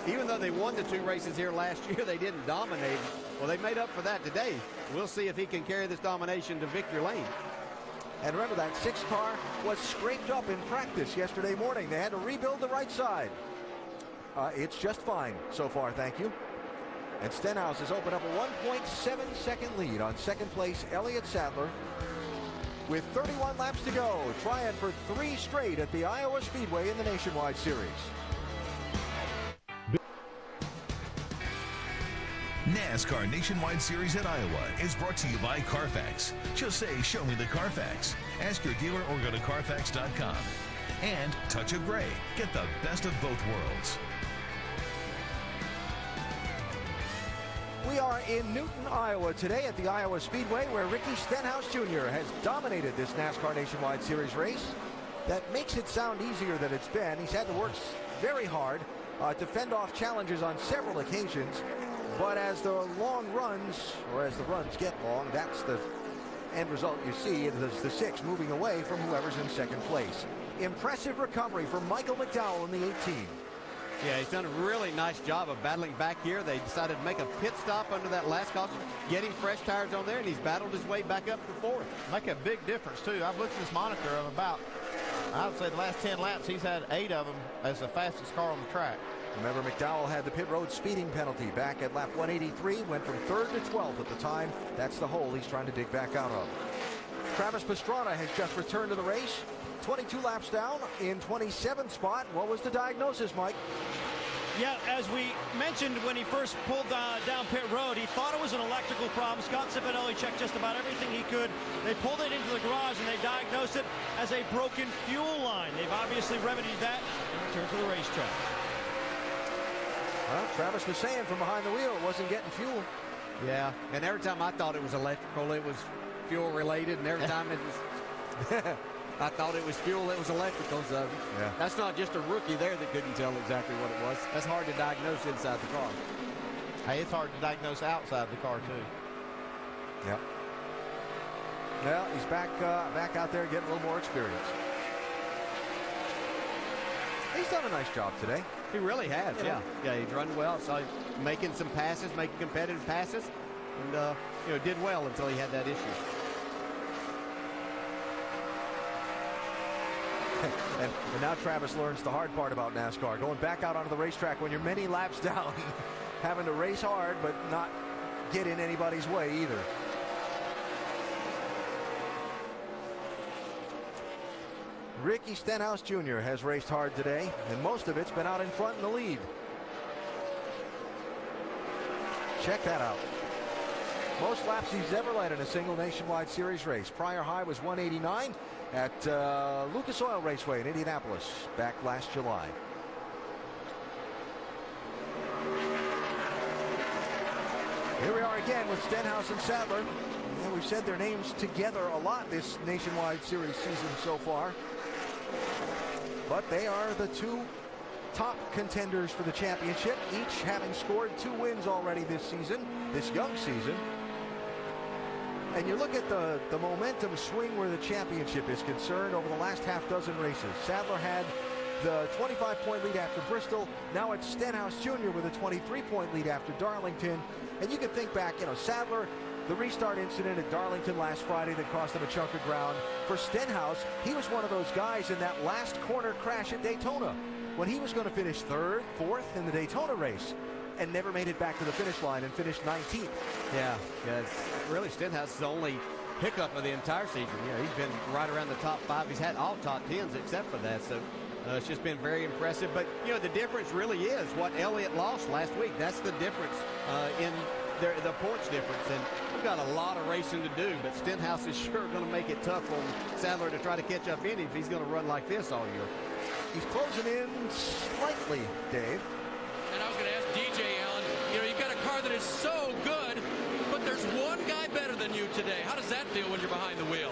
even though they won the 2 races here last year, they didn't dominate. Well, they made up for that today. We'll see if he can carry this domination to victory lane. And remember, that 6 car was scraped up in practice yesterday morning. They had to rebuild the right side. It's just fine so far, thank you. And Stenhouse has opened up a 1.7 second lead on second place Elliott Sadler. With 31 laps to go, trying for 3 straight at the Iowa Speedway in the Nationwide Series. NASCAR Nationwide Series at Iowa is brought to you by Carfax. Just say, "Show me the Carfax." Ask your dealer or go to Carfax.com. And Touch of Gray. Get the best of both worlds. We are in Newton, Iowa today at the Iowa Speedway, where Ricky Stenhouse Jr. has dominated this NASCAR Nationwide Series race. That makes it sound easier than it's been. He's had to work very hard to fend off challenges on several occasions. But as the long runs, or as the runs get long, that's the end result you see. It is the 6 moving away from whoever's in second place. Impressive recovery from Michael McDowell in the 18. Yeah, he's done a really nice job of battling back here. They decided to make a pit stop under that last caution, getting fresh tires on there, and he's battled his way back up to 4th. Make a big difference, too. I've looked at this monitor of about, I would say the last 10 laps, he's had 8 of them as the fastest car on the track. Remember, McDowell had the pit road speeding penalty back at lap 183, went from 3rd to 12th at the time. That's the hole he's trying to dig back out of. Travis Pastrana has just returned to the race. 22 laps down in 27th spot. What was the diagnosis, Mike? Yeah, as we mentioned when he first pulled down pit road, he thought it was an electrical problem. Scott Cipollone checked just about everything he could. They pulled it into the garage and they diagnosed it as a broken fuel line. They've obviously remedied that and returned to the racetrack. Well, Travis was saying from behind the wheel it wasn't getting fuel. Yeah, and every time I thought it was electrical, it was fuel related, and every time it was I thought it was fuel, it was electrical. So yeah. That's not just a rookie there that couldn't tell exactly what it was. That's hard to diagnose inside the car. Hey, it's hard to diagnose outside the car too. Yeah. Well, he's back out there getting a little more experience. He's done a nice job today. He really has, yeah. Yeah, he's run well. So making some passes, making competitive passes, and did well until he had that issue. and now Travis learns the hard part about NASCAR, going back out onto the racetrack when you're many laps down, having to race hard but not get in anybody's way either. Ricky Stenhouse Jr. has raced hard today, and most of it's been out in front in the lead. Check that out. Most laps he's ever led in a single Nationwide Series race. Prior high was 189 at Lucas Oil Raceway in Indianapolis back last July. Here we are again with Stenhouse and Sadler. Yeah, we've said their names together a lot this Nationwide Series season so far. But they are the two top contenders for the championship, each having scored 2 wins already this season, this young season. And you look at the momentum swing where the championship is concerned over the last half dozen races. Sadler had the 25-point lead after Bristol. Now it's Stenhouse Jr. with a 23-point lead after Darlington. And you can think back, Sadler, the restart incident at Darlington last Friday that cost him a chunk of ground. For Stenhouse, he was one of those guys in that last corner crash at Daytona when he was going to finish 3rd, 4th in the Daytona race and never made it back to the finish line and finished 19th. Yeah, it's really Stenhouse's the only hiccup of the entire season. He's been right around the top 5. He's had all top 10s except for that, so it's just been very impressive. But, the difference really is what Elliott lost last week. That's the difference in the points difference. And we've got a lot of racing to do, but Stenhouse is sure going to make it tough on Sadler to try to catch up in him if he's going to run like this all year. He's closing in slightly, Dave. And I was going to ask DJ, Allen, you've got a car that is so good, but there's one guy better than you today. How does that feel when you're behind the wheel?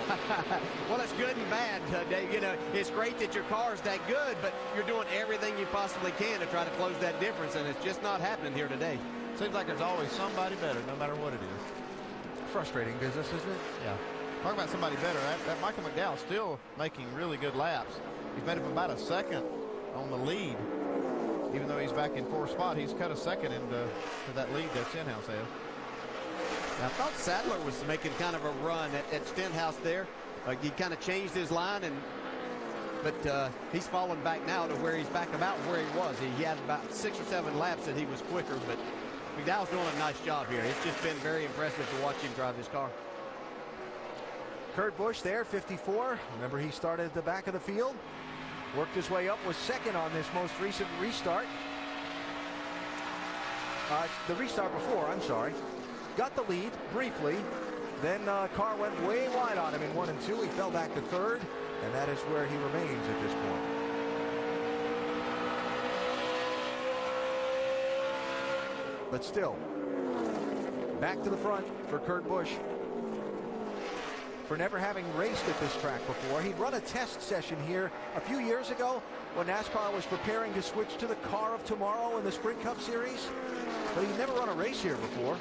Well, it's good and bad, Dave. It's great that your car's that good, but you're doing everything you possibly can to try to close that difference, and it's just not happening here today. Seems like there's always somebody better, no matter what it is. Frustrating business, isn't it? Yeah. Talk about somebody better. That Michael McDowell's still making really good laps. He's made up about a second on the lead. Even though he's back in 4th spot, he's cut a second into that lead that Stenhouse has. Now, I thought Sadler was making kind of a run at Stenhouse there. He kind of changed his line, but he's fallen back now to where he's back about where he was. He had about 6 or 7 laps that he was quicker, but McDowell's doing a nice job here. It's just been very impressive to watch him drive this car. Kurt Busch there, 54. Remember, he started at the back of the field. Worked his way up, was second on this most recent restart. The restart before, I'm sorry. Got the lead briefly. Then car went way wide on him in 1 and 2. He fell back to 3rd, and that is where he remains at this point. But still, back to the front for Kurt Busch. For never having raced at this track before. He'd run a test session here a few years ago when NASCAR was preparing to switch to the car of tomorrow in the Sprint Cup Series. But he'd never run a race here before.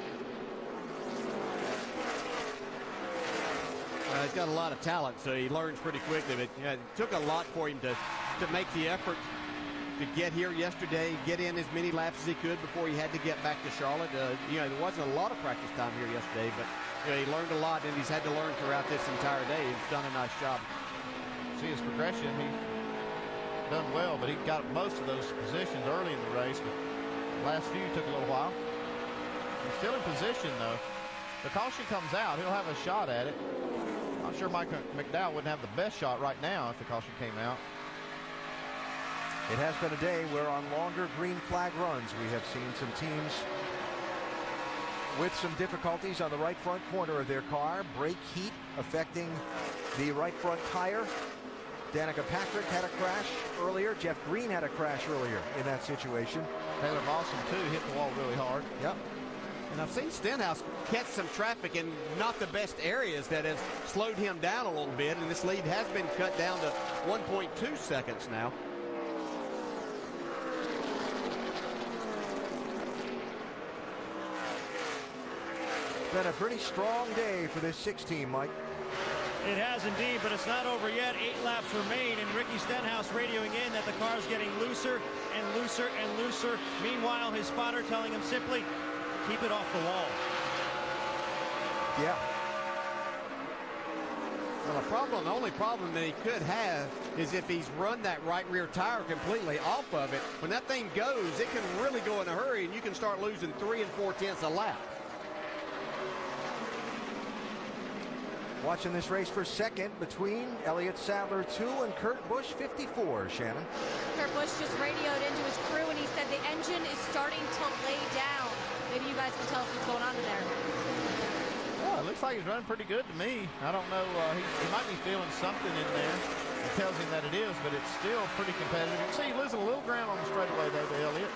He's got a lot of talent, so he learns pretty quickly. But it took a lot for him to make the effort to get here yesterday, get in as many laps as he could before he had to get back to Charlotte. There wasn't a lot of practice time here yesterday, but he learned a lot, and he's had to learn throughout this entire day. He's done a nice job. See his progression. He's done well, but he got most of those positions early in the race. But the last few took a little while. He's still in position, though. The caution comes out. He'll have a shot at it. I'm sure Mike McDowell wouldn't have the best shot right now if the caution came out. It has been a day where on longer green flag runs, we have seen some teams with some difficulties on the right front corner of their car. Brake heat affecting the right front tire. Danica Patrick had a crash earlier. Jeff Green had a crash earlier in that situation. Taylor Lawson, too, hit the wall really hard. Yep. And I've seen Stenhouse catch some traffic in not the best areas that has slowed him down a little bit, and this lead has been cut down to 1.2 seconds now. Been a pretty strong day for this 6 team, Mike. It has indeed, but it's not over yet. 8 laps remain, and Ricky Stenhouse radioing in that the car's getting looser and looser and looser. Meanwhile, his spotter telling him simply, keep it off the wall. Yeah. Well, the only problem that he could have is if he's run that right rear tire completely off of it. When that thing goes, it can really go in a hurry, and you can start losing 3 4/10 a lap. Watching this race for second between Elliott Sadler 2 and Kurt Busch 54, Shannon. Kurt Busch just radioed into his crew and he said the engine is starting to lay down. Maybe you guys can tell us what's going on in there. Well, it looks like he's running pretty good to me. I don't know. He might be feeling something in there. It tells him that it is, but it's still pretty competitive. You can see he's losing a little ground on the straightaway, though, to Elliott.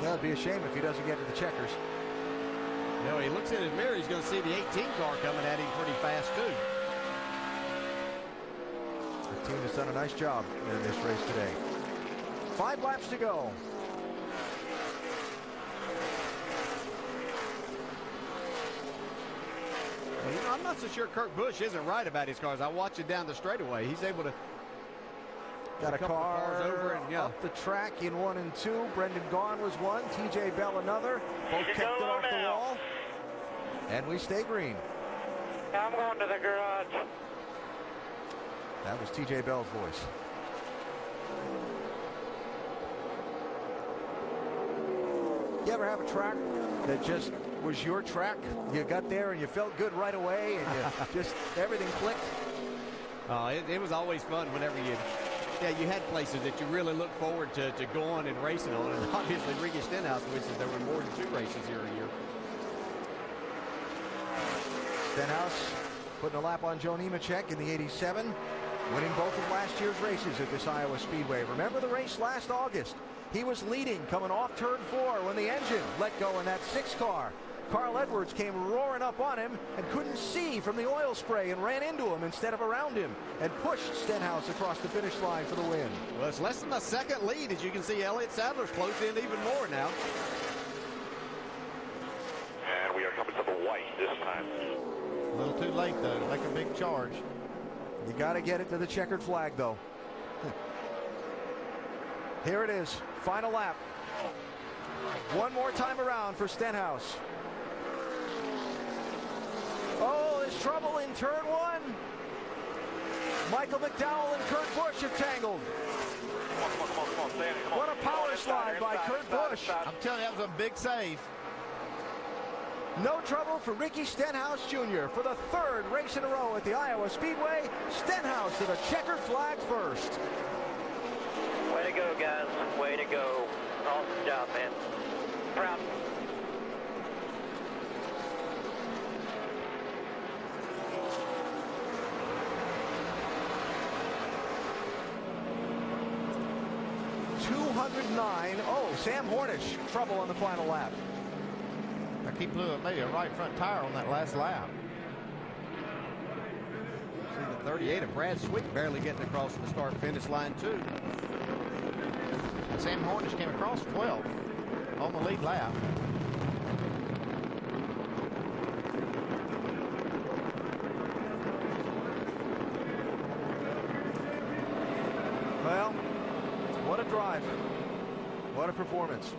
That would be a shame if he doesn't get to the checkers. You know, he looks in his mirror, he's going to see the 18 car coming at him pretty fast, too. The team has done a nice job in this race today. 5 laps to go. You know, I'm not so sure Kurt Busch isn't right about his cars. I watch it down the straightaway. He's able to got a couple car cars over and up the track in 1 and 2. Brendan Gaughan was 1. T.J. Bell another. Both kept it off the wall. And we stay green. I'm going to the garage. That was T.J. Bell's voice. You ever have a track that just was your track? You got there and you felt good right away and you just everything clicked? It was always fun whenever you had places that you really look forward to going and racing on. And obviously Ricky Stenhouse wishes there were more than 2 races here a year. Stenhouse putting a lap on Joe Nemechek in the 87, winning both of last year's races at this Iowa Speedway. Remember the race last August? He was leading coming off turn 4 when the engine let go in that 6 car. Carl Edwards came roaring up on him and couldn't see from the oil spray and ran into him instead of around him and pushed Stenhouse across the finish line for the win. Well, it's less than a second lead. As you can see, Elliott Sadler's close in even more now. And we are coming to the white this time. A little too late, though, to make a big charge. You got to get it to the checkered flag, though. Here it is, final lap. One more time around for Stenhouse. Oh, there's trouble in turn 1. Michael McDowell and Kurt Busch have tangled. Come on, Stan. Come on. What a power slide by Kurt Busch. I'm telling you, that was a big save. No trouble for Ricky Stenhouse Jr. for the 3rd race in a row at the Iowa Speedway. Stenhouse to the checkered flag first. Way to go, guys. Way to go. Awesome job, man. Proud. .209. Oh, Sam Hornish, trouble on the final lap. I keep blew maybe a right front tire on that last lap. See the 38 of Brad Sweet barely getting across the start-finish line, too. And Sam Hornish came across 12 on the lead lap. Well, what a drive. What a performance.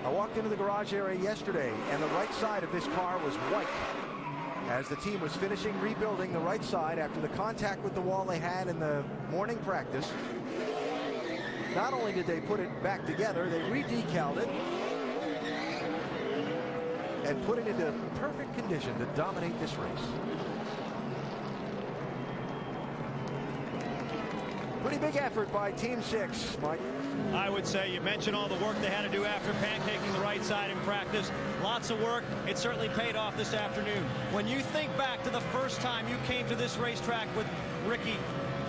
I walked into the garage area yesterday, and the right side of this car was white as the team was finishing rebuilding the right side after the contact with the wall they had in the morning practice. Not only did they put it back together, they re-decaled it and put it into perfect condition to dominate this race. Pretty big effort by Team 6, Mike. I would say you mentioned all the work they had to do after pancaking the right side in practice. Lots of work. It certainly paid off this afternoon. When you think back to the first time you came to this racetrack with Ricky,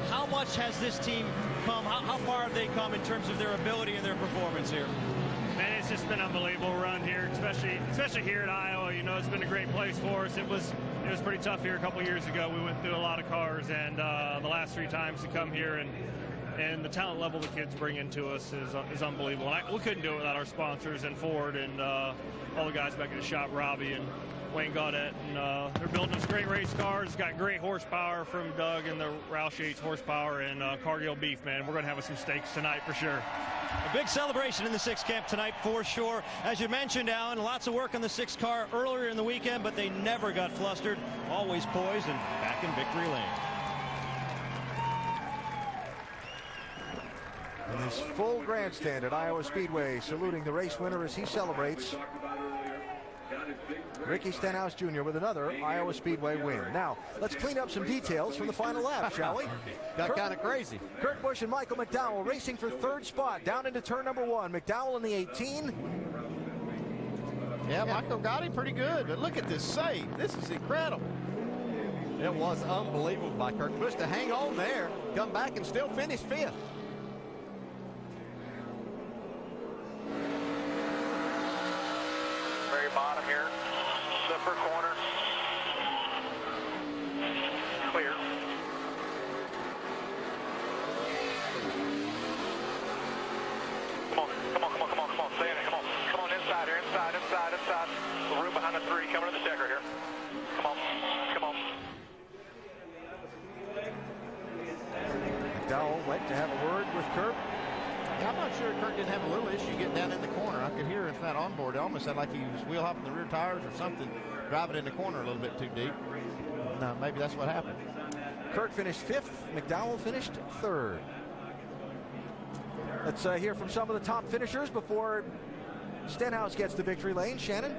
how much has this team come? How far have they come in terms of their ability and their performance here? Man, it's just been an unbelievable run here, especially here at Iowa. You know, it's been a great place for us. It was pretty tough here a couple years ago. We went through a lot of cars, and the last 3 times to come here and the talent level the kids bring into us is unbelievable. And we couldn't do it without our sponsors and Ford and all the guys back in the shop, Robbie and Wayne Gaudette. And they're building us great race cars. Got great horsepower from Doug and the Roush Yates horsepower and Cargill beef, man. We're going to have some steaks tonight for sure. A big celebration in the 6 camp tonight for sure. As you mentioned, Alan, lots of work on the 6 car earlier in the weekend, but they never got flustered. Always poised and back in victory lane. And this full grandstand at Iowa Speedway saluting the race winner as he celebrates. Ricky Stenhouse Jr. with another Iowa Speedway win. Now, let's clean up some details from the final lap, shall we? Got kind of crazy. Kurt Busch and Michael McDowell racing for 3rd spot down into turn number 1. McDowell in the 18. Yeah, Michael got him pretty good, but look at this save. This is incredible. It was unbelievable by Kurt Busch to hang on there, come back and still finish 5th. bottom here. Slipper corner. Clear. Come on. Stay in it. Come on inside here. Inside. The room behind the 3. Coming to the checker here. Come on. McDowell went to have a word with Kurt. Yeah, I'm not sure Kurt didn't have a little issue getting down in the corner. I could hear it from that onboard. It almost sounded like he was wheel hopping the rear tires or something, driving in the corner a little bit too deep. No, maybe that's what happened. Kurt finished 5th. McDowell finished 3rd. Let's hear from some of the top finishers before Stenhouse gets to victory lane. Shannon?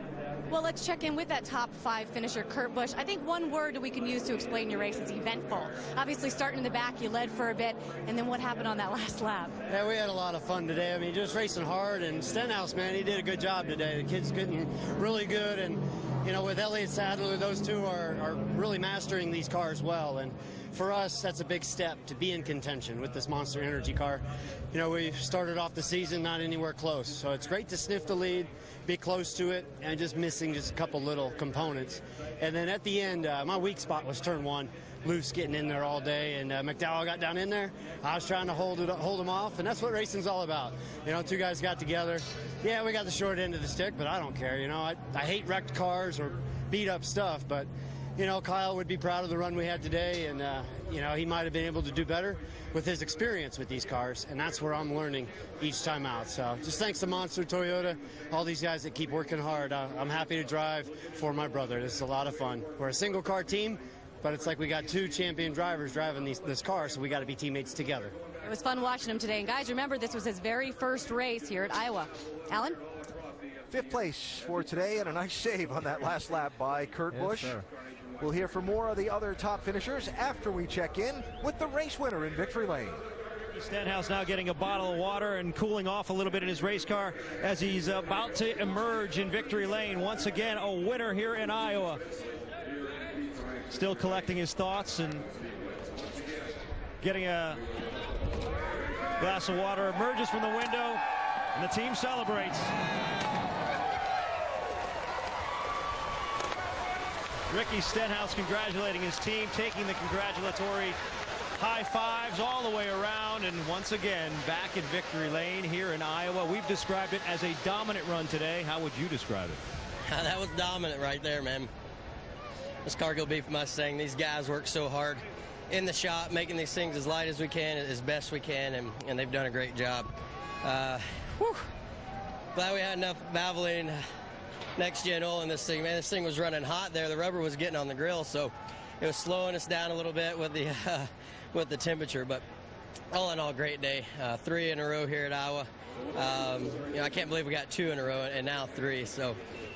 Well, let's check in with that top 5 finisher, Kurt Busch. I think one word we can use to explain your race is eventful. Obviously, starting in the back, you led for a bit, and then what happened on that last lap? Yeah, we had a lot of fun today. I mean, just racing hard, and Stenhouse, man, he did a good job today. The kid's getting really good, and, you know, with Elliott Sadler, those two are really mastering these cars well, and for us, that's a big step to be in contention with this Monster Energy car. You know, we started off the season not anywhere close, so it's great to sniff the lead, be close to it, and just missing just a couple little components. And then at the end, my weak spot was turn 1, loose getting in there all day, and McDowell got down in there. I was trying to hold him off, and that's what racing's all about. You know, two guys got together. Yeah, we got the short end of the stick, but I don't care. You know, I hate wrecked cars or beat up stuff, but you know, Kyle would be proud of the run we had today, and you know, he might have been able to do better with his experience with these cars, and that's where I'm learning each time out. So just thanks to Monster, Toyota, all these guys that keep working hard. I'm happy to drive for my brother. This is a lot of fun. We're a single car team, but it's like we got 2 champion drivers driving this car, so we got to be teammates together. It was fun watching him today, and guys, remember this was his very first race here at Iowa. Alan? 5th place for today, and a nice save on that last lap by Kurt Busch. Sir. We'll hear from more of the other top finishers after we check in with the race winner in victory lane. Stenhouse now getting a bottle of water and cooling off a little bit in his race car as he's about to emerge in victory lane. Once again, a winner here in Iowa. Still collecting his thoughts and getting a glass of water. Emerges from the window, and the team celebrates. Ricky Stenhouse congratulating his team, taking the congratulatory high fives all the way around, and once again back in victory lane here in Iowa. We've described it as a dominant run today. How would you describe it? That was dominant right there, man. This Cargill Beef Mustang, these guys work so hard in the shop, making these things as light as we can, as best we can, and they've done a great job. Glad we had enough Valvoline next gen oil in this thing, man. This thing was running hot there. The rubber was getting on the grill, so it was slowing us down a little bit with the temperature. But all in all, great day. 3 in a row here at Iowa. You know, I can't believe we got 2 in a row and now 3. So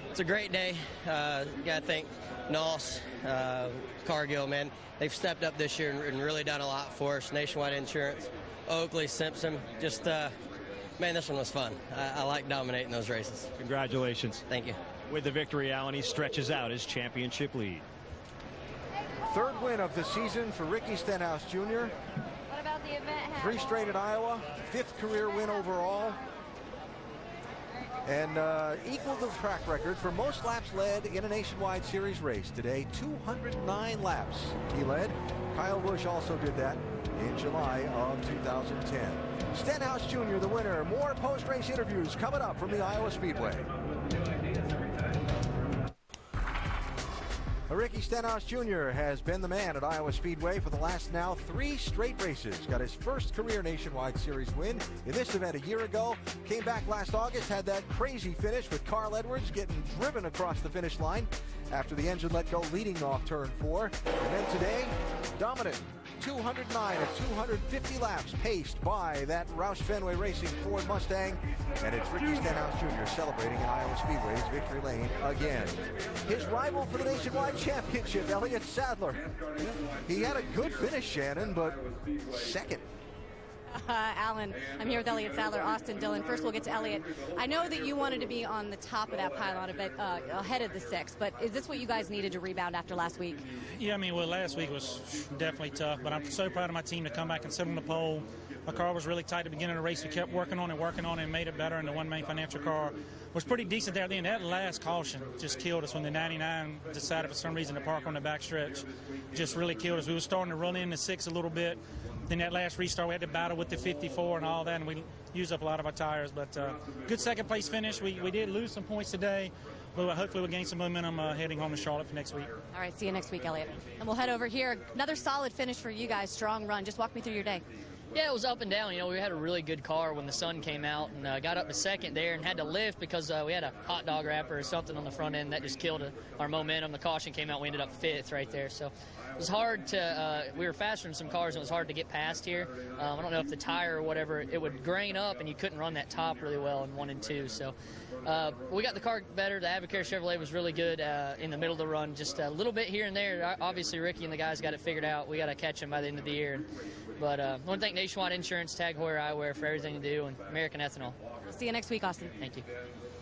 it's a great day. Got to thank Noss, Cargill, man. They've stepped up this year and really done a lot for us. Nationwide Insurance, Oakley, Simpson. Just man, this one was fun. I like dominating those races. Congratulations. Thank you. With the victory, Allen, he stretches out his championship lead. 3rd win of the season for Ricky Stenhouse Jr. What about the event? 3 straight at Iowa, 5th career win overall, and equaled the track record for most laps led in a nationwide series race today. 209 laps he led. Kyle Busch also did that in July of 2010. Stenhouse Jr., the winner. More post-race interviews coming up from the Iowa Speedway. Ricky Stenhouse Jr. has been the man at Iowa Speedway for the last now 3 straight races. Got his first career nationwide series win in this event a year ago. Came back last August, had that crazy finish with Carl Edwards getting driven across the finish line after the engine let go leading off turn 4. And then today, dominant. 209 of 250 laps paced by that Roush Fenway Racing Ford Mustang, and it's Ricky Stenhouse Jr. celebrating in Iowa Speedway's victory lane again. His rival for the nationwide championship, Elliott Sadler. He had a good finish, Shannon, but second. Alan, I'm here with Elliott Sadler, Austin Dillon. First, we'll get to Elliott. I know that you wanted to be on the top of that pylon a bit ahead of the 6, but is this what you guys needed to rebound after last week? Yeah, I mean, well, last week was definitely tough, but I'm so proud of my team to come back and sit on the pole. My car was really tight at the beginning of the race. We kept working on it and made it better, and the One Main Financial car was pretty decent there at the end. That last caution just killed us when the 99 decided for some reason to park on the back stretch. Just really killed us. We were starting to run in the 6 a little bit. Then that last restart, we had to battle with the 54 and all that, and we used up a lot of our tires. But good second-place finish. We did lose some points today, but hopefully we'll gain some momentum heading home to Charlotte for next week. All right, see you next week, Elliott. And we'll head over here. Another solid finish for you guys, strong run. Just walk me through your day. Yeah, it was up and down. You know, we had a really good car when the sun came out, and got up to second there and had to lift because we had a hot dog wrapper or something on the front end that just killed our momentum. The caution came out. We ended up 5th right there. So it was hard to we were faster than some cars, and it was hard to get past here. I don't know if the tire or whatever, it would grain up, and you couldn't run that top really well in 1 and 2. So we got the car better. The Avocare Chevrolet was really good in the middle of the run, just a little bit here and there. Obviously, Ricky and the guys got it figured out. We got to catch them by the end of the year. But I want to thank Nationwide Insurance, Tag Heuer Eyewear for everything to do, and American Ethanol. See you next week, Austin. Thank you.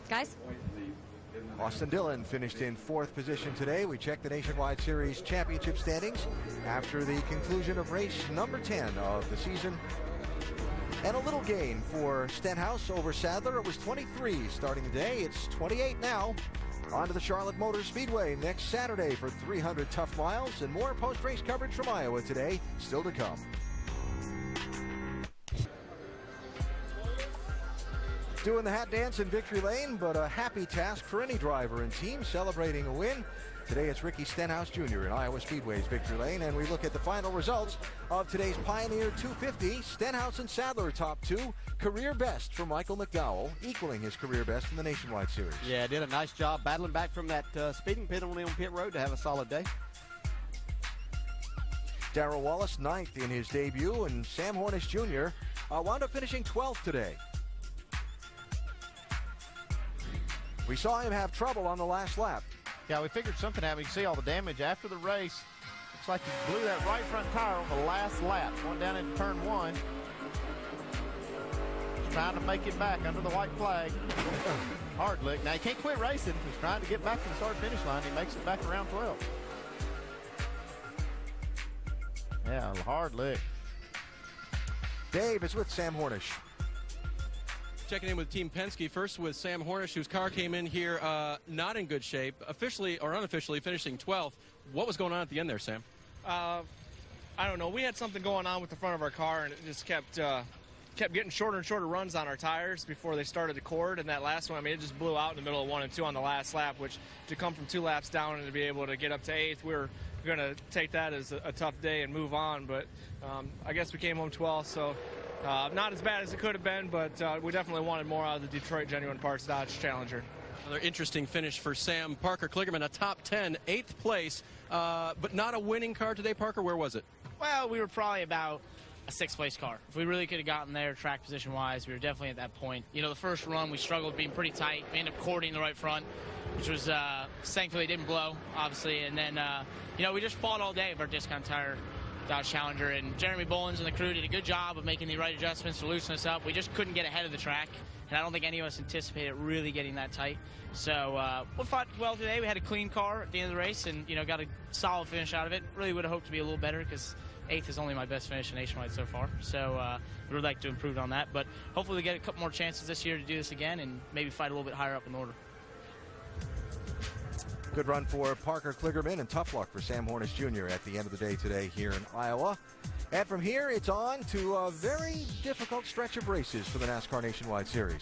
Guys? Austin Dillon finished in 4th position today. We checked the Nationwide Series championship standings after the conclusion of race number 10 of the season. And a little gain for Stenhouse over Sadler. It was 23 starting the day. It's 28 now. On to the Charlotte Motor Speedway next Saturday for 300 tough miles, and more post-race coverage from Iowa today still to come. Doing the hat dance in victory lane, but a happy task for any driver and team celebrating a win. Today it's Ricky Stenhouse Jr. in Iowa Speedway's victory lane, and we look at the final results of today's Pioneer 250. Stenhouse and Sadler top 2. Career best for Michael McDowell, equaling his career best in the Nationwide Series. Yeah, did a nice job battling back from that speeding penalty on pit road to have a solid day. Darrell Wallace 9th in his debut, and Sam Hornish Jr. Wound up finishing 12th today. We saw him have trouble on the last lap. Yeah, we figured something happened. You can see all the damage after the race. Looks like he blew that right front tire on the last lap. Going down into turn 1. He's trying to make it back under the white flag. Hard lick. Now, he can't quit racing. He's trying to get back to the start-finish line. He makes it back around 12. Yeah, hard lick. Dave is with Sam Hornish. Checking in with Team Penske, first with Sam Hornish, whose car came in here not in good shape, officially or unofficially finishing 12th. What was going on at the end there, Sam? I don't know. We had something going on with the front of our car, and it just kept getting shorter and shorter runs on our tires before they started to cord. And that last one, I mean, it just blew out in the middle of 1 and 2 on the last lap, which to come from 2 laps down and to be able to get up to 8th, we were going to take that as a tough day and move on. But I guess we came home 12th, so not as bad as it could have been, but we definitely wanted more out of the Detroit Genuine Parts Dodge Challenger. Another interesting finish for Sam. Parker Kligerman, a top 10, 8th place, but not a winning car today. Parker, where was it? Well, we were probably about a 6th place car. If we really could have gotten there track position wise, we were definitely at that point. You know, the first run we struggled being pretty tight. We ended up cording the right front, which was thankfully didn't blow, obviously. And then, you know, we just fought all day of our discount tire Dodge Challenger, and Jeremy Bolins and the crew did a good job of making the right adjustments to loosen us up. We just couldn't get ahead of the track, and I don't think any of us anticipated really getting that tight. So we fought well today. We had a clean car at the end of the race, and you know, got a solid finish out of it. Really would have hoped to be a little better because 8th is only my best finish in Nationwide so far. So we would like to improve on that, but hopefully we get a couple more chances this year to do this again and maybe fight a little bit higher up in the order. Good run for Parker Kligerman, and tough luck for Sam Hornish Jr. at the end of the day today here in Iowa. And from here, it's on to a very difficult stretch of races for the NASCAR Nationwide Series.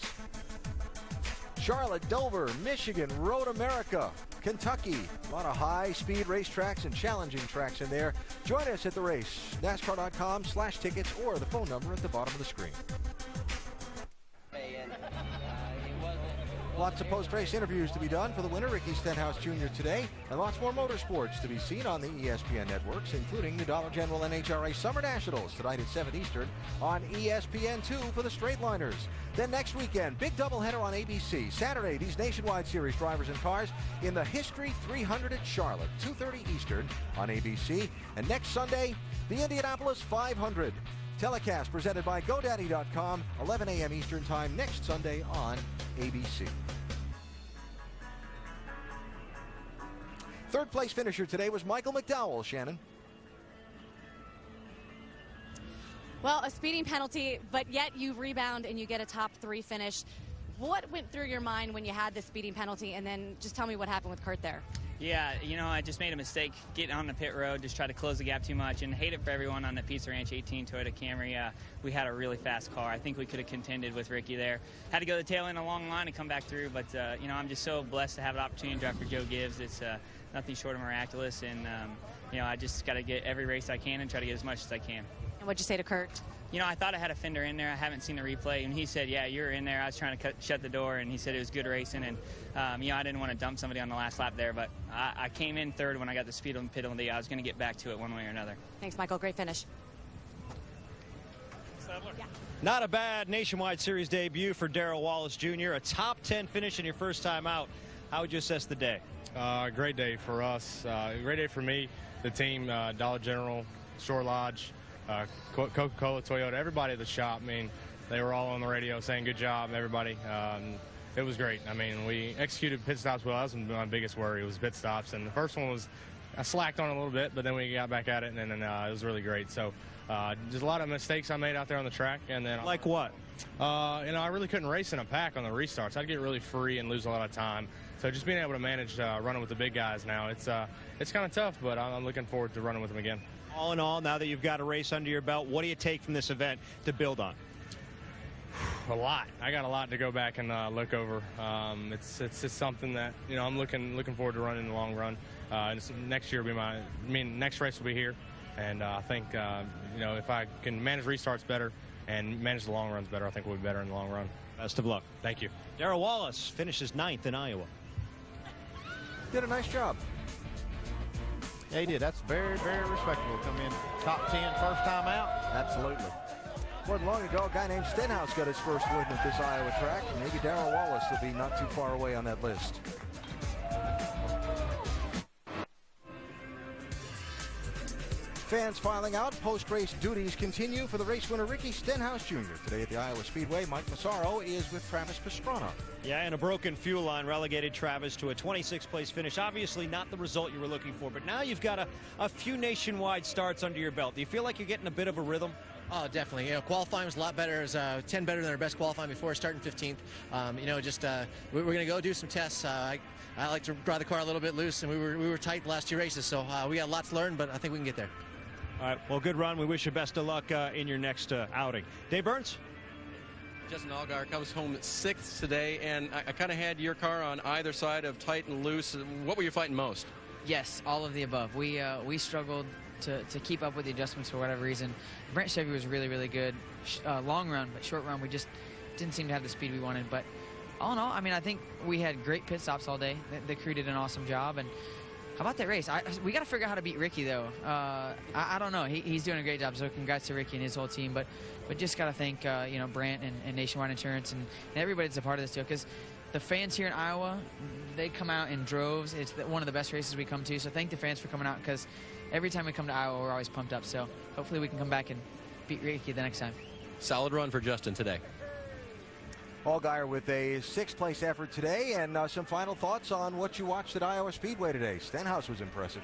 Charlotte, Dover, Michigan, Road America, Kentucky. A lot of high-speed racetracks and challenging tracks in there. Join us at the race, NASCAR.com/tickets, or the phone number at the bottom of the screen. Lots of post-race interviews to be done for the winner, Ricky Stenhouse Jr. today, and lots more motorsports to be seen on the ESPN networks, including the Dollar General NHRA Summer Nationals tonight at 7 Eastern on ESPN2 for the Straightliners. Then next weekend, big doubleheader on ABC. Saturday, these Nationwide Series drivers and cars in the History 300 at Charlotte, 2:30 Eastern on ABC. And next Sunday, the Indianapolis 500. Telecast presented by GoDaddy.com, 11 a.m. Eastern Time next Sunday on ABC. Third place finisher today was Michael McDowell, Shannon. Well, a speeding penalty, but yet you rebound and you get a top 3 finish. What went through your mind when you had the speeding penalty? And then just tell me what happened with Kurt there. Yeah, I just made a mistake getting on the pit road, just tried to close the gap too much, and hate it for everyone on the Pizza Ranch 18 Toyota Camry. We had a really fast car. I think we could have contended with Ricky there. Had to go to the tail end of a long line and come back through, but, I'm just so blessed to have an opportunity to drive for Joe Gibbs. It's nothing short of miraculous, and, I just got to get every race I can and try to get as much as I can. And what'd you say to Kurt? I thought I had a fender in there. I haven't seen the replay, and he said, yeah, you're in there. I was trying to shut the door, and he said it was good racing, and, I didn't want to dump somebody on the last lap there, but I came in third when I got the speed penalty. I was going to get back to it one way or another. Thanks, Michael. Great finish. Yeah. Not a bad Nationwide Series debut for Darrell Wallace Jr., a top 10 finish in your first time out. How would you assess the day? Great day for us. Great day for me, the team, Dollar General, Shore Lodge, Coca-Cola, Toyota, everybody at the shop. They were all on the radio saying good job, everybody. It was great. We executed pit stops well. That was my biggest worry, was pit stops. And the first one was, I slacked on a little bit, but then we got back at it, and then it was really great. So just a lot of mistakes I made out there on the track. And then like what? I really couldn't race in a pack on the restarts. I'd get really free and lose a lot of time. So just being able to manage running with the big guys now, it's kind of tough, but I'm looking forward to running with them again. All in all, now that you've got a race under your belt, what do you take from this event to build on? A lot. I got a lot to go back and look over. It's just something that I'm looking forward to running in the long run. Next year will be next race will be here, and I think if I can manage restarts better and manage the long runs better, I think we'll be better in the long run. Best of luck. Thank you. Darrell Wallace finishes 9th in Iowa. Did a nice job. Yeah, he did. That's very, very respectable. Come in top 10 first time out. Absolutely. More than long ago, a guy named Stenhouse got his first win at this Iowa track. Maybe Darrell Wallace will be not too far away on that list. Fans filing out. Post-race duties continue for the race winner Ricky Stenhouse Jr. Today at the Iowa Speedway, Mike Massaro is with Travis Pastrana. Yeah, and a broken fuel line relegated Travis to a 26th place finish. Obviously not the result you were looking for, but now you've got a few nationwide starts under your belt. Do you feel like you're getting a bit of a rhythm? Oh, definitely. Qualifying was a lot better. It was 10 better than our best qualifying before starting 15th. We're going to go do some tests. I like to drive the car a little bit loose, and we were tight the last 2 races, so we got a lot to learn, but I think we can get there. All right, well, good run. We wish you best of luck in your next outing. Dave Burns? Justin Allgaier comes home 6th today, and I kind of had your car on either side of tight and loose. What were you fighting most? Yes, all of the above. We struggled to keep up with the adjustments for whatever reason. Brent Chevy was really, really good. Long run, but short run, we just didn't seem to have the speed we wanted. But all in all, I think we had great pit stops all day. The crew did an awesome job. And how about that race? We got to figure out how to beat Ricky, though. I don't know. He's doing a great job, so congrats to Ricky and his whole team. But just got to thank, Brant and Nationwide Insurance and everybody that's a part of this deal. Because the fans here in Iowa, they come out in droves. It's one of the best races we come to. So thank the fans for coming out, because every time we come to Iowa, we're always pumped up. So hopefully we can come back and beat Ricky the next time. Solid run for Justin today. Allgaier with a 6th place effort today, and some final thoughts on what you watched at Iowa Speedway today. Stenhouse was impressive.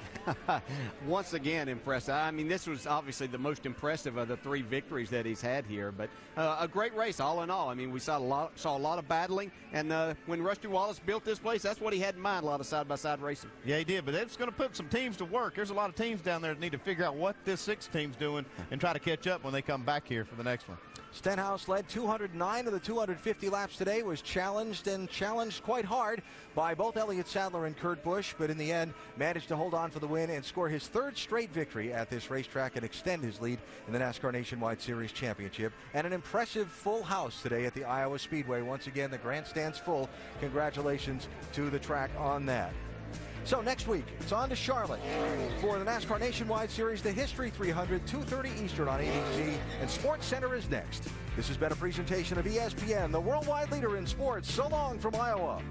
Once again, impressive. This was obviously the most impressive of the 3 victories that he's had here, but a great race all in all. We saw a lot of battling, and when Rusty Wallace built this place, that's what he had in mind, a lot of side-by-side racing. Yeah, he did, but it's going to put some teams to work. There's a lot of teams down there that need to figure out what this 6th team's doing and try to catch up when they come back here for the next one. Stenhouse led 209 of the 250 laps today, was challenged quite hard by both Elliott Sadler and Kurt Busch, but in the end managed to hold on for the win and score his 3rd straight victory at this racetrack and extend his lead in the NASCAR Nationwide Series Championship. And an impressive full house today at the Iowa Speedway. Once again, the grandstand's full. Congratulations to the track on that. So next week, it's on to Charlotte for the NASCAR Nationwide Series, the History 300, 2:30 Eastern on ABC, and Sports Center is next. This has been a presentation of ESPN, the worldwide leader in sports. So long from Iowa.